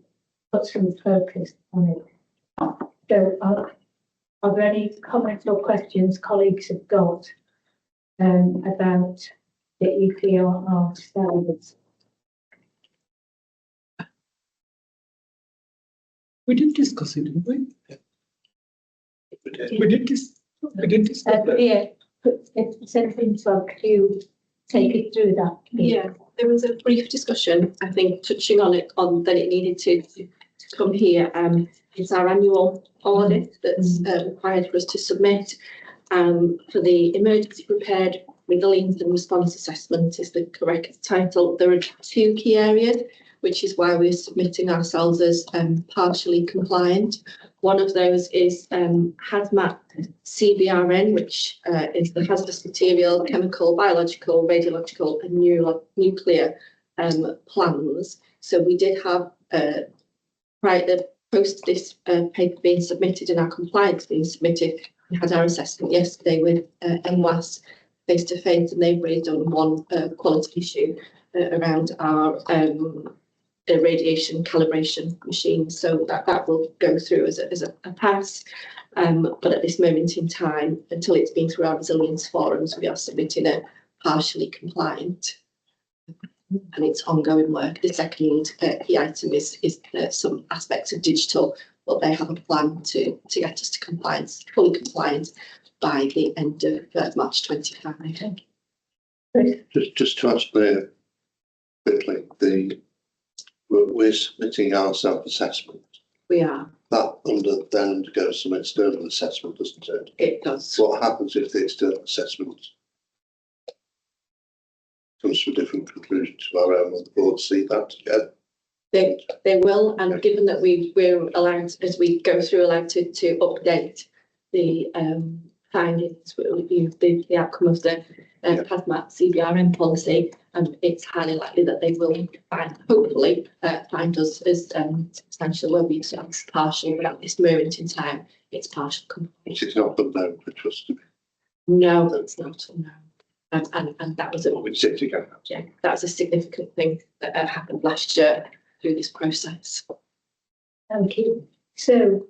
put some focus on it. So are there any comments or questions colleagues have got about the EPR standards? We did discuss it, didn't we? We did discuss that. Yeah, it's anything to you take it through that. Yeah, there was a brief discussion, I think, touching on it, that it needed to come here. It's our annual audit that's required for us to submit. For the emergency prepared resilience and response assessment is the correct title. There are 2 key areas, which is why we're submitting ourselves as partially compliant. One of those is hazmat CBRN, which is the hazardous material, chemical, biological, radiological and nuclear plans. So we did have, post this paper being submitted and our compliance being submitted, we had our assessment yesterday with NWAS face to face, and they've raised on one quality issue around our radiation calibration machine, so that will go through as a pass. But at this moment in time, until it's been through our resilience forums, we are submitting a partially compliant, and it's ongoing work. The second key item is some aspects of digital, but they have a plan to get us to compliance, fully compliant by the end of March 25. Just to answer there quickly, we're submitting our self-assessment. We are. That then undergoes some external assessment, doesn't it? It does. What happens if the external assessment comes to a different conclusion to our own? Will the board see that together? They will, and given that we're allowed, as we go through, allowed to update the findings, we'll review the outcome of the hazmat CBRN policy, and it's highly likely that they will hopefully find us as substantial where we are partial, but at this moment in time, it's partial compliance. It's not the known for trust to be. No, it's not. No. And that was that was a significant thing that was a significant thing that happened last year. through this process. Thank you. So,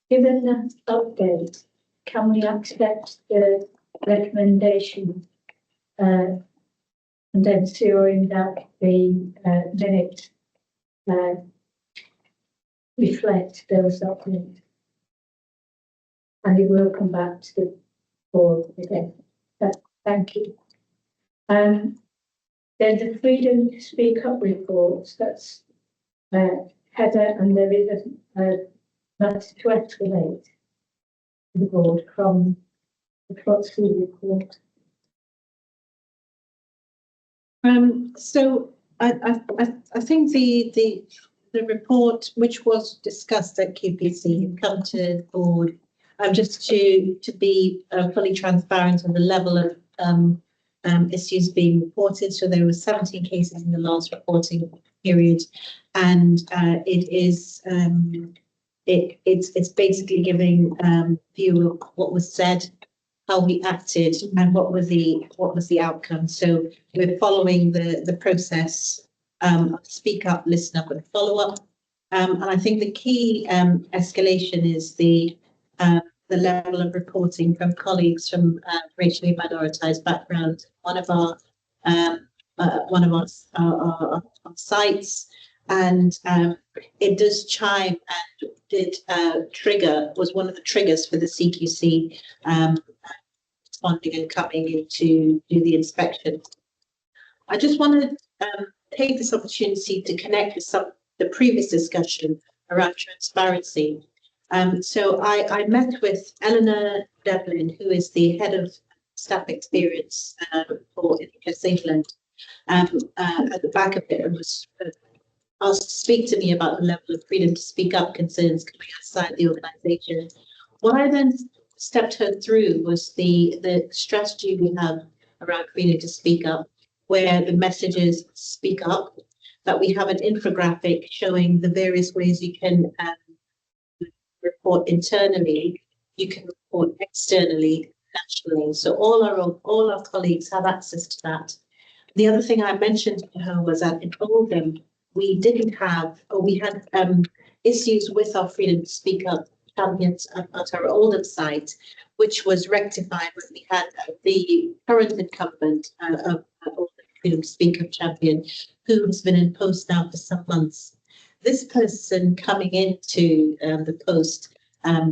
given that update, can we accept the recommendation and ensuring that the minutes reflect those documents? And it will come back to the board again. Thank you. There's a freedom to speak up reports. That's Heather, and there is a matter to escalate to the board from the proxy report. So I think the report which was discussed at QPC had come to the board just to be fully transparent on the level of issues being reported. So there were 17 cases in the last reporting period, and it's basically giving view of what was said, how we acted, and what was the outcome. So we're following the process speak up, listen up, and follow up. And I think the key escalation is the level of reporting from colleagues from racially minoritized backgrounds. One of our sites, and it does chime and did was one of the triggers for the CQC responding and coming in to do the inspection. I just want to take this opportunity to connect with some of the previous discussion around transparency. So I met with Eleanor Devlin, who is the head of staff experience for NHS England, at the back of it, and was asked to speak to me about the level of freedom to speak up concerns coming outside the organisation. What I then stepped her through was the strategy we have around freedom to speak up, where the message is speak up, that we have an infographic showing the various ways you can report internally, you can report externally, nationally. So all our colleagues have access to that. The other thing I mentioned to her was that in Oldham, we didn't have, or we had issues with our freedom to speak up champions at our Oldham site, which was rectified when we had the current incumbent of Oldham Freedom to Speak Up champion, who has been in post now for some months. This person coming into the post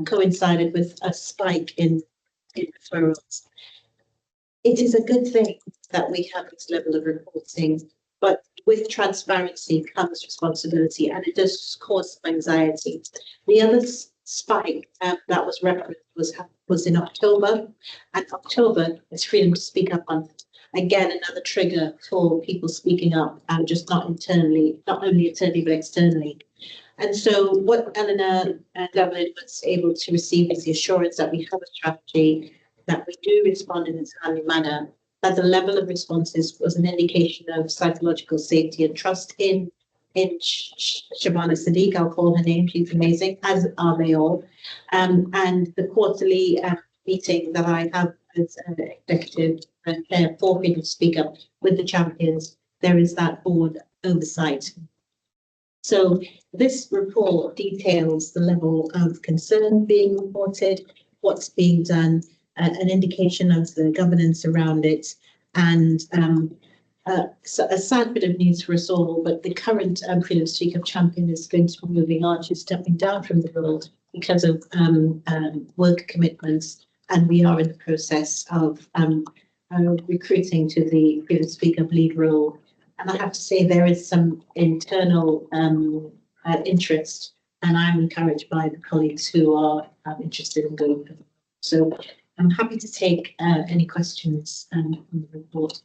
coincided with a spike in referrals. It is a good thing that we have this level of reporting, but with transparency comes responsibility, and it does cause some anxiety. The other spike that was referenced was in October, and October is Freedom to Speak Up Month. Again, another trigger for people speaking up, and just not only internally, but externally. And so what Eleanor Devlin was able to receive is the assurance that we have a strategy, that we do respond in a timely manner, that the level of responses was an indication of psychological safety and trust in Shabana Sadiq. I'll call her name, she's amazing, as are they all. And the quarterly meeting that I have as an executive chair for Freedom to Speak Up with the champions, there is that board oversight. So this report details the level of concern being reported, what's being done, an indication of the governance around it, and so a sad bit of news for us all, but the current Freedom to Speak Up champion is going to be moving on. She's stepping down from the role because of work commitments, and we are in the process of recruiting to the Freedom to Speak Up lead role. And I have to say there is some internal interest, and I'm encouraged by the colleagues who are interested in going for the role. So I'm happy to take any questions on the report.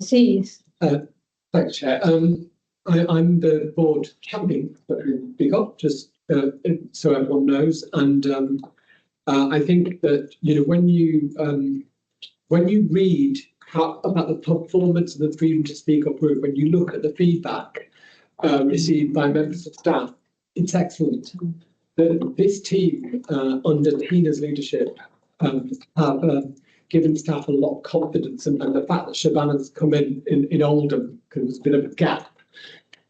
Please. Thanks, Chair. I'm the board champion for Big Up, just so everyone knows. And I think that, you know, when you read about the performance of the Freedom to Speak Up group, when you look at the feedback received by members of staff, it's excellent. This team, under Tina's leadership, have given staff a lot of confidence, and the fact that Shabana's come in Oldham, because there's a bit of a gap.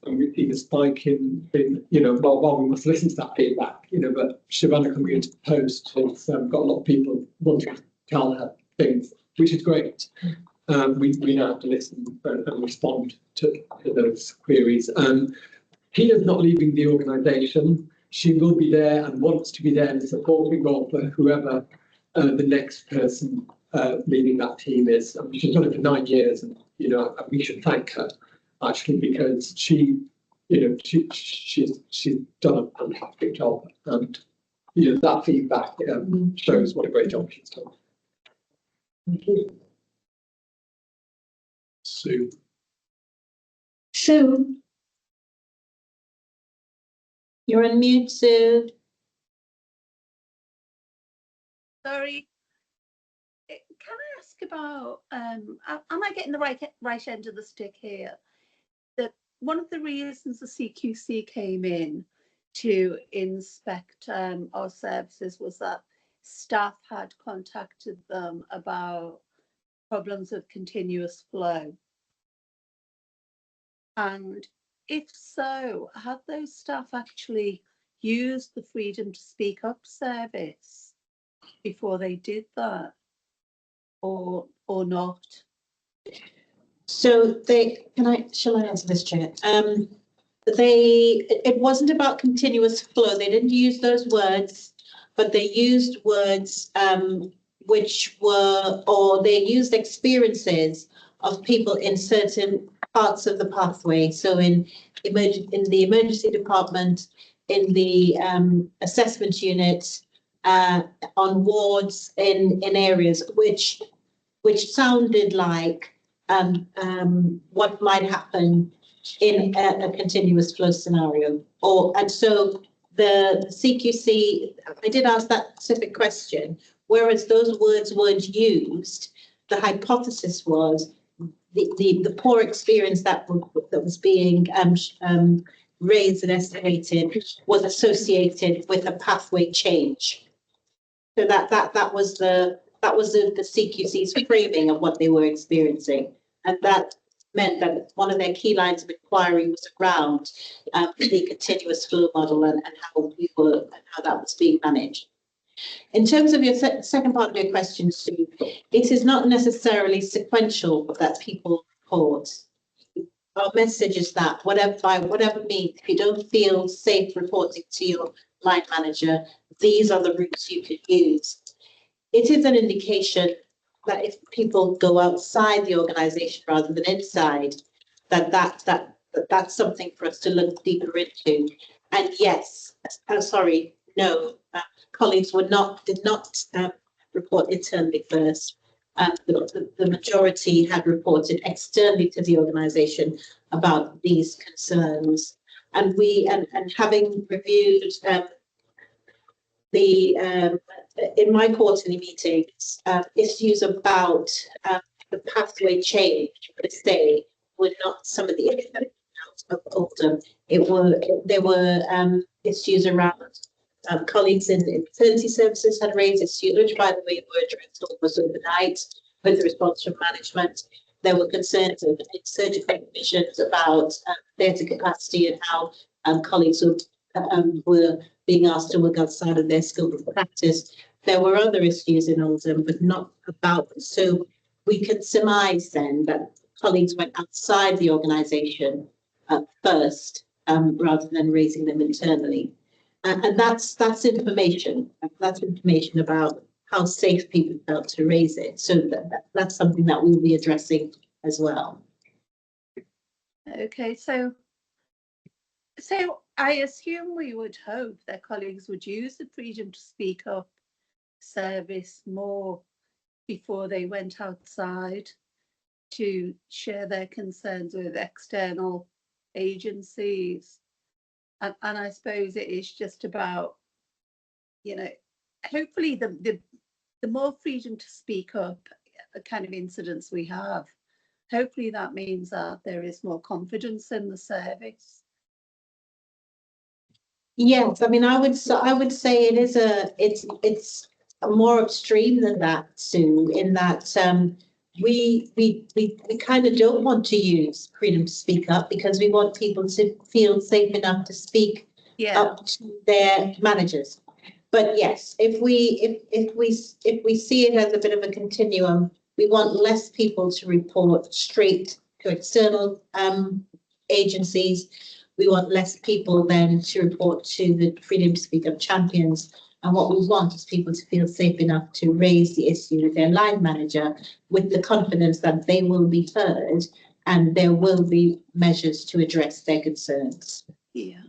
And we see the spike in while we must listen to that feedback, but Shabana coming into the post has got a lot of people wanting to tell her things, which is great. We now have to listen and respond to those queries. Tina's not leaving the organisation. She will be there and wants to be there in a supporting role for whoever the next person leading that team is. I mean, she's done it for 9 years, and we should thank her actually, because she's done a fantastic job, and that feedback shows what a great job she's done. Thank you. Sue. So you're on mute, Sue. Sorry. Can I ask about, am I getting the right end of the stick here? That one of the reasons the CQC came in to inspect our services was that staff had contacted them about problems of continuous flow. And if so, have those staff actually used the Freedom to Speak Up service before they did that, or not? So shall I answer this, Chair? It wasn't about continuous flow. They didn't use those words, but they used words they used experiences of people in certain parts of the pathway. So in the emergency department, in the assessment unit, on wards, in areas which sounded like what might happen in a continuous flow scenario. And so the CQC, I did ask that specific question, whereas those words weren't used, the hypothesis was the poor experience that was being raised and estimated was associated with a pathway change. So that was the CQC's framing of what they were experiencing, and that meant that one of their key lines of inquiry was around the continuous flow model and how that was being managed. In terms of your second part of your question, Sue, it is not necessarily sequential that people report. Our message is that by whatever means, if you don't feel safe reporting to your line manager, these are the routes you could use. It is an indication that if people go outside the organisation rather than inside, that's something for us to look deeper into. And yes, no, colleagues did not report internally first. The majority had reported externally to the organisation about these concerns, and having reviewed in my quarterly meetings, issues about the pathway change, per se, were not some of the issues of Oldham. There were issues around colleagues in maternity services had raised issues, which, by the way, were addressed almost overnight with the response from management. There were concerns of surgical admissions about theatre capacity and how colleagues were being asked to work outside of their scope of practice. There were other issues in Oldham, but not about. So we can surmise then that colleagues went outside the organisation first, rather than raising them internally. And that's information. That's information about how safe people felt to raise it. So that's something that we'll be addressing as well. Okay, so I assume we would hope that colleagues would use the Freedom to Speak Up service more before they went outside to share their concerns with external agencies. And I suppose it is just about, hopefully the more freedom to speak up, the kind of incidents we have, hopefully that means that there is more confidence in the service. Yes, I mean, I would say it's more upstream than that, Sue, in that we kind of don't want to use freedom to speak up because we want people to feel safe enough to speak up to their managers. But yes, if we see it as a bit of a continuum, we want less people to report straight to external agencies. We want less people then to report to the freedom to speak up champions. And what we want is people to feel safe enough to raise the issue with their line manager with the confidence that they will be heard and there will be measures to address their concerns. Yeah.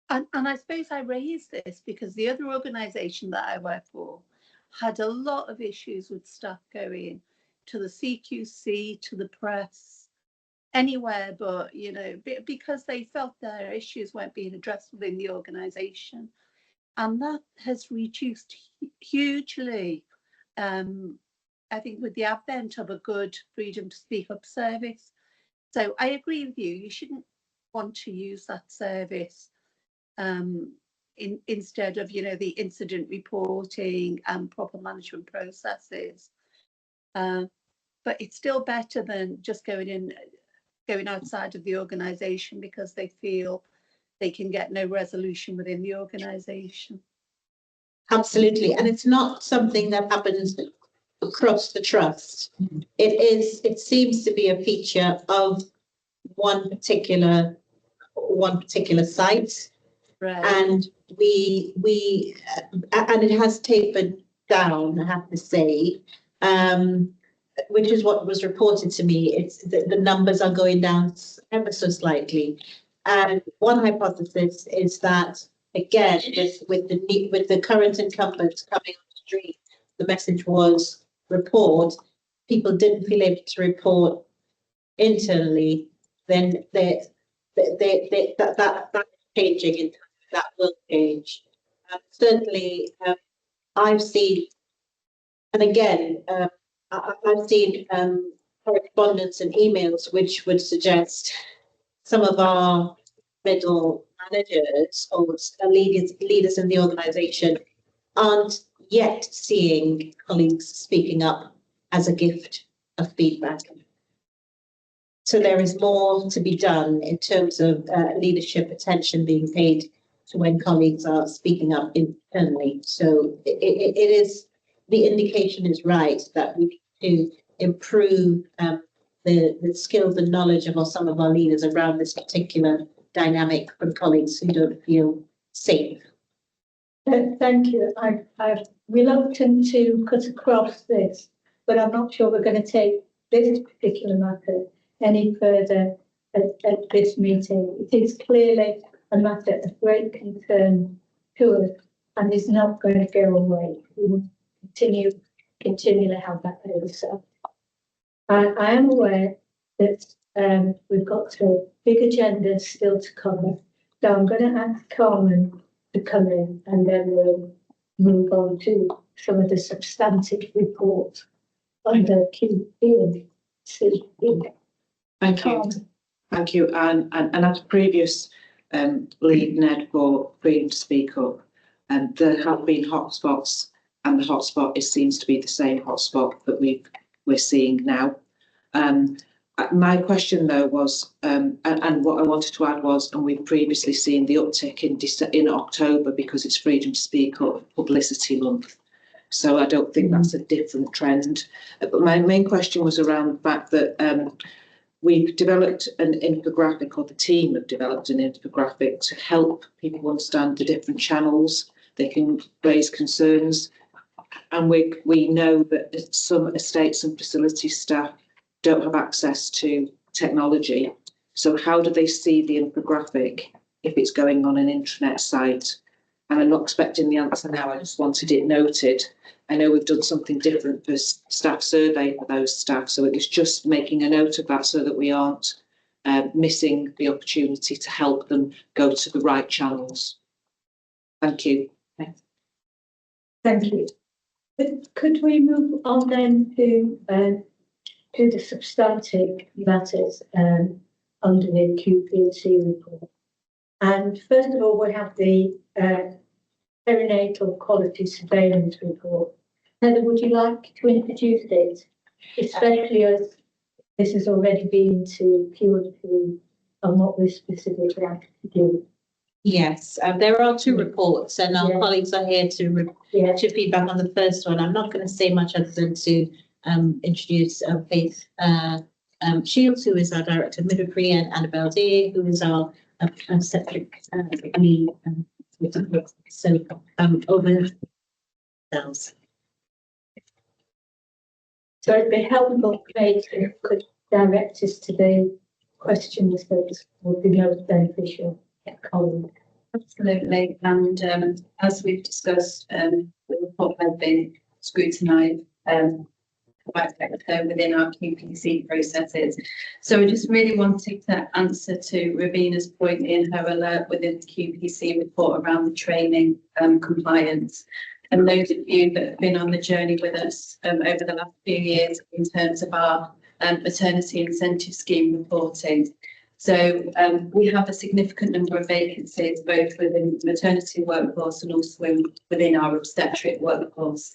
And I suppose I raised this because the other organisation that I work for had a lot of issues with staff going to the CQC, to the press, anywhere but, you know, because they felt their issues weren't being addressed within the organisation. And that has reduced hugely, I think, with the advent of a good freedom to speak up service. So I agree with you, you shouldn't want to use that service instead of, you know, the incident reporting and proper management processes. But it's still better than just going outside of the organisation because they feel they can get no resolution within the organisation. Absolutely, and it's not something that happens across the trust. It seems to be a feature of one particular site. Right. And and it has tapered down, I have to say, which is what was reported to me. It's the numbers are going down ever so slightly. And one hypothesis is that, again, with the current incumbents coming on the street, the message was report. People didn't feel able to report internally. Then that's changing, and that will change. Certainly, I've seen, and again, I've seen correspondence and emails which would suggest some of our middle managers or leaders in the organisation aren't yet seeing colleagues speaking up as a gift of feedback. So there is more to be done in terms of leadership attention being paid to when colleagues are speaking up internally. So it is, the indication is right that we need to improve the skills and knowledge of some of our leaders around this particular dynamic from colleagues who don't feel safe. Thank you. I'm reluctant to cut across this, but I'm not sure we're going to take this particular matter any further at this meeting. It is clearly a matter of great concern to us and is not going to go away. We will continually have that oversight. I am aware that we've got a big agenda still to cover, so I'm going to ask Carmen to come in and then we'll move on to some of the substantive reports under QE. Thank you. Thank you. And as previous lead Ned for Freedom to Speak Up, and there have been hotspots, and the hotspot seems to be the same hotspot that we're seeing now. My question though was, and what I wanted to add was, and we've previously seen the uptick in October because it's Freedom to Speak Up publicity month. So I don't think that's a different trend. But my main question was around the fact that we've developed an infographic, or the team have developed an infographic to help people understand the different channels they can raise concerns. And we know that some estates and facility staff don't have access to technology. So how do they see the infographic if it's going on an intranet site? And I'm not expecting the answer now, I just wanted it noted. I know we've done something different for staff survey for those staff, so it was just making a note of that so that we aren't missing the opportunity to help them go to the right channels. Thank you. Thanks. Thank you. Could we move on then to the substantive matters under the QPC report? And first of all, we have the perinatal quality surveillance report. Heather, would you like to introduce it? Especially as this has already been to Q&P on what we're specifically asked to do. Yes, there are two reports, and our colleagues are here to feedback on the first one. I'm not going to say much other than to introduce Faith Shields, who is our Director of Midwifery, and Annabelle Deer, who is our obstetric lead. So over those. So it'd be helpful, Faith, if you could direct us to the questions that would be most beneficial. Colin. Absolutely, and as we've discussed, the report has been scrutinised quite within our QPC processes. So I just really wanted to answer to Ravina's point in her alert within the QPC report around the training compliance. And those of you that have been on the journey with us over the last few years in terms of our maternity incentive scheme reporting. So we have a significant number of vacancies, both within the maternity workforce and also within our obstetric workforce.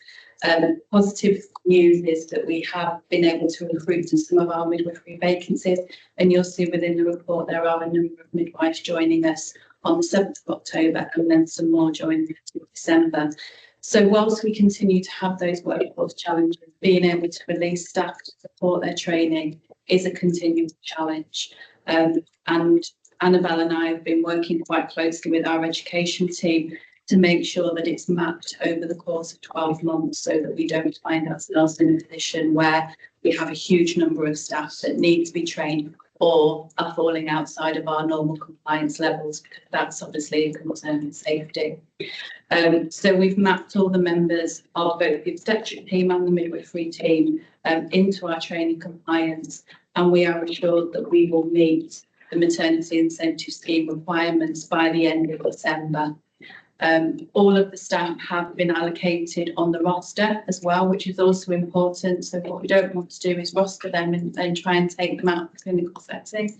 Positive news is that we have been able to recruit to some of our midwifery vacancies, and you'll see within the report there are a number of midwives joining us on the 7th of October and then some more joining in December. So whilst we continue to have those workforce challenges, being able to release staff to support their training is a continual challenge. And Annabelle and I have been working quite closely with our education team to make sure that it's mapped over the course of 12 months so that we don't find ourselves in a position where we have a huge number of staff that need to be trained or are falling outside of our normal compliance levels, because that's obviously a concern with safety. So we've mapped all the members of both the obstetric team and the midwifery team into our training compliance, and we are assured that we will meet the maternity incentive scheme requirements by the end of December. All of the staff have been allocated on the roster as well, which is also important. So what we don't want to do is roster them and then try and take them out of the clinical setting.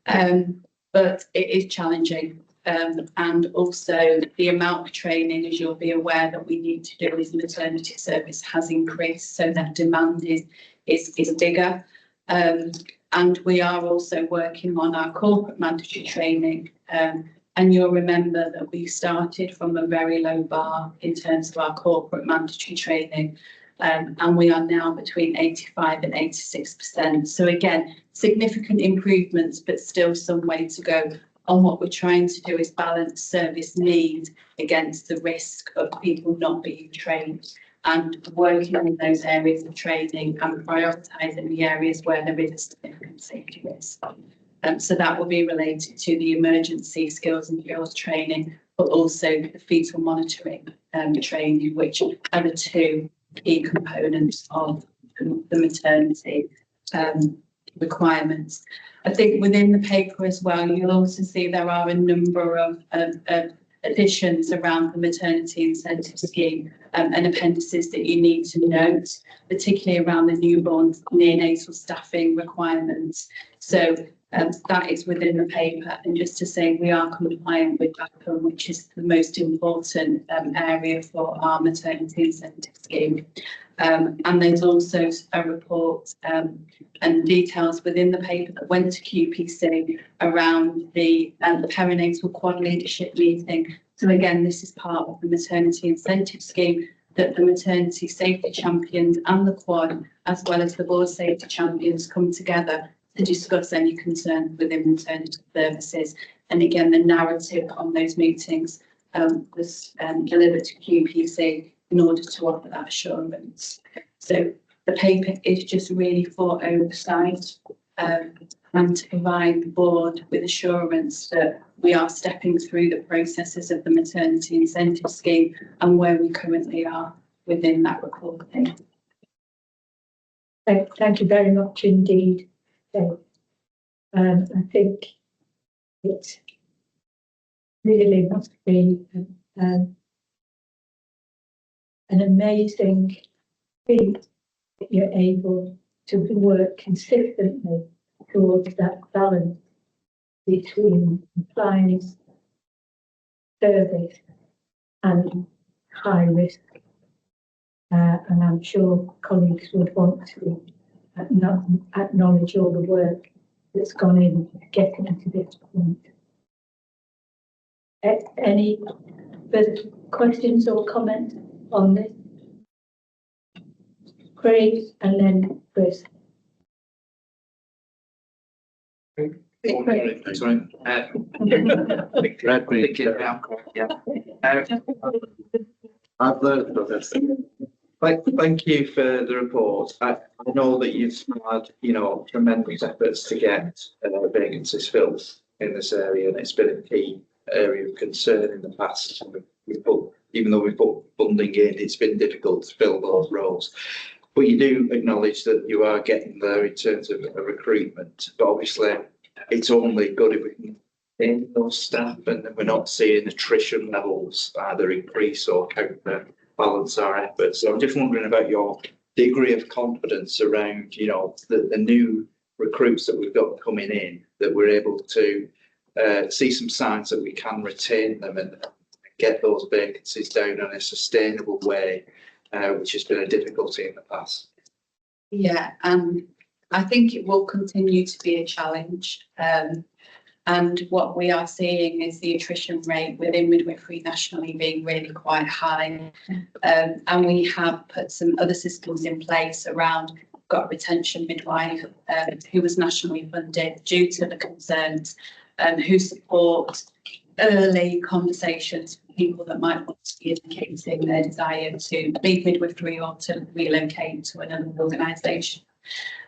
But it is challenging. And also the amount of training, as you'll be aware, that we need to do with maternity service has increased, so that demand is bigger. And we are also working on our corporate mandatory training. And you'll remember that we started from a very low bar in terms of our corporate mandatory training. And we are now between 85 and 86%. So again, significant improvements, but still some way to go. And what we're trying to do is balance service need against the risk of people not being trained, and working on those areas of training and prioritising the areas where there is a significant safety risk. So that will be related to the emergency skills and skills training, but also the fetal monitoring training, which are the two key components of the maternity requirements. I think within the paper as well, you'll also see there are a number of additions around the maternity incentive scheme and appendices that you need to note, particularly around the newborn neonatal staffing requirements. So that is within the paper, and just to say we are compliant with BAPM, which is the most important area for our maternity incentive scheme. And there's also a report and details within the paper that went to QPC around the perinatal quad leadership meeting. So again, this is part of the maternity incentive scheme that the maternity safety champions and the quad, as well as the board safety champions, come together to discuss any concerns within maternity services. And again, the narrative on those meetings was delivered to QPC in order to offer that assurance. So the paper is just really for oversight and to provide the board with assurance that we are stepping through the processes of the maternity incentive scheme and where we currently are within that reporting. Thank you very much indeed. I think it really must be an amazing feat that you're able to work consistently towards that balance between compliance, service and high risk. And I'm sure colleagues would want to acknowledge all the work that's gone in getting to this point. Any further questions or comments on this? Craig and then Chris. Sorry. I've learned of this. Thank you for the report. I know that you've had, tremendous efforts to get vacancies filled in this area, and it's been a key area of concern in the past. Even though we've put funding in, it's been difficult to fill those roles. But you do acknowledge that you are getting there in terms of recruitment. But obviously, it's only good if we can in those staff and we're not seeing attrition levels either increase or counterbalance our efforts. So I'm just wondering about your degree of confidence around, the new recruits that we've got coming in, that we're able to see some signs that we can retain them and get those vacancies down in a sustainable way, which has been a difficulty in the past. Yeah, I think it will continue to be a challenge. And what we are seeing is the attrition rate within midwifery nationally being really quite high. And we have put some other systems in place around, got a retention midwife who was nationally funded due to the concerns, who support early conversations with people that might want to be indicating their desire to leave midwifery or to relocate to another organisation.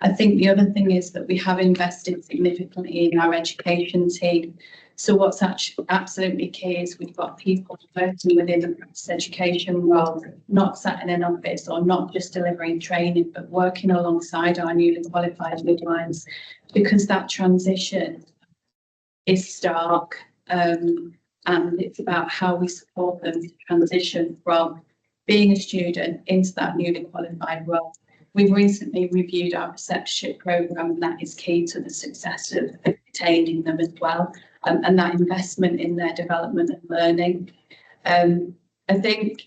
I think the other thing is that we have invested significantly in our education team. So what's actually absolutely key is we've got people working within the practice education role, not sat in an office or not just delivering training, but working alongside our newly qualified midwives, because that transition is stark. And it's about how we support them to transition from being a student into that newly qualified role. We've recently reviewed our preceptorship programme, and that is key to the success of retaining them as well, and that investment in their development and learning. I think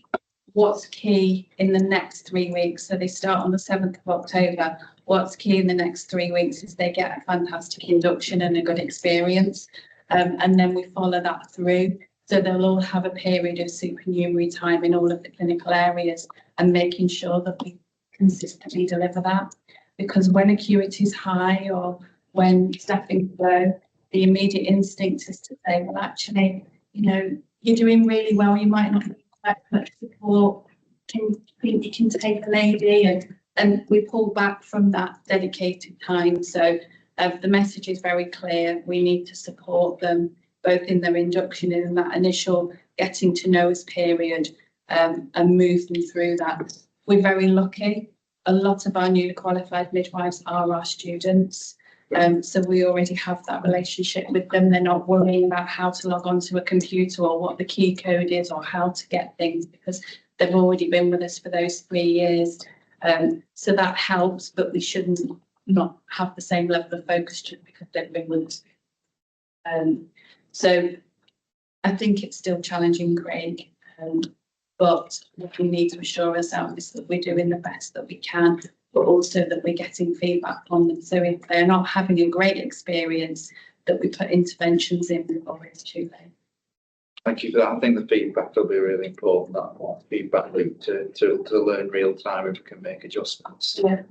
what's key in the next 3 weeks, so they start on the 7th of October, what's key in the next 3 weeks is they get a fantastic induction and a good experience, and then we follow that through. So they'll all have a period of supernumerary time in all of the clinical areas and making sure that we consistently deliver that, because when acuity is high or when staffing is low, the immediate instinct is to say, well, actually, you're doing really well, you might not need quite much support, you can take a lady, and we pull back from that dedicated time. So the message is very clear. We need to support them both in their induction and in that initial getting to know us period, and move them through that. We're very lucky. A lot of our newly qualified midwives are our students. So we already have that relationship with them. They're not worrying about how to log onto a computer or what the key code is or how to get things, because they've already been with us for those 3 years. So that helps, but we shouldn't not have the same level of focus just because they've been with us. So I think it's still challenging, Craig. But what we need to assure ourselves is that we're doing the best that we can, but also that we're getting feedback from them. So if they're not having a great experience, that we put interventions in before it's too late. Thank you for that. I think the feedback will be really important, that feedback loop to learn real time if we can make adjustments. Yeah.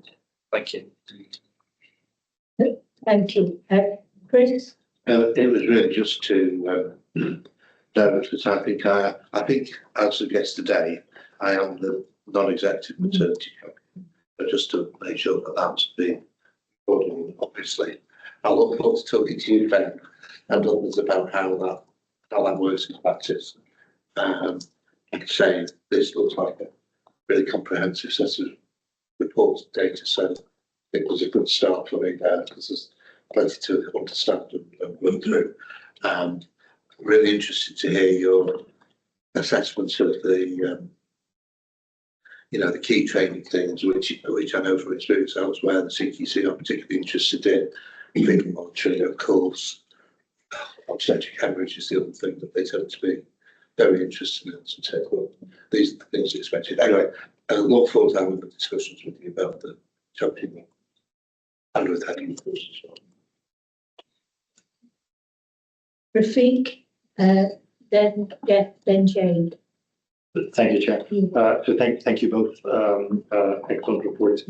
Thank you. Thank you. Chris? It was really just to note that I think as of yesterday, I am the non-executive maternity coach, but just to make sure that that's been recorded, obviously. I look forward to talking to you, Ben, and others about how that works in practice. Like I say, this looks like a really comprehensive set of reports and data, so it was a good start for me there, because there's plenty to understand and work through. Really interested to hear your assessments of the the key training things, which I know from experience elsewhere, the CQC are particularly interested in. People monitoring, of course. Obstetric hemorrhage is the other thing that they tend to be very interesting to take up. These are the things expected. Anyway, I look forward to having the discussions with you about the job people and with Heading of course as well. Rafiq, then Jade. Thank you, Chair. So thank you both. Excellent report.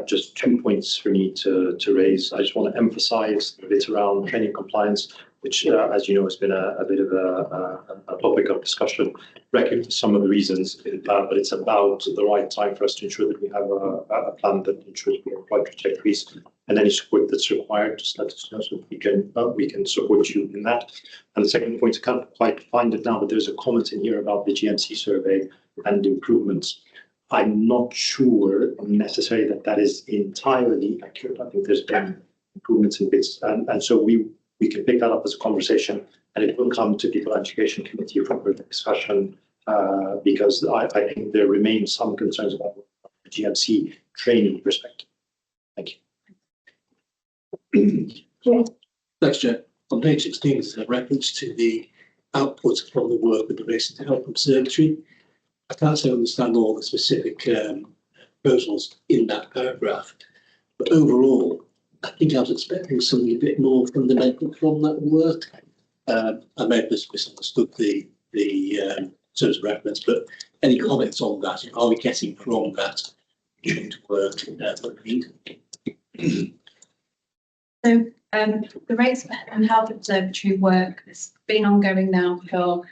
Just 2 points for me to raise. I just want to emphasise a bit around training compliance, which, as you know, has been a bit of a topic of discussion. Recognize some of the reasons, but it's about the right time for us to ensure that we have a plan that ensures we have right trajectories, and any support that's required, just let us know so we can support you in that. And the second point, I can't quite find it now, but there's a comment in here about the GMC survey and improvements. I'm not sure necessarily that is entirely accurate. I think there's been improvements in bits, and so we can pick that up as a conversation, and it will come to People Education Committee for further discussion, because I think there remain some concerns about the GMC training perspective. Thank you. Thanks, Chair. On page 16, there's a reference to the output from the work with the Racing to Health Observatory. I can't say I understand all the specific proposals in that paragraph, but overall, I think I was expecting something a bit more fundamental from that work. I may have misunderstood the terms of reference, but any comments on that? Are we getting from that joint work what we need? So the Race and Health Observatory work has been ongoing now for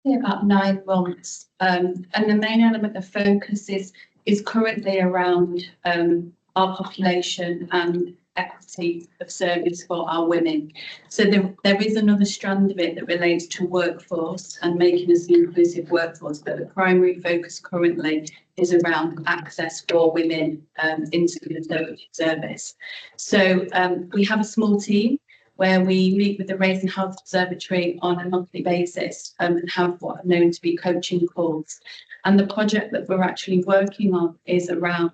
about 9 months, and the main element of focus is currently around our population and equity of service for our women. So there is another strand of it that relates to workforce and making us an inclusive workforce, but the primary focus currently is around access for women into the observatory service. So we have a small team where we meet with the Race and Health Observatory on a monthly basis and have what are known to be coaching calls. And the project that we're actually working on is around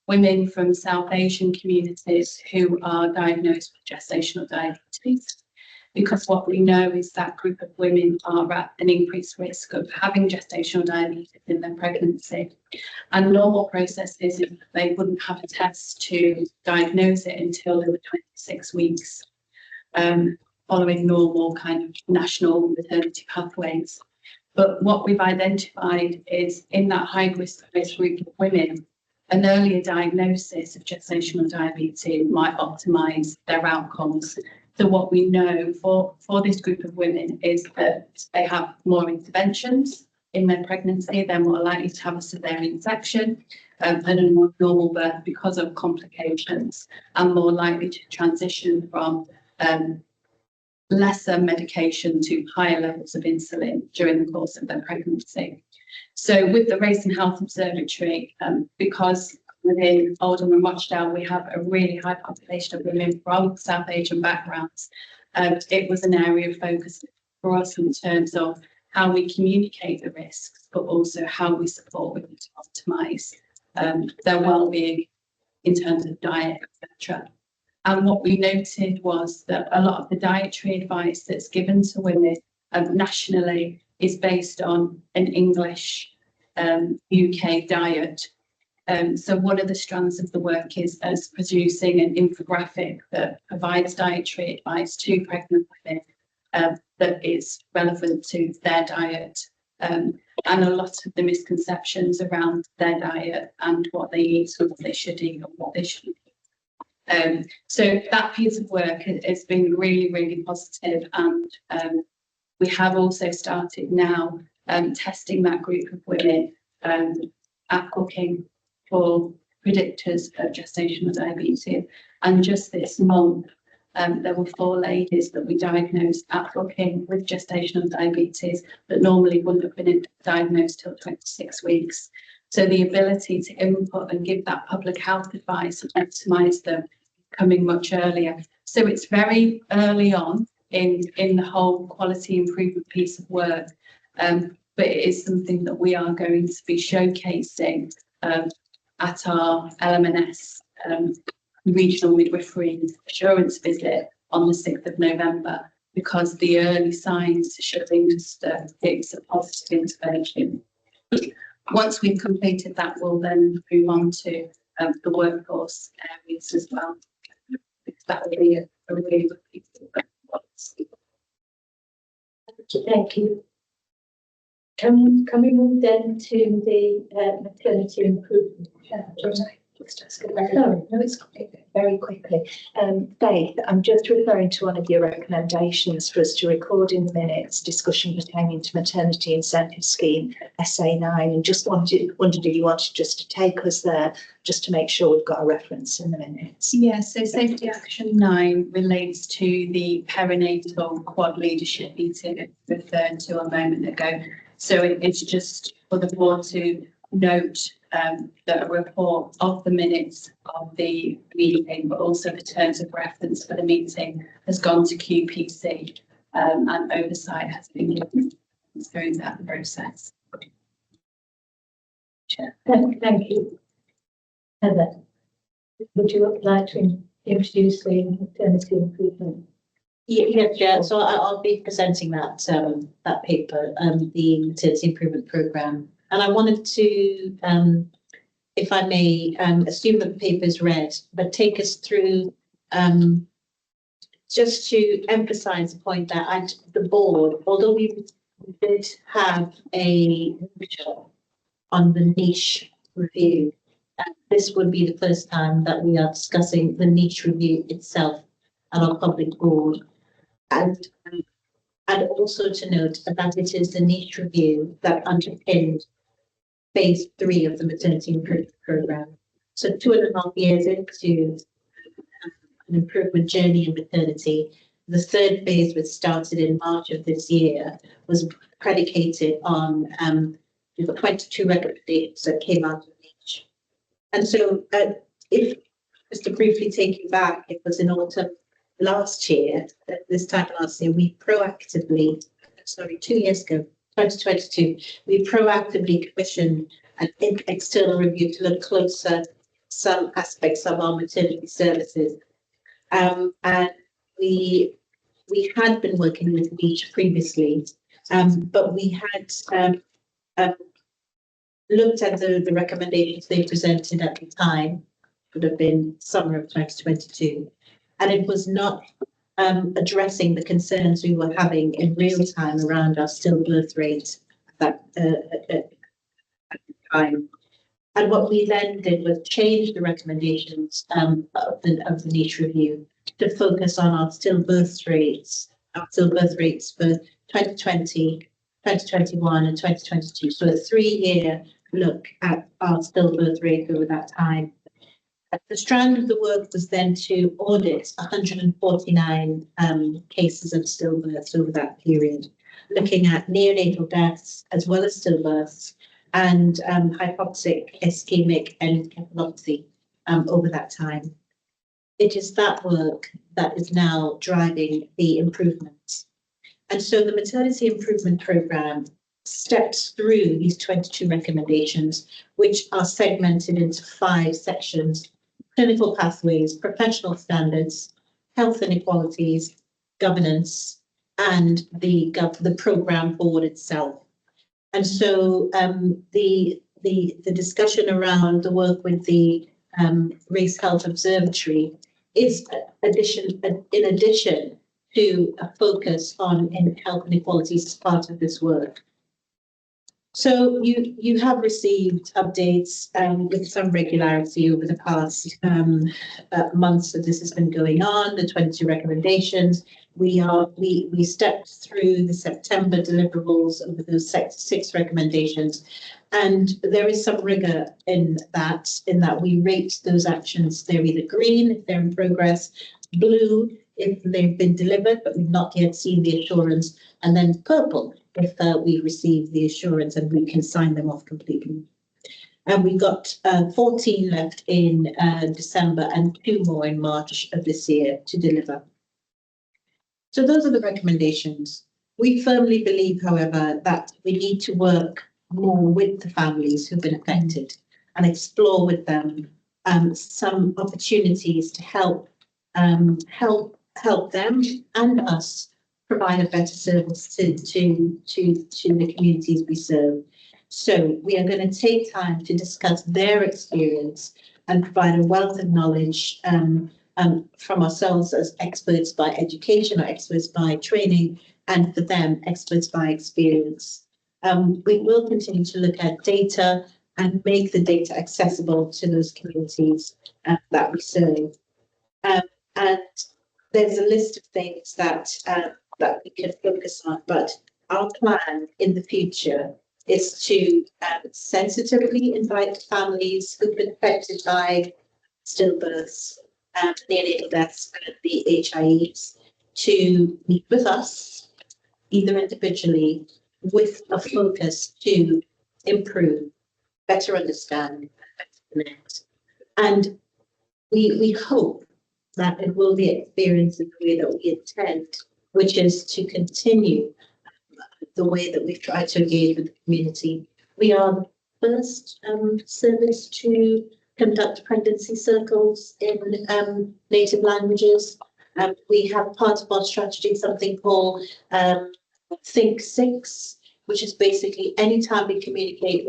women from South Asian communities who are diagnosed with gestational diabetes, because what we know is that group of women are at an increased risk of having gestational diabetes in their pregnancy. And normal process is that they wouldn't have a test to diagnose it until they were 26 weeks, following normal kind of national maternity pathways. But what we've identified is in that high-risk group of women, an earlier diagnosis of gestational diabetes might optimise their outcomes. So what we know for this group of women is that they have more interventions in their pregnancy, they're more likely to have a cesarean section and a more normal birth because of complications, and more likely to transition from lesser medication to higher levels of insulin during the course of their pregnancy. So with the Race and Health Observatory, because within Oldham and Rochdale we have a really high population of women from South Asian backgrounds, it was an area of focus for us in terms of how we communicate the risks, but also how we support women to optimise their well-being in terms of diet, etc. And what we noted was that a lot of the dietary advice that's given to women nationally is based on an English UK diet. So one of the strands of the work is as producing an infographic that provides dietary advice to pregnant women that is relevant to their diet, and a lot of the misconceptions around their diet and what they eat, or what they should eat, or what they shouldn't eat. So that piece of work has been really, really positive, and we have also started now testing that group of women at cooking for predictors of gestational diabetes. And just this month, there were 4 ladies that we diagnosed at booking with gestational diabetes that normally wouldn't have been diagnosed till 26 weeks. So the ability to input and give that public health advice and optimise them coming much earlier. So it's very early on in the whole quality improvement piece of work, but it is something that we are going to be showcasing at our LMNS regional midwifery assurance visit on the 6th of November. because the early signs are showing us that it's a positive intervention. Once we've completed that, we'll then move on to the workforce areas as well. That will be a really good piece of work. Thank you. Can we move then to the maternity improvement? Sorry, no, it's very quickly. Faith, I'm just referring to one of your recommendations for us to record in the minutes discussion pertaining to maternity incentive scheme SA9, and just wondered if you wanted just to take us there, just to make sure we've got a reference in the minutes. Yes, so Safety Action 9 relates to the perinatal quad leadership meeting I referred to a moment ago. So it's just for the board to note that a report of the minutes of the meeting, but also the terms of reference for the meeting, has gone to QPC and oversight has been given through that process. Thank you. Heather, would you like to introduce the maternity improvement? Yes, yeah. So I'll be presenting that that paper, the maternity improvement programme, and I wanted to, if I may, assume that the paper is read, but take us through just to emphasise the point that the board, although we did have a workshop on the niche review, this would be the first time that we are discussing the niche review itself at our public board. And also to note that it is the niche review that underpinned phase 3 of the maternity improvement programme. So 2.5 years into an improvement journey in maternity, the third phase, which started in March of this year, was predicated on the 22 recommendations that came out of niche. And so if just to briefly take you back, it was in autumn last year, this time last year, we proactively, 2 years ago, 2022, we proactively commissioned an external review to look closer at some aspects of our maternity services. And we had been working with niche previously, but we had looked at the recommendations they presented at the time, would have been summer of 2022. And it was not addressing the concerns we were having in real time around our stillbirth rate at the time. And what we then did was change the recommendations of the niche review to focus on our stillbirth rates for 2020, 2021 and 2022. So a 3-year look at our stillbirth rate over that time. The strand of the work was then to audit 149 cases of stillbirths over that period, looking at neonatal deaths as well as stillbirths and hypoxic ischemic encephalopathy over that time. It is that work that is now driving the improvements. And so the maternity improvement programme steps through these 22 recommendations, which are segmented into 5 sections: clinical pathways, professional standards, health inequalities, governance, and the programme board itself. And so the discussion around the work with the Race Health Observatory is in addition to a focus on health inequalities as part of this work. So you have received updates with some regularity over the past months that this has been going on, the 22 recommendations. We stepped through the September deliverables of those 6 recommendations, and there is some rigor in that we rate those actions. They're either green if they're in progress, blue if they've been delivered but we've not yet seen the assurance, and then purple if we receive the assurance and we can sign them off completely. And we've got 14 left in December and 2 more in March of this year to deliver. So those are the recommendations. We firmly believe, however, that we need to work more with the families who've been affected and explore with them some opportunities to help them and us provide a better service to the communities we serve. So we are going to take time to discuss their experience and provide a wealth of knowledge from ourselves as experts by education or experts by training, and for them, experts by experience. We will continue to look at data and make the data accessible to those communities that we serve. And there's a list of things that we can focus on, but our plan in the future is to sensitively invite families who've been affected by stillbirths, neonatal deaths, and the HIEs to meet with us, either individually, with a focus to improve, better understand, better connect. And we hope that it will be experienced in the way that we intend, which is to continue the way that we've tried to engage with the community. We are the first service to conduct pregnancy circles in native languages. We have part of our strategy something called Think Six, which is basically anytime we communicate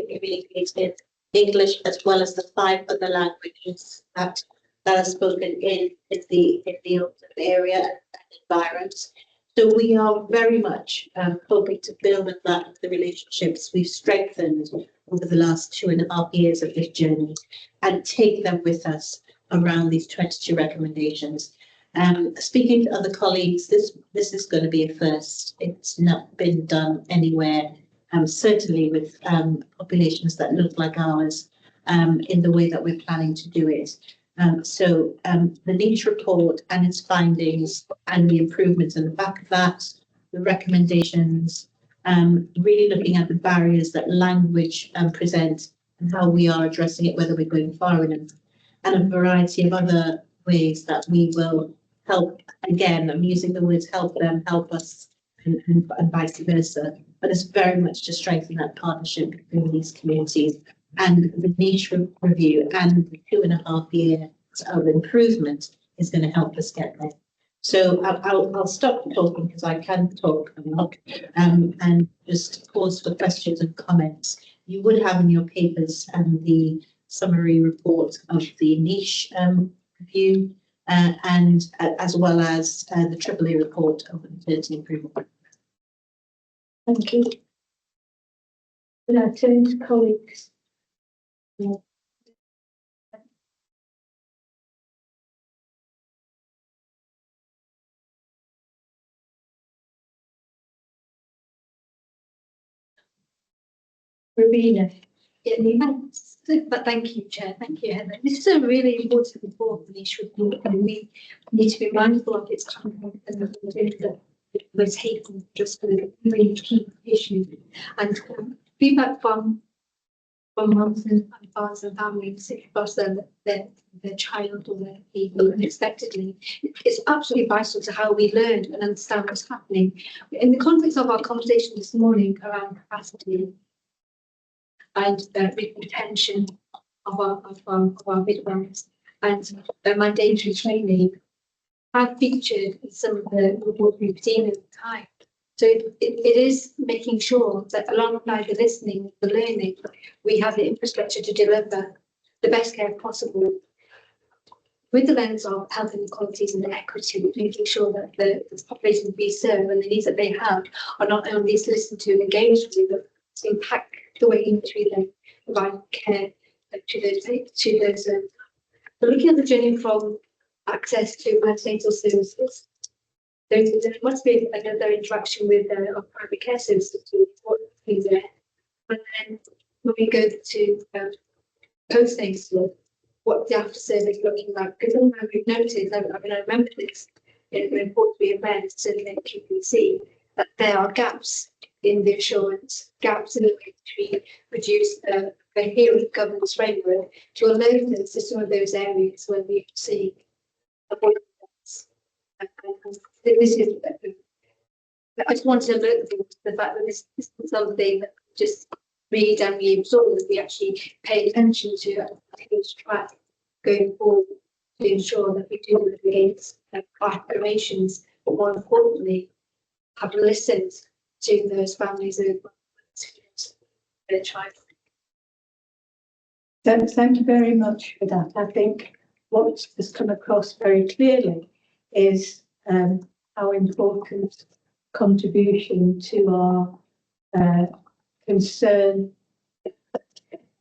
in English as well as the 5 other languages that are spoken in the area and environment. So we are very much hoping to build on that, the relationships we've strengthened over the last 2.5 years of this journey, and take them with us around these 22 recommendations. Speaking to other colleagues, this is going to be a first. It's not been done anywhere, certainly with populations that look like ours, in the way that we're planning to do it. So the niche report and its findings and the improvements in the back of that, the recommendations, really looking at the barriers that language present and how we are addressing it, whether we're going far enough, and a variety of other ways that we will help. Again, I'm using the words help them, help us, and vice versa. But it's very much to strengthen that partnership between these communities. And the niche review and the 2.5 years of improvement is going to help us get there. So I'll stop talking because I can talk a lot, and just pause for questions and comments. You would have in your papers the summary report of the niche review, and as well as the AAA report of the maternity improvement. Thank you. Now turn to colleagues. Ravina. But thank you, Chair. Thank you, Heather. This is a really important report, the niche report, and we need to be mindful of its content and the data that we're taking just for the really key issues. And feedback from mums and fathers and families across their child or their people unexpectedly, it's absolutely vital to how we learn and understand what's happening. In the context of our conversation this morning around capacity and retention of our midwives and mandatory training, have featured in some of the reports we've seen at the time. So it is making sure that alongside the listening, the learning, we have the infrastructure to deliver the best care possible with the lens of health inequalities and equity, making sure that the population we serve and the needs that they have are not only listened to and engaged with, but to impact the way in which we then provide care to those. So looking at the journey from access to antenatal services, there must be another interaction with our primary care services to what is there. And then when we go to postnatal, what the after service looking like, because sometimes we've noticed, I remember this in reports we have read, certainly at QPC, that there are gaps in the assurance, gaps in the way we produce the coherent governance framework to alert us to some of those areas where we see avoidance. This is, I just wanted to alert them to the fact that this is something that just read and we absorb, that we actually pay attention to and track going forward to ensure that we do live against our aspirations, but more importantly, have listened to those families who try. Thank you very much for that. I think what has come across very clearly is how important contribution to our concern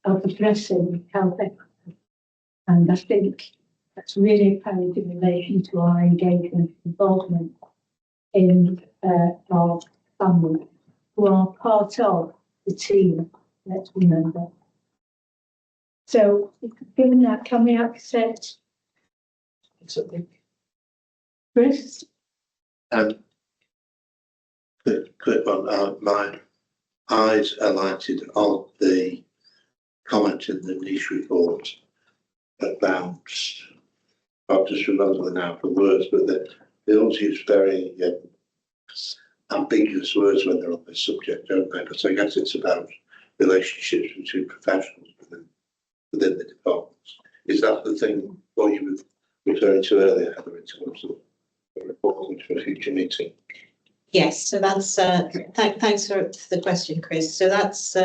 of addressing health equity. And I think that's really apparent in relation to our engagement and involvement in our family, who are part of the team, let's remember. So, given that, can we accept? Chris? Quick one. My eyes are lighted on the comment in the niche report about, I'll just remember now for words, but they always use very ambiguous words when they're on this subject, don't they? Because I guess it's about relationships between professionals within the departments. Is that the thing what you were referring to earlier, Heather, in terms of the reporting for a future meeting? Yes, so that's thanks for the question, Chris. So that's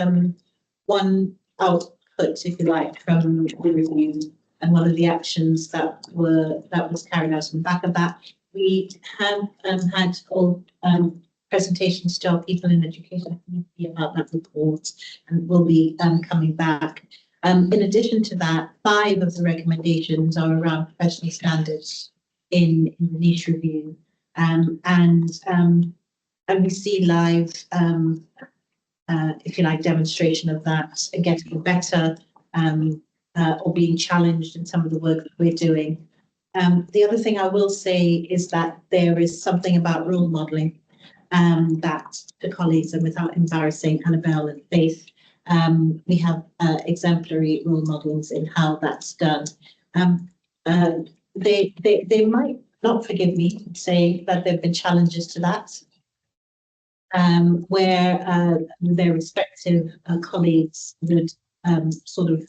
one output, if you like, from the review, and one of the actions that was carried out on the back of that. We have had all presentations to our people in education community about that report, and we'll be coming back. In addition to that, 5 of the recommendations are around professional standards in the niche review, and we see live, if you like, demonstration of that, getting better or being challenged in some of the work that we're doing. The other thing I will say is that there is something about role modelling that the colleagues, and without embarrassing Annabelle and Faith, we have exemplary role models in how that's done. They might not forgive me saying that there have been challenges to that, where their respective colleagues would sort of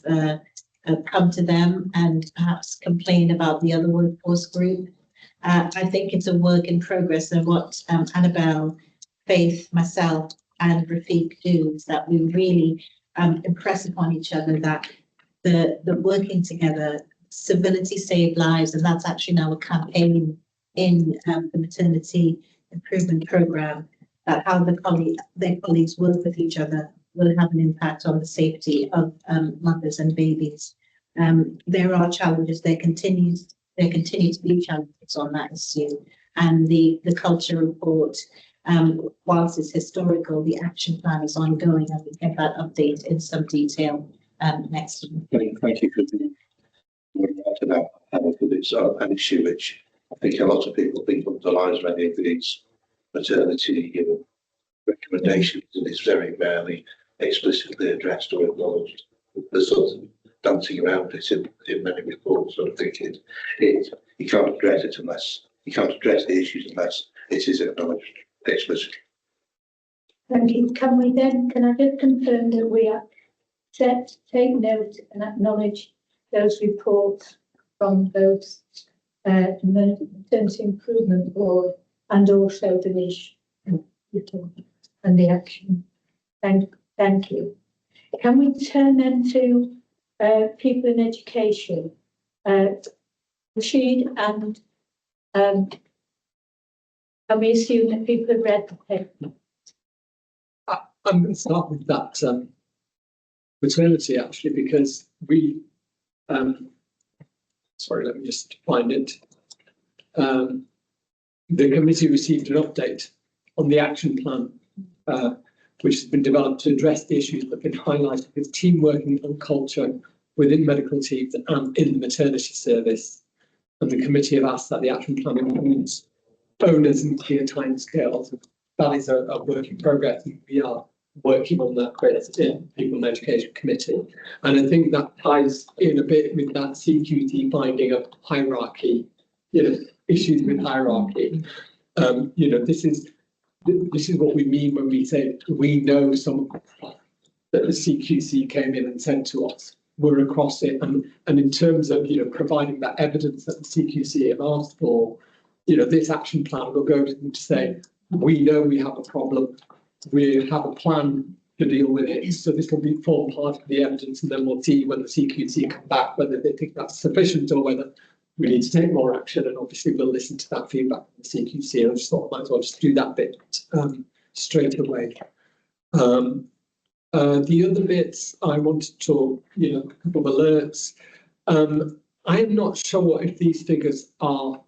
come to them and perhaps complain about the other workforce group. I think it's a work in progress, and what Annabelle, Faith, myself and Rafiq do is that we really impress upon each other that the working together, civility save lives, and that's actually now a campaign in the maternity improvement programme, that how their colleagues work with each other will have an impact on the safety of mothers and babies. There are challenges, there continue to be challenges on that issue, and the culture report, whilst it's historical, the action plan is ongoing, and we get that update in some detail next week. Thank you for the word about because it's an issue which I think a lot of people think underlies many of these maternity recommendations, and it's very rarely explicitly addressed or acknowledged. There's sort of dancing around it in many reports. So I think you can't address it unless you can't address the issues unless it is acknowledged explicitly. Thank you. Can I just confirm that we are set to take note and acknowledge those reports from both the Maternity Improvement Board and also the niche report and the action? Thank you. Can we turn then to people in education? Rashid, and can we assume that people have read the paper? I'm going to start with that maternity, actually, because we, sorry, let me just find it. The committee received an update on the action plan, which has been developed to address the issues that have been highlighted with team working and culture within medical teams and in the maternity service. And the committee have asked that the action plan includes owners and clear timescales. That is a work in progress, and we are working on that in People and Education Committee. And I think that ties in a bit with that CQC finding of hierarchy, issues with hierarchy. This is what we mean when we say we know some that the CQC came in and said to us. We're across it, and in terms of providing that evidence that the CQC have asked for, this action plan will go to them to say we know we have a problem. We have a plan to deal with it. So this will form part of the evidence, and then we'll see when the CQC come back, whether they think that's sufficient or whether we need to take more action. And obviously we'll listen to that feedback from the CQC. And I just thought I might as well just do that bit straight away. The other bits I wanted to talk, a couple of alerts. I am not sure if these figures are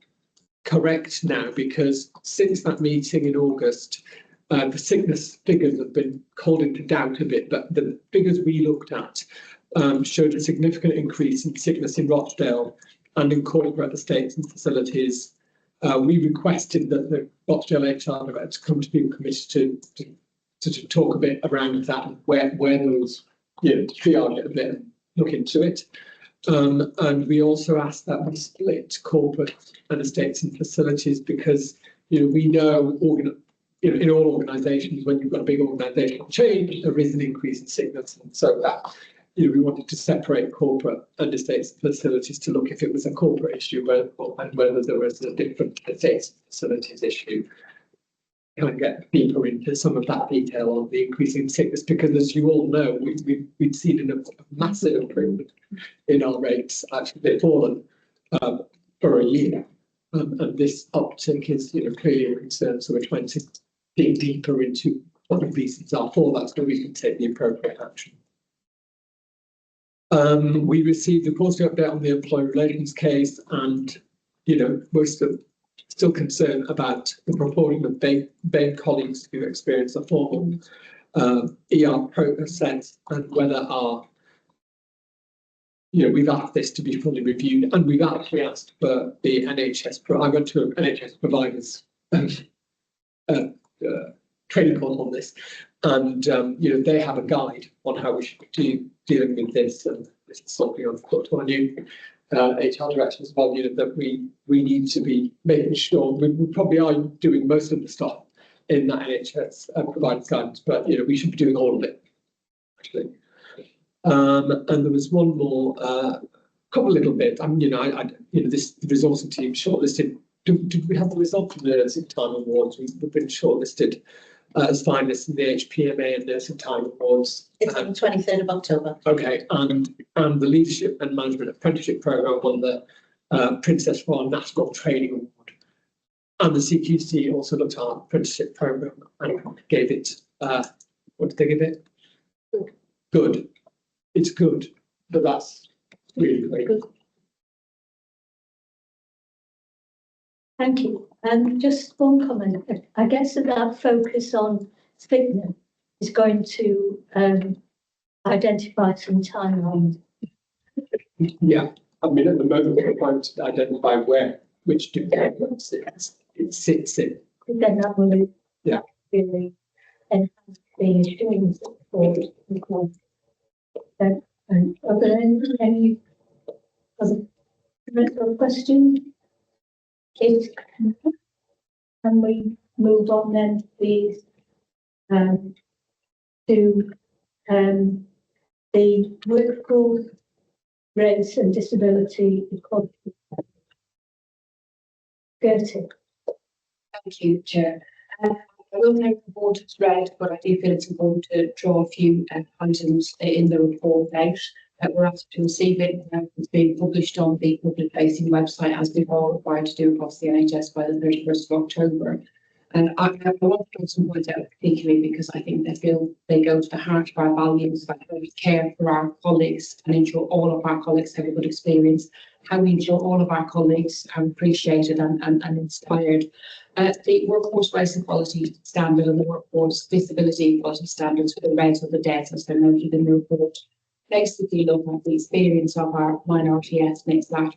correct now, because since that meeting in August, the sickness figures have been called into doubt a bit, but the figures we looked at showed a significant increase in sickness in Rochdale and in corporate estates and facilities. We requested that the Rochdale HR director come to be committed to talk a bit around that, and where those, triage it a bit and look into it. And we also asked that we split corporate and estates and facilities, because we know in all organisations, when you've got a big organisational change, there is an increase in sickness, and so that we wanted to separate corporate and estates and facilities to look if it was a corporate issue and whether there was a different estates and facilities issue. Can I get deeper into some of that detail on the increase in sickness? Because as you all know, we've seen a massive improvement in our rates. Actually, they've fallen for a year, and this uptick is clearly a concern. So we're trying to dig deeper into what the reasons are for that, so we can take the appropriate action. We received a quarterly update on the employee relations case, and we're still concerned about the proportion of BAME colleagues who experience a formal ER process, and whether we've asked this to be fully reviewed, and we've actually asked for the NHS. I went to an NHS providers training course on this, and they have a guide on how we should be dealing with this, and this is something I've put to our new HR direction as well. That we need to be making sure we probably are doing most of the stuff in that NHS providers guidance, but we should be doing all of it actually. And there was one more, couple little bits. This resourcing team shortlisted. Did we have the result from the Nursing Time Awards? We've been shortlisted as finalists in the HPMA and Nursing Time Awards. It's on the 23rd of October. Okay, and the Leadership and Management Apprenticeship Programme won the Princess Royal National Training Award. And the CQC also looked at our apprenticeship programme and gave it, what did they give it? Good. It's good, but that's really great. Good. Thank you. And just one comment. I guess that focus on sickness is going to identify some timeline. Yeah, at the moment we're trying to identify which departments it sits in. Then that will really enhance the assurance for the club. And are there any other questions? Can we move on then, please, to the workforce, race and disability equality? Gertie. Thank you, Chair. I will take the board as read, but I do feel it's important to draw a few items in the report out. We're asked to receive it. It's being published on the public facing website, as we're all required to do across the NHS by the 31st of October. And I want to draw some points out particularly because I think they go to the heart of our values about how we care for our colleagues and ensure all of our colleagues have a good experience, how we ensure all of our colleagues are appreciated and inspired. The workforce race equality standard and the workforce disability equality standards for the REDs or the DEDs, as they're noted in the report, basically look at the experience of our minority ethnic Black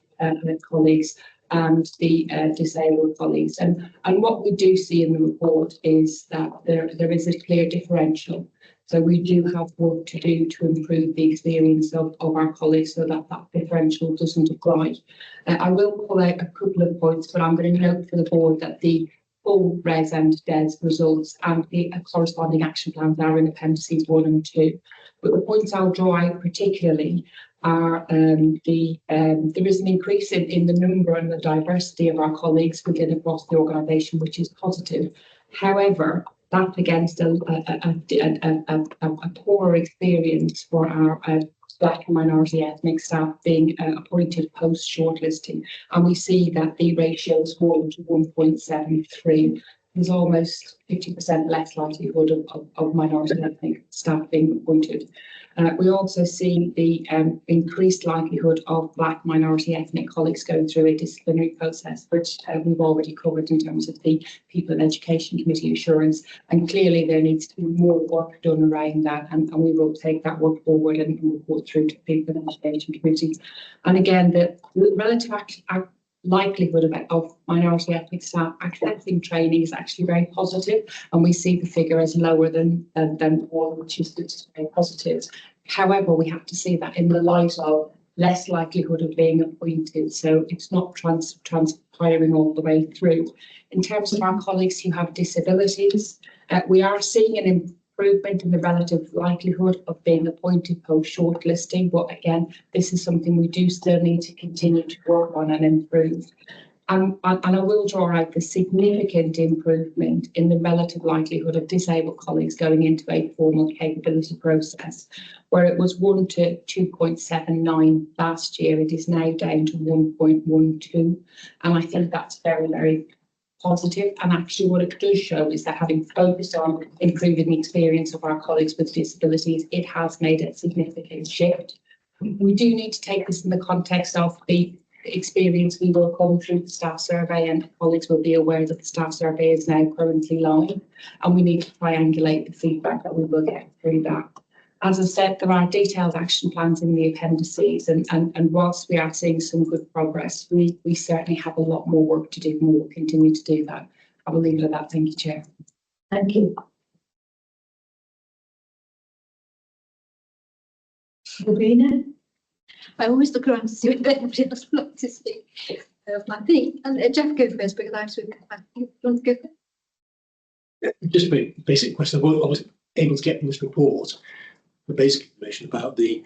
colleagues and the disabled colleagues. And what we do see in the report is that there is a clear differential. So we do have work to do to improve the experience of our colleagues so that that differential doesn't apply. I will pull out a couple of points, but I'm going to note for the board that the full RES and DES results and the corresponding action plans are in appendices 1 and 2. But the points I'll draw out particularly are there is an increase in the number and the diversity of our colleagues within across the organisation, which is positive. However, that's against a poorer experience for our Black and minority ethnic staff being appointed post shortlisting, and we see that the ratio is fallen to 1.73. There's almost 50% less likelihood of minority ethnic staff being appointed. We also see the increased likelihood of Black minority ethnic colleagues going through a disciplinary process, which we've already covered in terms of the People and Education Committee assurance. And clearly there needs to be more work done around that, and we will take that work forward and report through to the People and Education Committee. And again, the relative likelihood of minority ethnic staff accessing training is actually very positive, and we see the figure as lower than all, which is very positive. However, we have to see that in the light of less likelihood of being appointed, so it's not transpiring all the way through. In terms of our colleagues who have disabilities, we are seeing an improvement in the relative likelihood of being appointed post shortlisting, but again, this is something we do still need to continue to work on and improve. And I will draw out the significant improvement in the relative likelihood of disabled colleagues going into a formal capability process, where it was 1 to 2.79 last year. It is now down to 1.12, and I think that's very, very positive. And actually what it does show is that having focused on improving the experience of our colleagues with disabilities, it has made a significant shift. We do need to take this in the context of the experience we will come through the staff survey, and colleagues will be aware that the staff survey is now currently live, and we need to triangulate the feedback that we will get through that. As I said, there are detailed action plans in the appendices, and whilst we are seeing some good progress, we certainly have a lot more work to do, and we will continue to do that. I will leave it at that. Thank you, Chair. Thank you. Ravina? I always look around to see if anybody else would like to speak. I think, and Jeff, go first because I'm speaking. You want to go first? Just a basic question. I was able to get in this report the basic information about the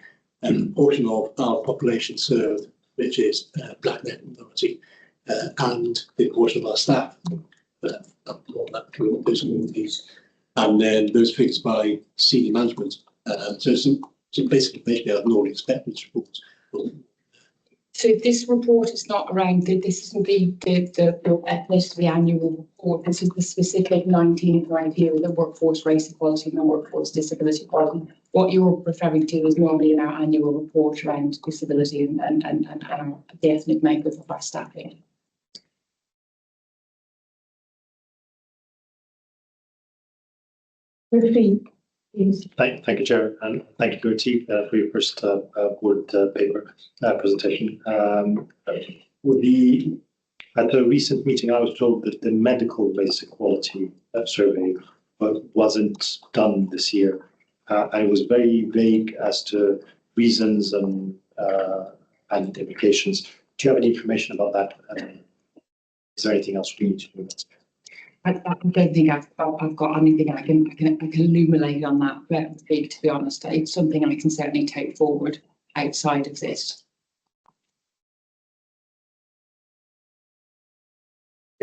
portion of our population served, which is Black and ethnic minority, and the portion of our staff that those communities, and then those figures by senior management. So some basic information I'd normally expect in this report. So this report is not around, this isn't the ethnicity annual report. This is the specific 19th review, the workforce race equality and the workforce disability equality. What you're referring to is normally in our annual report around disability and the ethnic makeup of our staffing. Thank you, Chair, and thank you, Gertie, for your first board paper presentation. At a recent meeting, I was told that the medical race equality survey wasn't done this year. I was very vague as to reasons and implications. Do you have any information about that? Is there anything else we need to do? I don't think I've got anything I can illuminate on that, to be honest. It's something I can certainly take forward outside of this.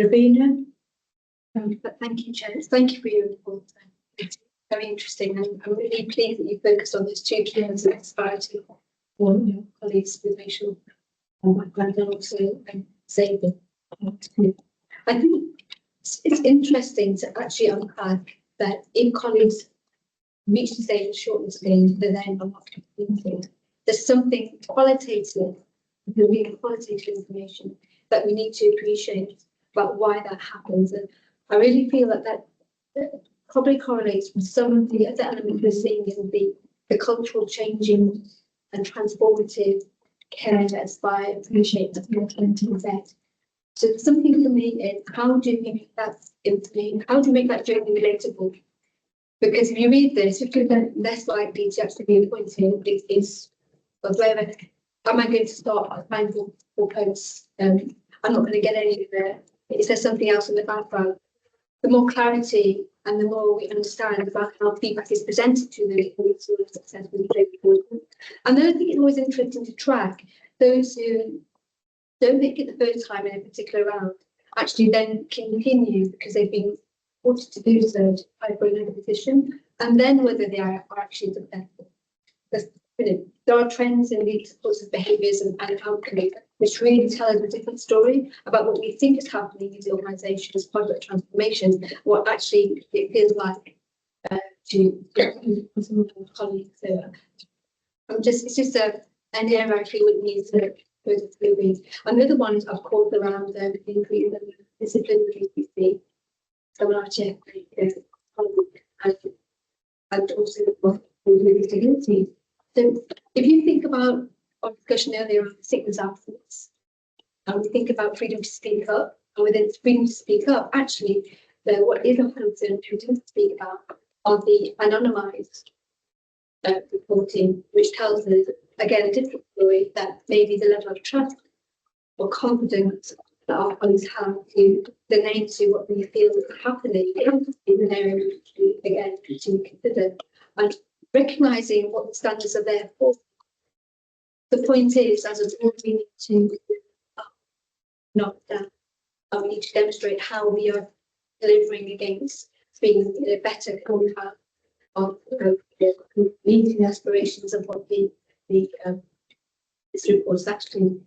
Ravina? Thank you, Chair. Thank you for your report. It's very interesting, and I'm really pleased that you focused on those two key areas of disparity for your colleagues with racial background and also disabled. I think it's interesting to actually unpack that if colleagues reach the stage of shortlisting, they're then not completed. There's something qualitative, qualitative information that we need to appreciate about why that happens. And I really feel that probably correlates with some of the other elements we're seeing in the cultural changing and transformative care that's by appreciate that you're into that. So something for me is how do you make that how do you make that journey relatable? Because if you read this, if you're less likely to actually be appointed, it's where am I going to start applying for posts? I'm not going to get any of there. Is there something else in the background? the more clarity and the more we understand about how feedback is presented to the sort of success with the report. And then I think it's always interesting to track those who don't make it the first time in a particular round, actually then continue because they've been forced to do so for another position, and then whether they are actually successful. Because there are trends in these sorts of behaviours and outcomes which really tell us a different story about what we think is happening in the organisation as part of the transformation, what actually it feels like to some of my colleagues. So it's just an area I feel it needs to further through. Another one is of course around increasing the disciplinary CC. So our chair and also with disabilities. So if you think about our discussion earlier on sickness absence, and we think about freedom to speak up, and within freedom to speak up, actually, what is often concern who didn't speak about are the anonymised reporting, which tells us, again, a different story that maybe the level of trust or confidence that our colleagues have to the name to what we feel is happening in an area which we, again, to consider. And recognising what the standards are there for. The point is, as a board, we need to not down, and we need to demonstrate how we are delivering against being a better outcome of meeting the aspirations of what this report is actually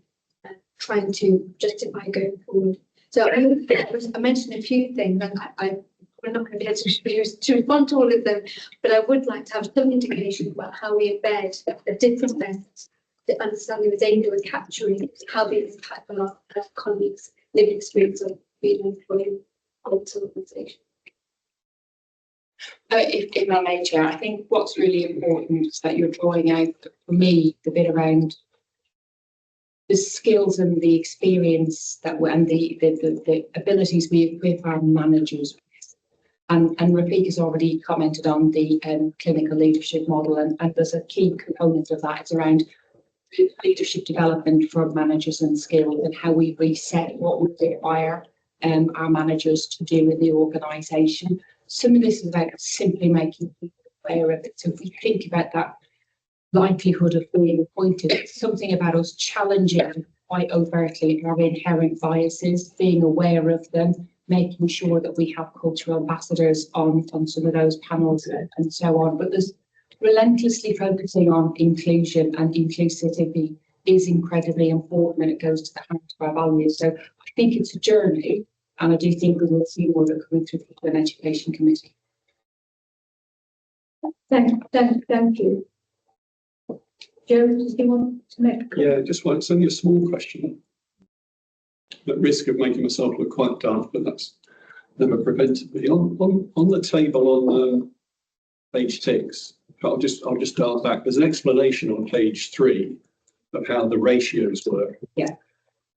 trying to justify going forward. So I mentioned a few things, and we're not going to be able to respond to all of them, but I would like to have some indication about how we embed the different methods, the understanding the danger we're capturing, how they impact on our colleagues' living experience of being employed in this organisation. If I may, Chair, I think what's really important is that you're drawing out, for me, the bit around the skills and the experience that and the abilities we equip our managers with. And Rafiq has already commented on the clinical leadership model, and there's a key component of that. It's around leadership development for managers and skills, and how we reset what we require our managers to do in the organisation. Some of this is about simply making people aware of it. So if we think about that likelihood of being appointed, it's something about us challenging quite overtly our inherent biases, being aware of them, making sure that we have cultural ambassadors on some of those panels and so on. But there's relentlessly focusing on inclusion, and inclusivity is incredibly important, and it goes to the heart of our values. So I think it's a journey, and I do think we will see more of it coming through the Education Committee. Thank you. Joe, do you want to make? Yeah, just one. It's only a small question. At risk of making myself look quite daft, but that's never prevented me. On the table on page 6, I'll just start back. There's an explanation on page 3 of how the ratios work. Yeah.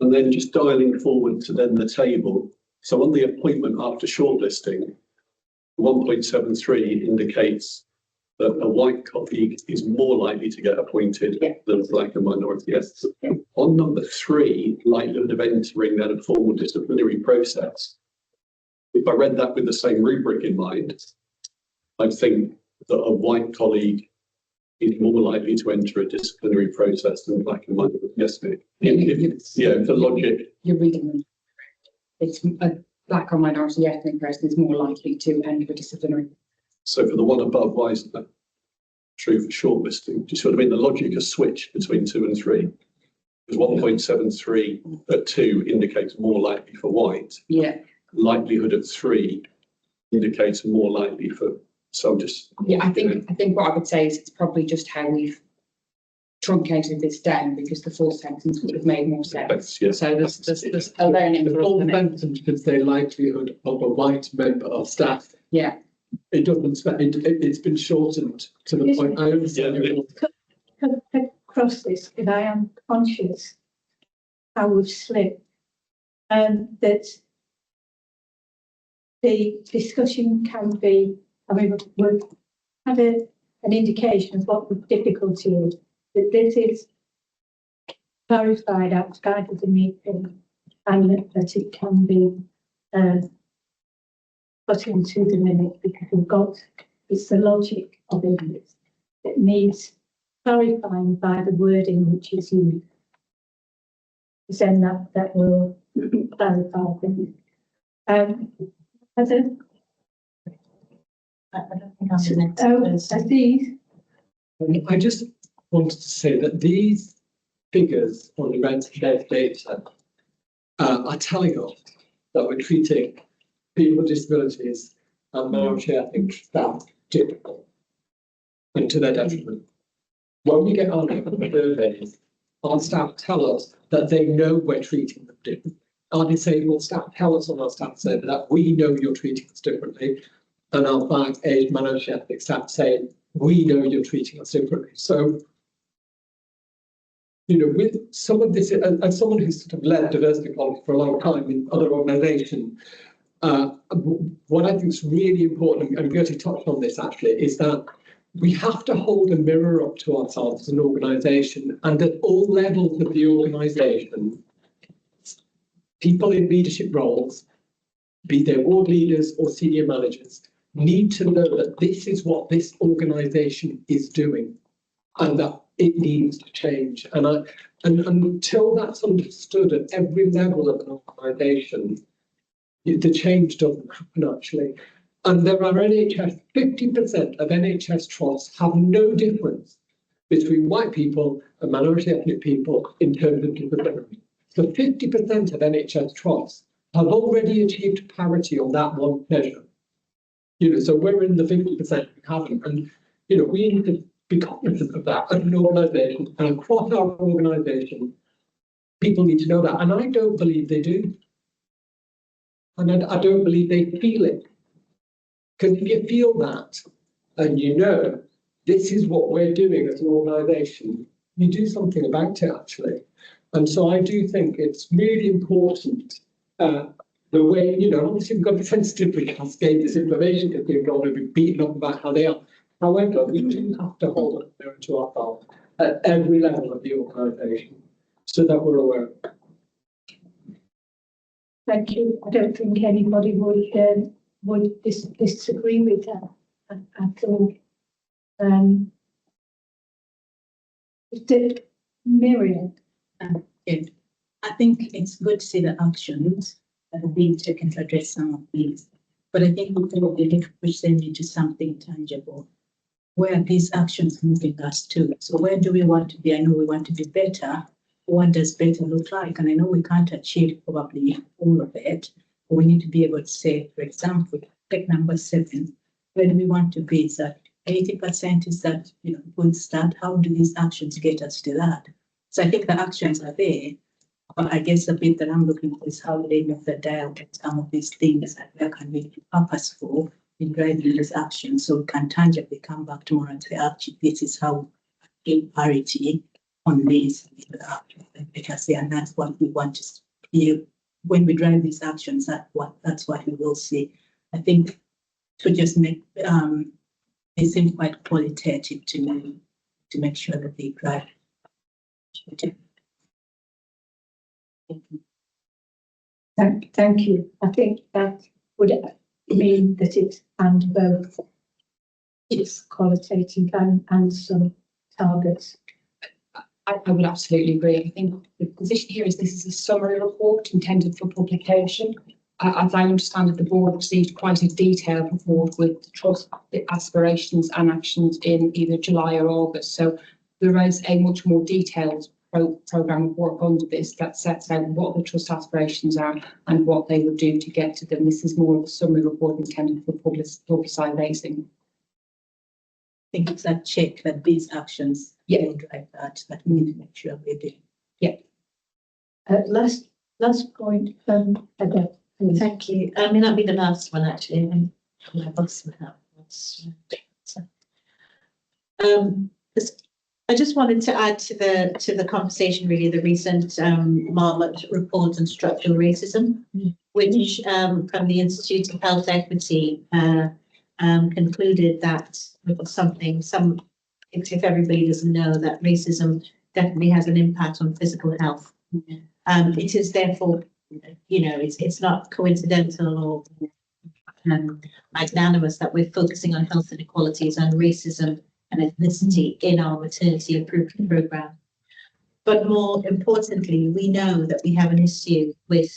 And then just dialing forward to then the table. So on the appointment after shortlisting, 1.73 indicates that a white colleague is more likely to get appointed than a black and minority. Yes. On number 3, likelihood of entering then a formal disciplinary process. If I read that with the same rubric in mind, I think that a white colleague is more likely to enter a disciplinary process than black and minority. Yes, Nick. The logic. You're reading them. It's a black or minority ethnic person is more likely to enter a disciplinary. So for the one above, why isn't that true for shortlisting? Do you see what I mean? The logic has switched between 2 and 3. Because 1.73 at 2 indicates more likely for white. Yeah. Likelihood at 3 indicates more likely for. So I'm just. Yeah, I think what I would say is it's probably just how we've truncated this down, because the full sentence would have made more sense. Yeah. So there's a learning. The full sentence could say likelihood of a white member of staff. Yeah. It doesn't. It's been shortened to the point. I understand. Across this, because I am conscious how we've slipped, and that the discussion can be. I mean, we've had an indication of what the difficulty is. That this is clarified outside of the meeting, and that it can be put into the minute because it's the logic of it that needs clarifying by the wording which is used. Then that will clarify things. Heather? I don't think I'm the next person. Aziz? I just wanted to say that these figures on the rent shared data are telling us that we're treating people with disabilities and minority ethnic staff differently and to their detriment. When we get on surveys, our staff tell us that they know we're treating them differently. Our disabled staff tell us on our staff survey that we know you're treating us differently. And our 5 minority ethnic staff say, we know you're treating us differently. So, you know, with some of this, as someone who's sort of led diversity policy for a long time in other organisations, what I think is really important, and Gertie touched on this actually, is that we have to hold a mirror up to ourselves as an organisation, and at all levels of the organisation, people in leadership roles, be they ward leaders or senior managers, need to know that this is what this organisation is doing and that it needs to change. And until that's understood at every level of an organisation, the change doesn't happen actually. And there are 50% of NHS trusts have no difference between white people and minority ethnic people in terms of disability. So 50% of NHS trusts have already achieved parity on that one measure. You know, so we're in the 50% we haven't, and you know, we need to be cognizant of that as an organisation, and across our organisation, people need to know that, and I don't believe they do, and I don't believe they feel it, because if you feel that, and you know this is what we're doing as an organisation, you do something about it actually, and so I do think it's really important. The way, you know, obviously we've got to be sensitive, we can't escape this information because people don't want to be beaten up about how they are. However, we do have to hold a mirror to ourselves at every level of the organisation so that we're aware. Thank you. I don't think anybody would disagree with that at all. Miriam? I think it's good to see the actions that are being taken to address some of these. But I think we probably need to push them into something tangible. Where are these actions moving us to? So where do we want to be? I know we want to be better. What does better look like? And I know we can't achieve probably all of it, but we need to be able to say, for example, take number 7. Where do we want to be? Is that 80%? Is that, you know, good start? How do these actions get us to that? So I think the actions are there. But I guess the bit that I'm looking for is how they move the dial with some of these things that where can we be purposeful in driving these actions so we can tangibly come back tomorrow and say, actually, this is how we gain parity on this because and that's what we want to see. When we drive these actions, that's what we will see. I think to just make they seem quite qualitative to me to make sure that they drive. Thank you. I think that would mean that it's and both. It's qualitative and some targets. I would absolutely agree. I think the position here is this is a summary report intended for publication. As I understand it, the board received quite a detailed report with the trust aspirations and actions in either July or August. So there is a much more detailed programme of work under this that sets out what the trust aspirations are and what they would do to get to them. This is more of a summary report intended for publicising. I think it's that check that these actions will drive that we need to make sure we do. Yeah. Last point, Heather. Thank you. I mean, that'll be the last one actually. My boss went out. I just wanted to add to the conversation really the recent Marmot report on structural racism, which from the Institute of Health Equity concluded that if everybody doesn't know that racism definitely has an impact on physical health. It is therefore, you know, it's not coincidental or magnanimous that we're focusing on health inequalities and racism and ethnicity in our maternity improvement programme. But more importantly, we know that we have an issue with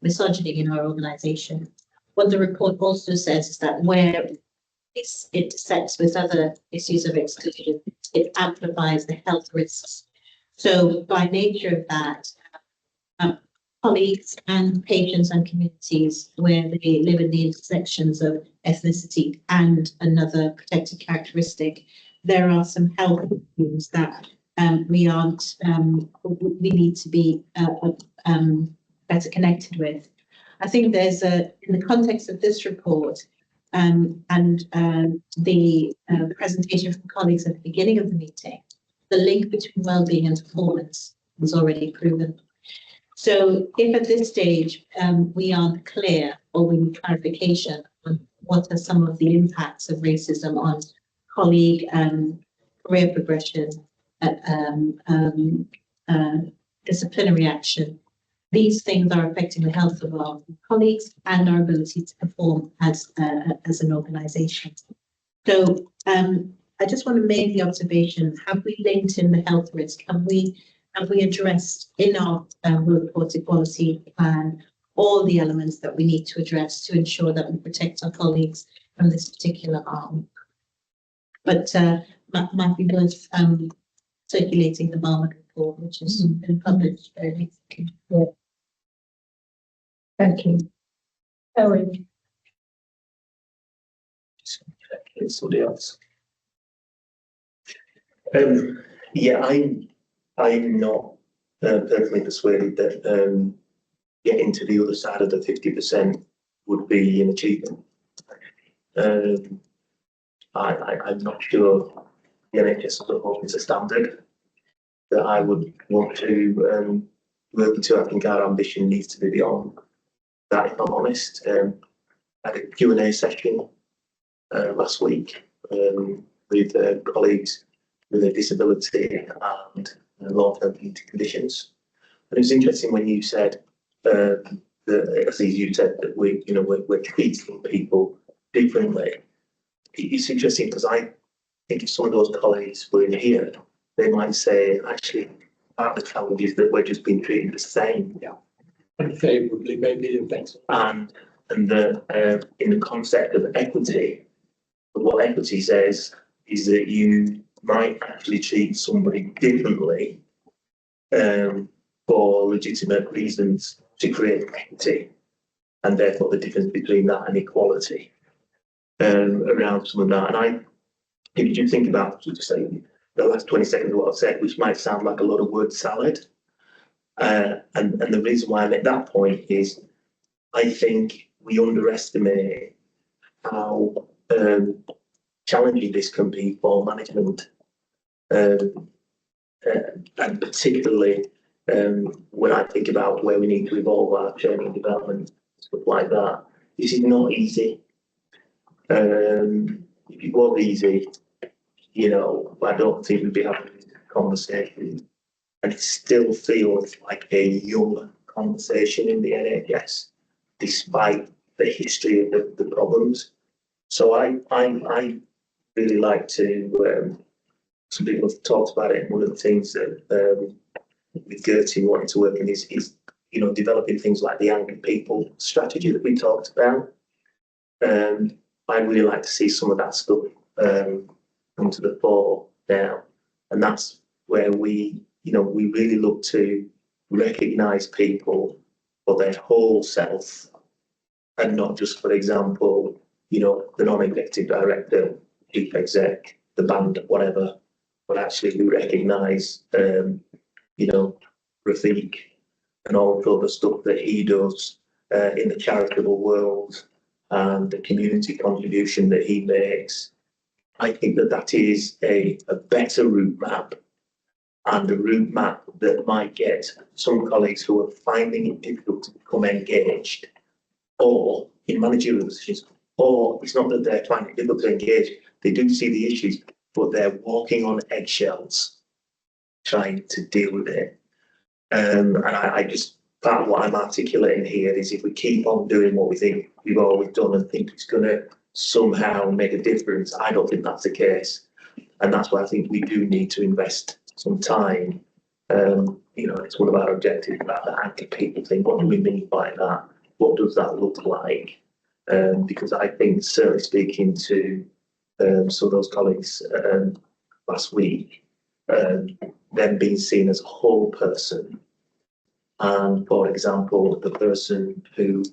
misogyny in our organisation. What the report also says is that where it intersects with other issues of exclusion, it amplifies the health risks. So by nature of that, colleagues and patients and communities where they live in the intersections of ethnicity and another protected characteristic, there are some health issues that we need to be better connected with. I think there's in the context of this report and the presentation from colleagues at the beginning of the meeting, the link between wellbeing and performance was already proven. So if at this stage we aren't clear or we need clarification on what are some of the impacts of racism on colleague career progression, disciplinary action, these things are affecting the health of our colleagues and our ability to perform as an organisation. So I just want to make the observation: have we linked in the health risk? Have we addressed in our workforce equality plan all the elements that we need to address to ensure that we protect our colleagues from this particular harm? But might be worth circulating the Marmot report, which has been published very recently. Yeah. Thank you. Owen. Somebody else. Yeah, I'm not personally persuaded that getting to the other side of the 50% would be an achievement. I'm not sure the NHS as a whole is a standard that I would want to work into. I think our ambition needs to be beyond that, if I'm honest. I had a Q&A session last week with colleagues with a disability and long-term conditions. And it was interesting when you said that, as you said, that we're treating people differently. It's interesting because I think if some of those colleagues were in here, they might say, actually, part of the challenge is that we're just being treated the same. Yeah. Unfavourably, maybe effects. And in the concept of equity, what equity says is that you might actually treat somebody differently for legitimate reasons to create equity, and therefore the difference between that and equality around some of that. And if you think about, just say, the last 20 seconds of what I've said, which might sound like a lot of word salad, and the reason why I make that point is I think we underestimate how challenging this can be for management, and particularly when I think about where we need to evolve our training and development, stuff like that. This is not easy. If it was easy, I don't think we'd be having this conversation. And it still feels like a young conversation in the NHS, despite the history of the problems. So I really like to, some people have talked about it, and one of the things that with Gertie wanting to work in is developing things like the angry people strategy that we talked about. I'd really like to see some of that stuff come to the fore now, and that's where we really look to recognise people for their whole self, and not just, for example, the non-executive director, chief exec, the band, whatever, but actually we recognise, Rafiq and all the other stuff that he does in the charitable world and the community contribution that he makes. I think that is a better route map, and a route map that might get some colleagues who are finding it difficult to become engaged, or in managerial positions, or it's not that they're finding it difficult to engage, they do see the issues, but they're walking on eggshells trying to deal with it. And I just part of what I'm articulating here is if we keep on doing what we think we've always done and think it's going to somehow make a difference, I don't think that's the case. And that's why I think we do need to invest some time. It's one of our objectives about the anchor people thing. What do we mean by that? What does that look like? Because I think, certainly speaking to some of those colleagues last week, them being seen as a whole person, and for example, the person who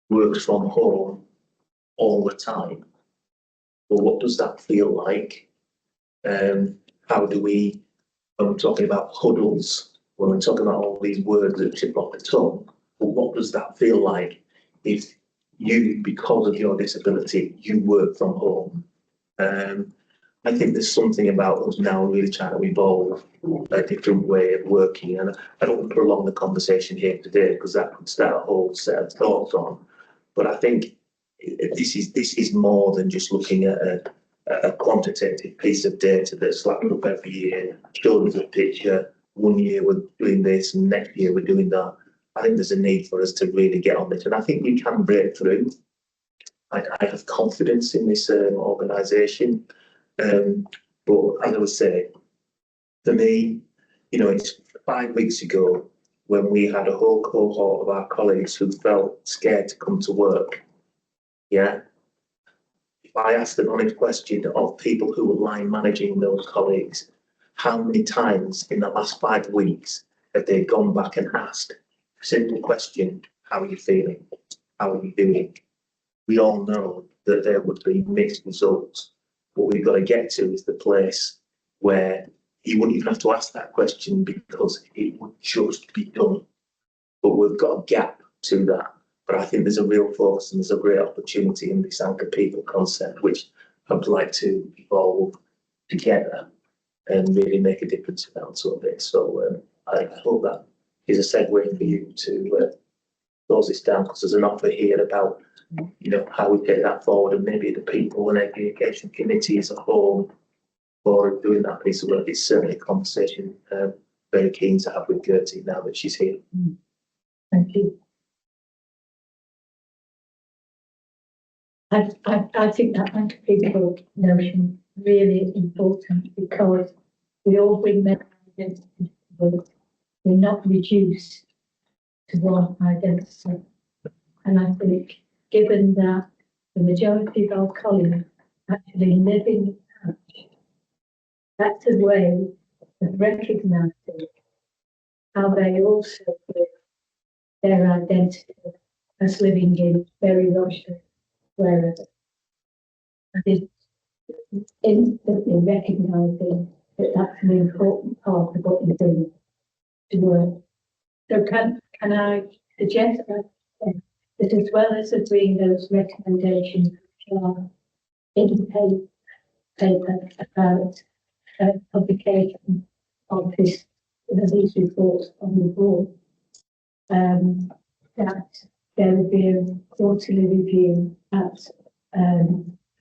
works from home all the time, well, what does that feel like? How do we, when we're talking about huddles, when we're talking about all these words that chip off the tongue, well, what does that feel like if you, because of your disability, you work from home? I think there's something about us now really trying to evolve a different way of working, and I don't want to prolong the conversation here today because that could start a whole set of thoughts on. But I think this is more than just looking at a quantitative piece of data that's slapped up every year, showing us a picture. 1 year we're doing this, and next year we're doing that. I think there's a need for us to really get on it, and I think we can break through. I have confidence in this organisation. But as I was saying, for me, it's 5 weeks ago when we had a whole cohort of our colleagues who felt scared to come to work. Yeah. If I asked an honest question of people who were line managing those colleagues, how many times in the last 5 weeks have they gone back and asked a simple question, how are you feeling? How are you doing? We all know that there would be mixed results. What we've got to get to is the place where you wouldn't even have to ask that question because it would just be done. But we've got a gap to that. But I think there's a real focus and there's a great opportunity in this anchor people concept, which I'd like to evolve together and really make a difference in that sort of bit. So I hope that is a segue for you to close this down, because there's an offer here about how we take that forward, and maybe the people and education committee as a whole for doing that piece of work. It's certainly a conversation very keen to have with Gertie now that she's here. Thank you. I think that anchor people notion really important, because we all bring mental identity to work. We're not reduced to one identity. And I think, given that the majority of our colleagues actually live in the patch, that's a way of recognising how they also live their identity as living in very largely wherever. I think instantly recognising that that's an important part of what you're doing to work. So can I suggest that as well as agreeing those recommendations which are in the paper about publication of these reports on the board, that there will be a quarterly review at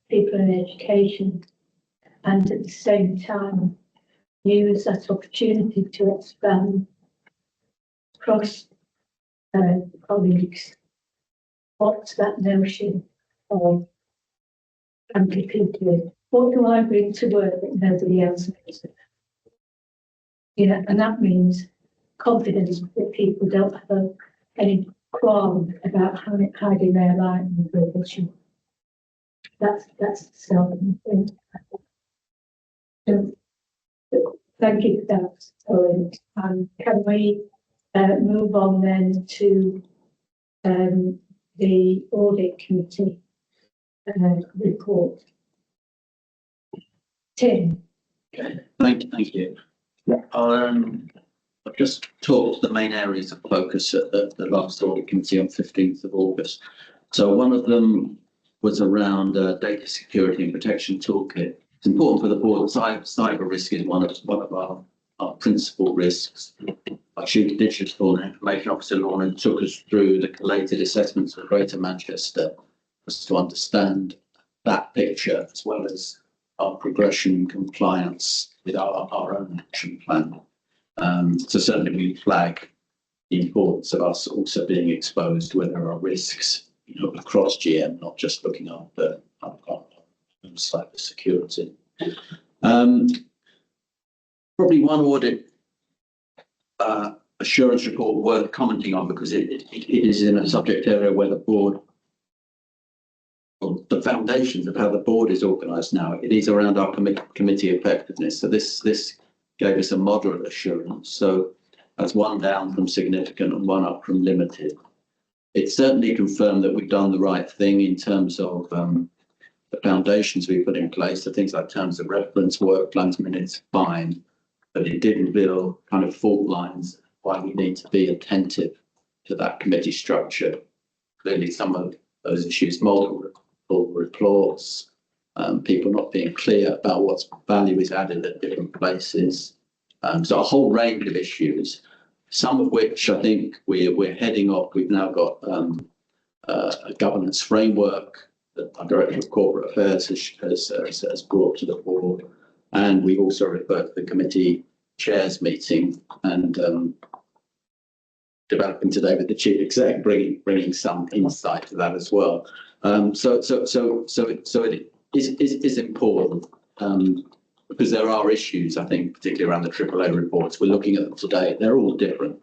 people in education, and at the same time use that opportunity to expand across colleagues what's that notion of anchor people. What do I bring to work that nobody else knows? And that means confidence that people don't have any qualm about hiding their light in the bullshit. That's the starting thing. So, thank you for that, Owen. And can we move on then to the audit committee report? Tim. Thank you. I've just talked the main areas of focus at the last audit committee on 15th of August. So one of them was around data security and protection toolkit. It's important for the board that cyber risk is one of our principal risks. Our Chief Digital and Information Officer Lorna took us through the collated assessments of Greater Manchester for us to understand that picture, as well as our progression and compliance with our own action plan. So certainly we flag the importance of us also being exposed when there are risks, across GM, not just looking after cyber security. Probably one audit assurance report worth commenting on, because it is in a subject area where the board, or the foundations of how the board is organised now, it is around our committee effectiveness. So this gave us a moderate assurance. So that's one down from significant and one up from limited. It certainly confirmed that we've done the right thing in terms of the foundations we put in place, so things like terms of reference, work plans, minutes, fine, but it did reveal kind of fault lines why we need to be attentive to that committee structure. Clearly, some of those issues, multiple reports, people not being clear about what value is added at different places. So a whole range of issues, some of which I think we're heading off. We've now got a governance framework that our Director of Corporate Affairs has brought to the board. And we also referred to the committee chairs meeting and developing today with the chief exec, bringing some insight to that as well. So it is important because there are issues, I think, particularly around the AAA reports. We're looking at them today. They're all different.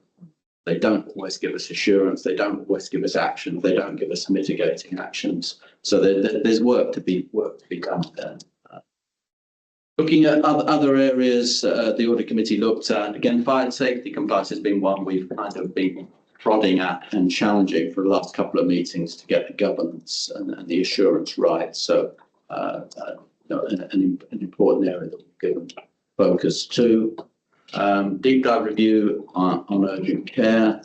They don't always give us assurance. They don't always give us action. They don't give us mitigating actions. So there's work to be done there. Looking at other areas, the audit committee looked at, again, fire and safety compliance has been one we've kind of been prodding at and challenging for the last couple of meetings to get the governance and the assurance right. So an important area that we've given focus to. Deep dive review on urgent care,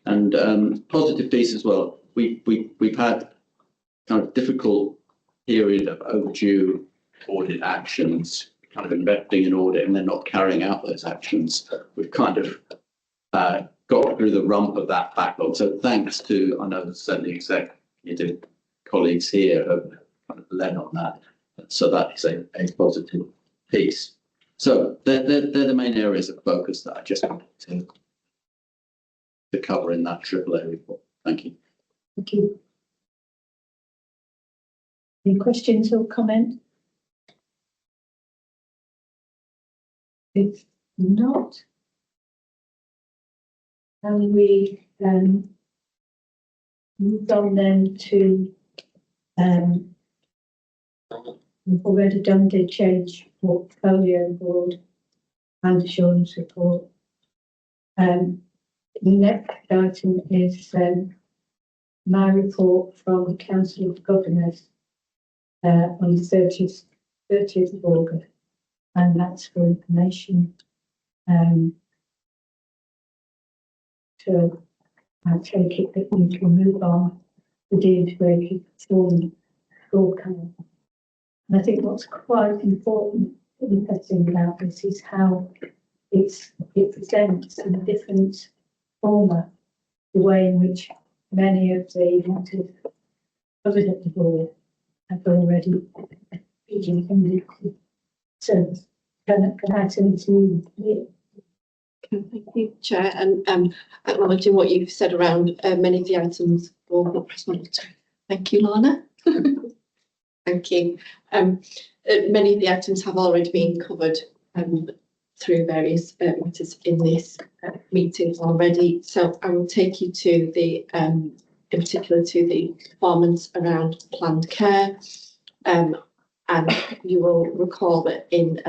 and positive piece as well. We've had kind of difficult period of overdue audit actions, kind of investing in audit and then not carrying out those actions. We've kind of got through the rump of that backlog. So thanks to, I know certainly executive colleagues here have kind of led on that. So that is a positive piece. So they're the main areas of focus that I just wanted to cover in that AAA report. Thank you. Thank you. Any questions or comments? If not, and we move on then to we've already done the change portfolio board and assurance report. The next item is my report from the Council of Governors on the 30th of August, and that's for information. So I take it that we can move on to the integrated performance scorecard. And I think what's quite important, interesting about this is how it presents in a different format, the way in which many of the matters covered at the board have already been conducted. So can I turn to you? Thank you, Chair, and acknowledging what you've said around many of the items for the press monitor. Thank you, Lana. Thank you. Many of the items have already been covered through various matters in this meeting already. So I will take you to the, in particular, to the performance around planned care. And you will recall that in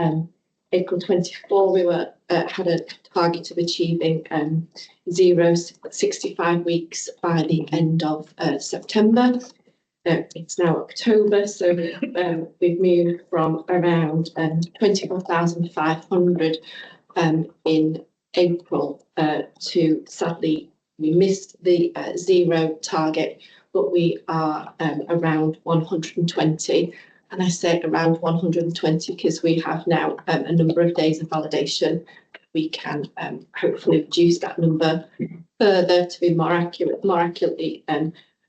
April 24, we had a target of achieving 65 weeks by the end of September. It's now October, so we've moved from around 24,500 in April to, sadly, we missed the zero target, but we are around 120. And I say around 120 because we have now a number of days of validation. We can hopefully reduce that number further to be more accurately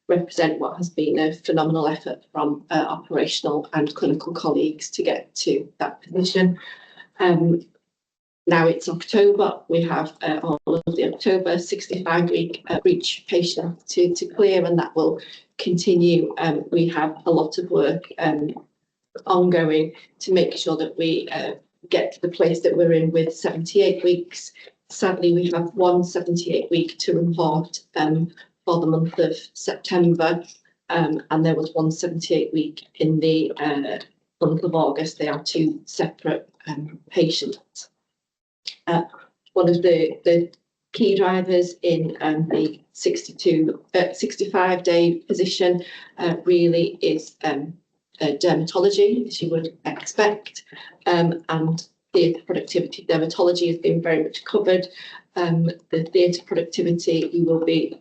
represent what has been a phenomenal effort from operational and clinical colleagues to get to that position. now it's October, we have all of the October 65-week breach patient to clear, and that will continue. We have a lot of work ongoing to make sure that we get to the place that we're in with 78 weeks. Sadly, we have one 78-week to report for the month of September, and there was one 78-week in the month of August. They are two separate patients. One of the key drivers in the 65-day position really is dermatology, as you would expect, and theatre productivity. Dermatology has been very much covered. The theatre productivity, you will be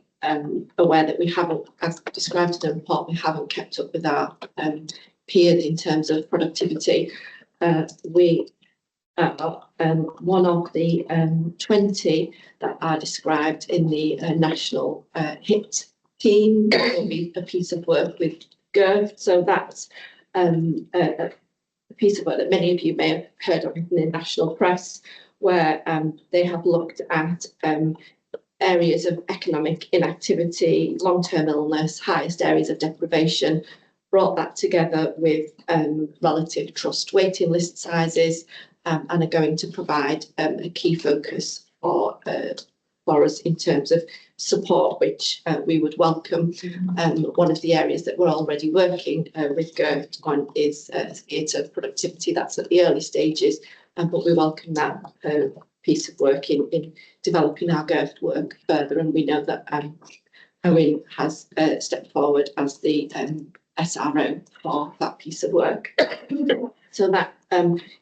aware that we haven't, as described in the report, we haven't kept up with our peers in terms of productivity. We are one of the 20 that are described in the national HIT team. There will be a piece of work with GERD, so that's a piece of work that many of you may have heard of in the national press, where they have looked at areas of economic inactivity, long-term illness, highest areas of deprivation, brought that together with relative trust waiting list sizes, and are going to provide a key focus for us in terms of support, which we would welcome. One of the areas that we're already working with GERD on is theatre productivity. That's at the early stages, but we welcome that piece of work in developing our GERD work further, and we know that Owen has stepped forward as the SRO for that piece of work. So that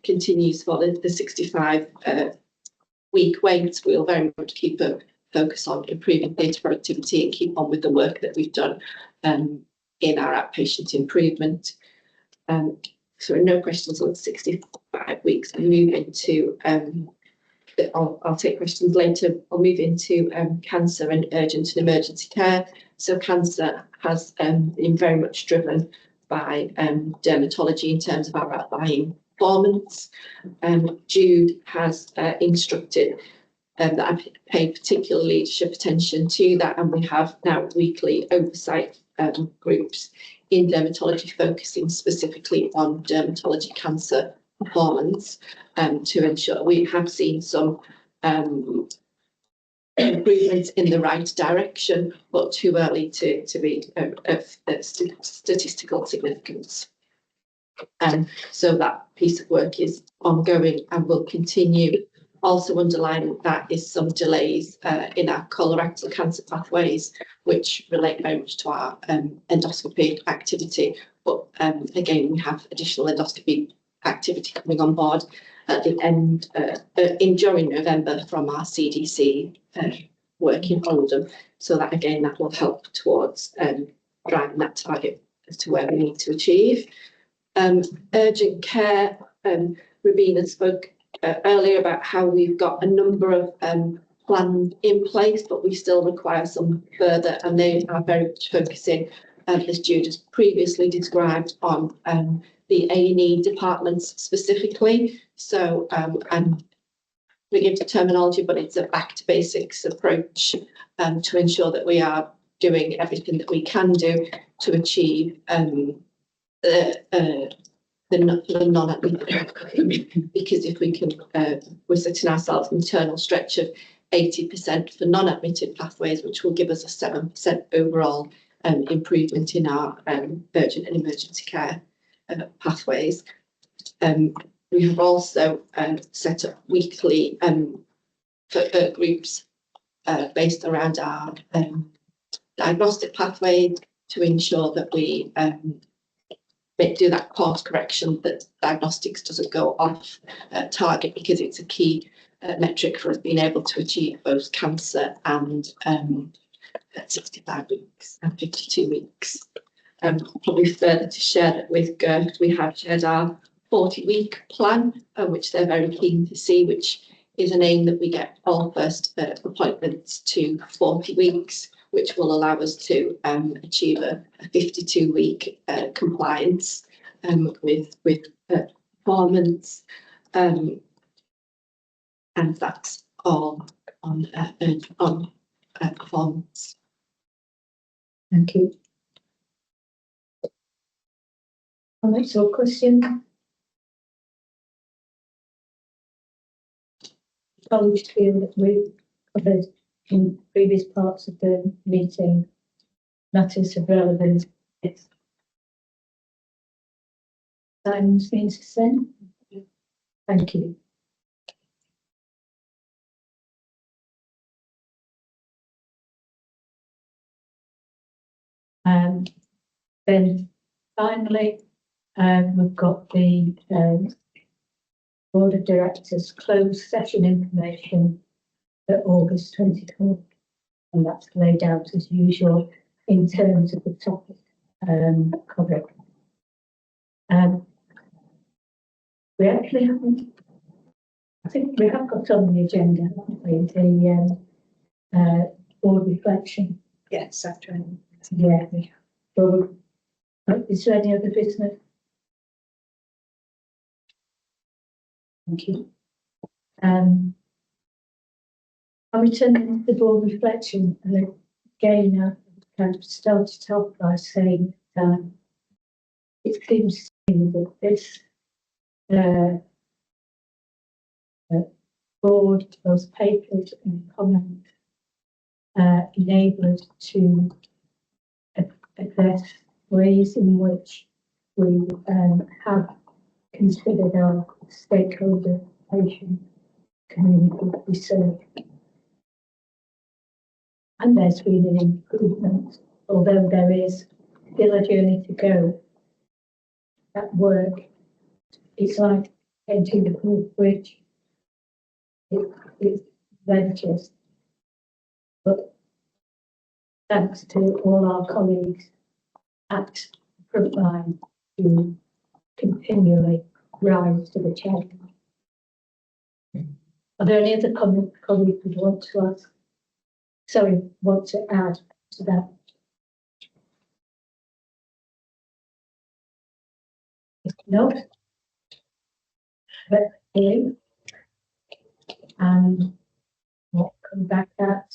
continues for the 65 week wait. We'll very much keep a focus on improving theatre productivity and keep on with the work that we've done in our outpatient improvement. So no questions on 65 weeks. I'll move into, I'll take questions later. I'll move into cancer and urgent and emergency care. So cancer has been very much driven by dermatology in terms of our outlying performance. Jude has instructed that I pay particular leadership attention to that, and we have now weekly oversight groups in dermatology focusing specifically on dermatology cancer performance to ensure we have seen some improvements in the right direction, but too early to be of statistical significance. So that piece of work is ongoing and will continue. Also underlying that is some delays in our colorectal cancer pathways, which relate very much to our endoscopy activity. But again, we have additional endoscopy activity coming on board at the end during November from our CDC work in Oldham. So that again, that will help towards driving that target as to where we need to achieve. Urgent care, Rabina spoke earlier about how we've got a number of plans in place, but we still require some further, and they are very much focusing, as Jude has previously described, on the A&E departments specifically. So, and forgive the terminology, but it's a back to basics approach to ensure that we are doing everything that we can do to achieve the non-admitted, because if we can, we're setting ourselves an internal stretch of 80% for non-admitted pathways, which will give us a 7% overall improvement in our urgent and emergency care pathways. We have also set up weekly groups based around our diagnostic pathway to ensure that we do that course correction, that diagnostics doesn't go off target, because it's a key metric for us being able to achieve both cancer and 65 weeks and 52 weeks. Probably further to share that with GERD, we have shared our 40-week plan, which they're very keen to see, which is an aim that we get all first appointments to 40 weeks, which will allow us to achieve a 52-week compliance with performance. And that's on performance. Thank you. Comments or question? Colleagues feel that we covered in previous parts of the meeting matters of relevance. Yes. Silence means consent. Thank you. Then finally, we've got the Board of Directors closed session information for August 24th, and that's laid out as usual in terms of the topic covered. We actually haven't, I think we have got on the agenda, haven't we, the board reflection. Yes, after. Yeah. So, is there any other business? Thank you. I'm returning to the board reflection, and again, I kind of started off by saying it seems to me that this board, those papers and comments enable us to address ways in which we have considered our stakeholder patient community we serve. And there's been an improvement, although there is still a journey to go. That work, it's like painting the Pool Bridge. It's ventures, but thanks to all our colleagues at Frontline who continually rise to the challenge. Are there any other colleagues who want to ask? Sorry, want to add to that? If not, but here, and we'll come back at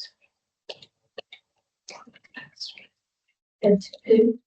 2.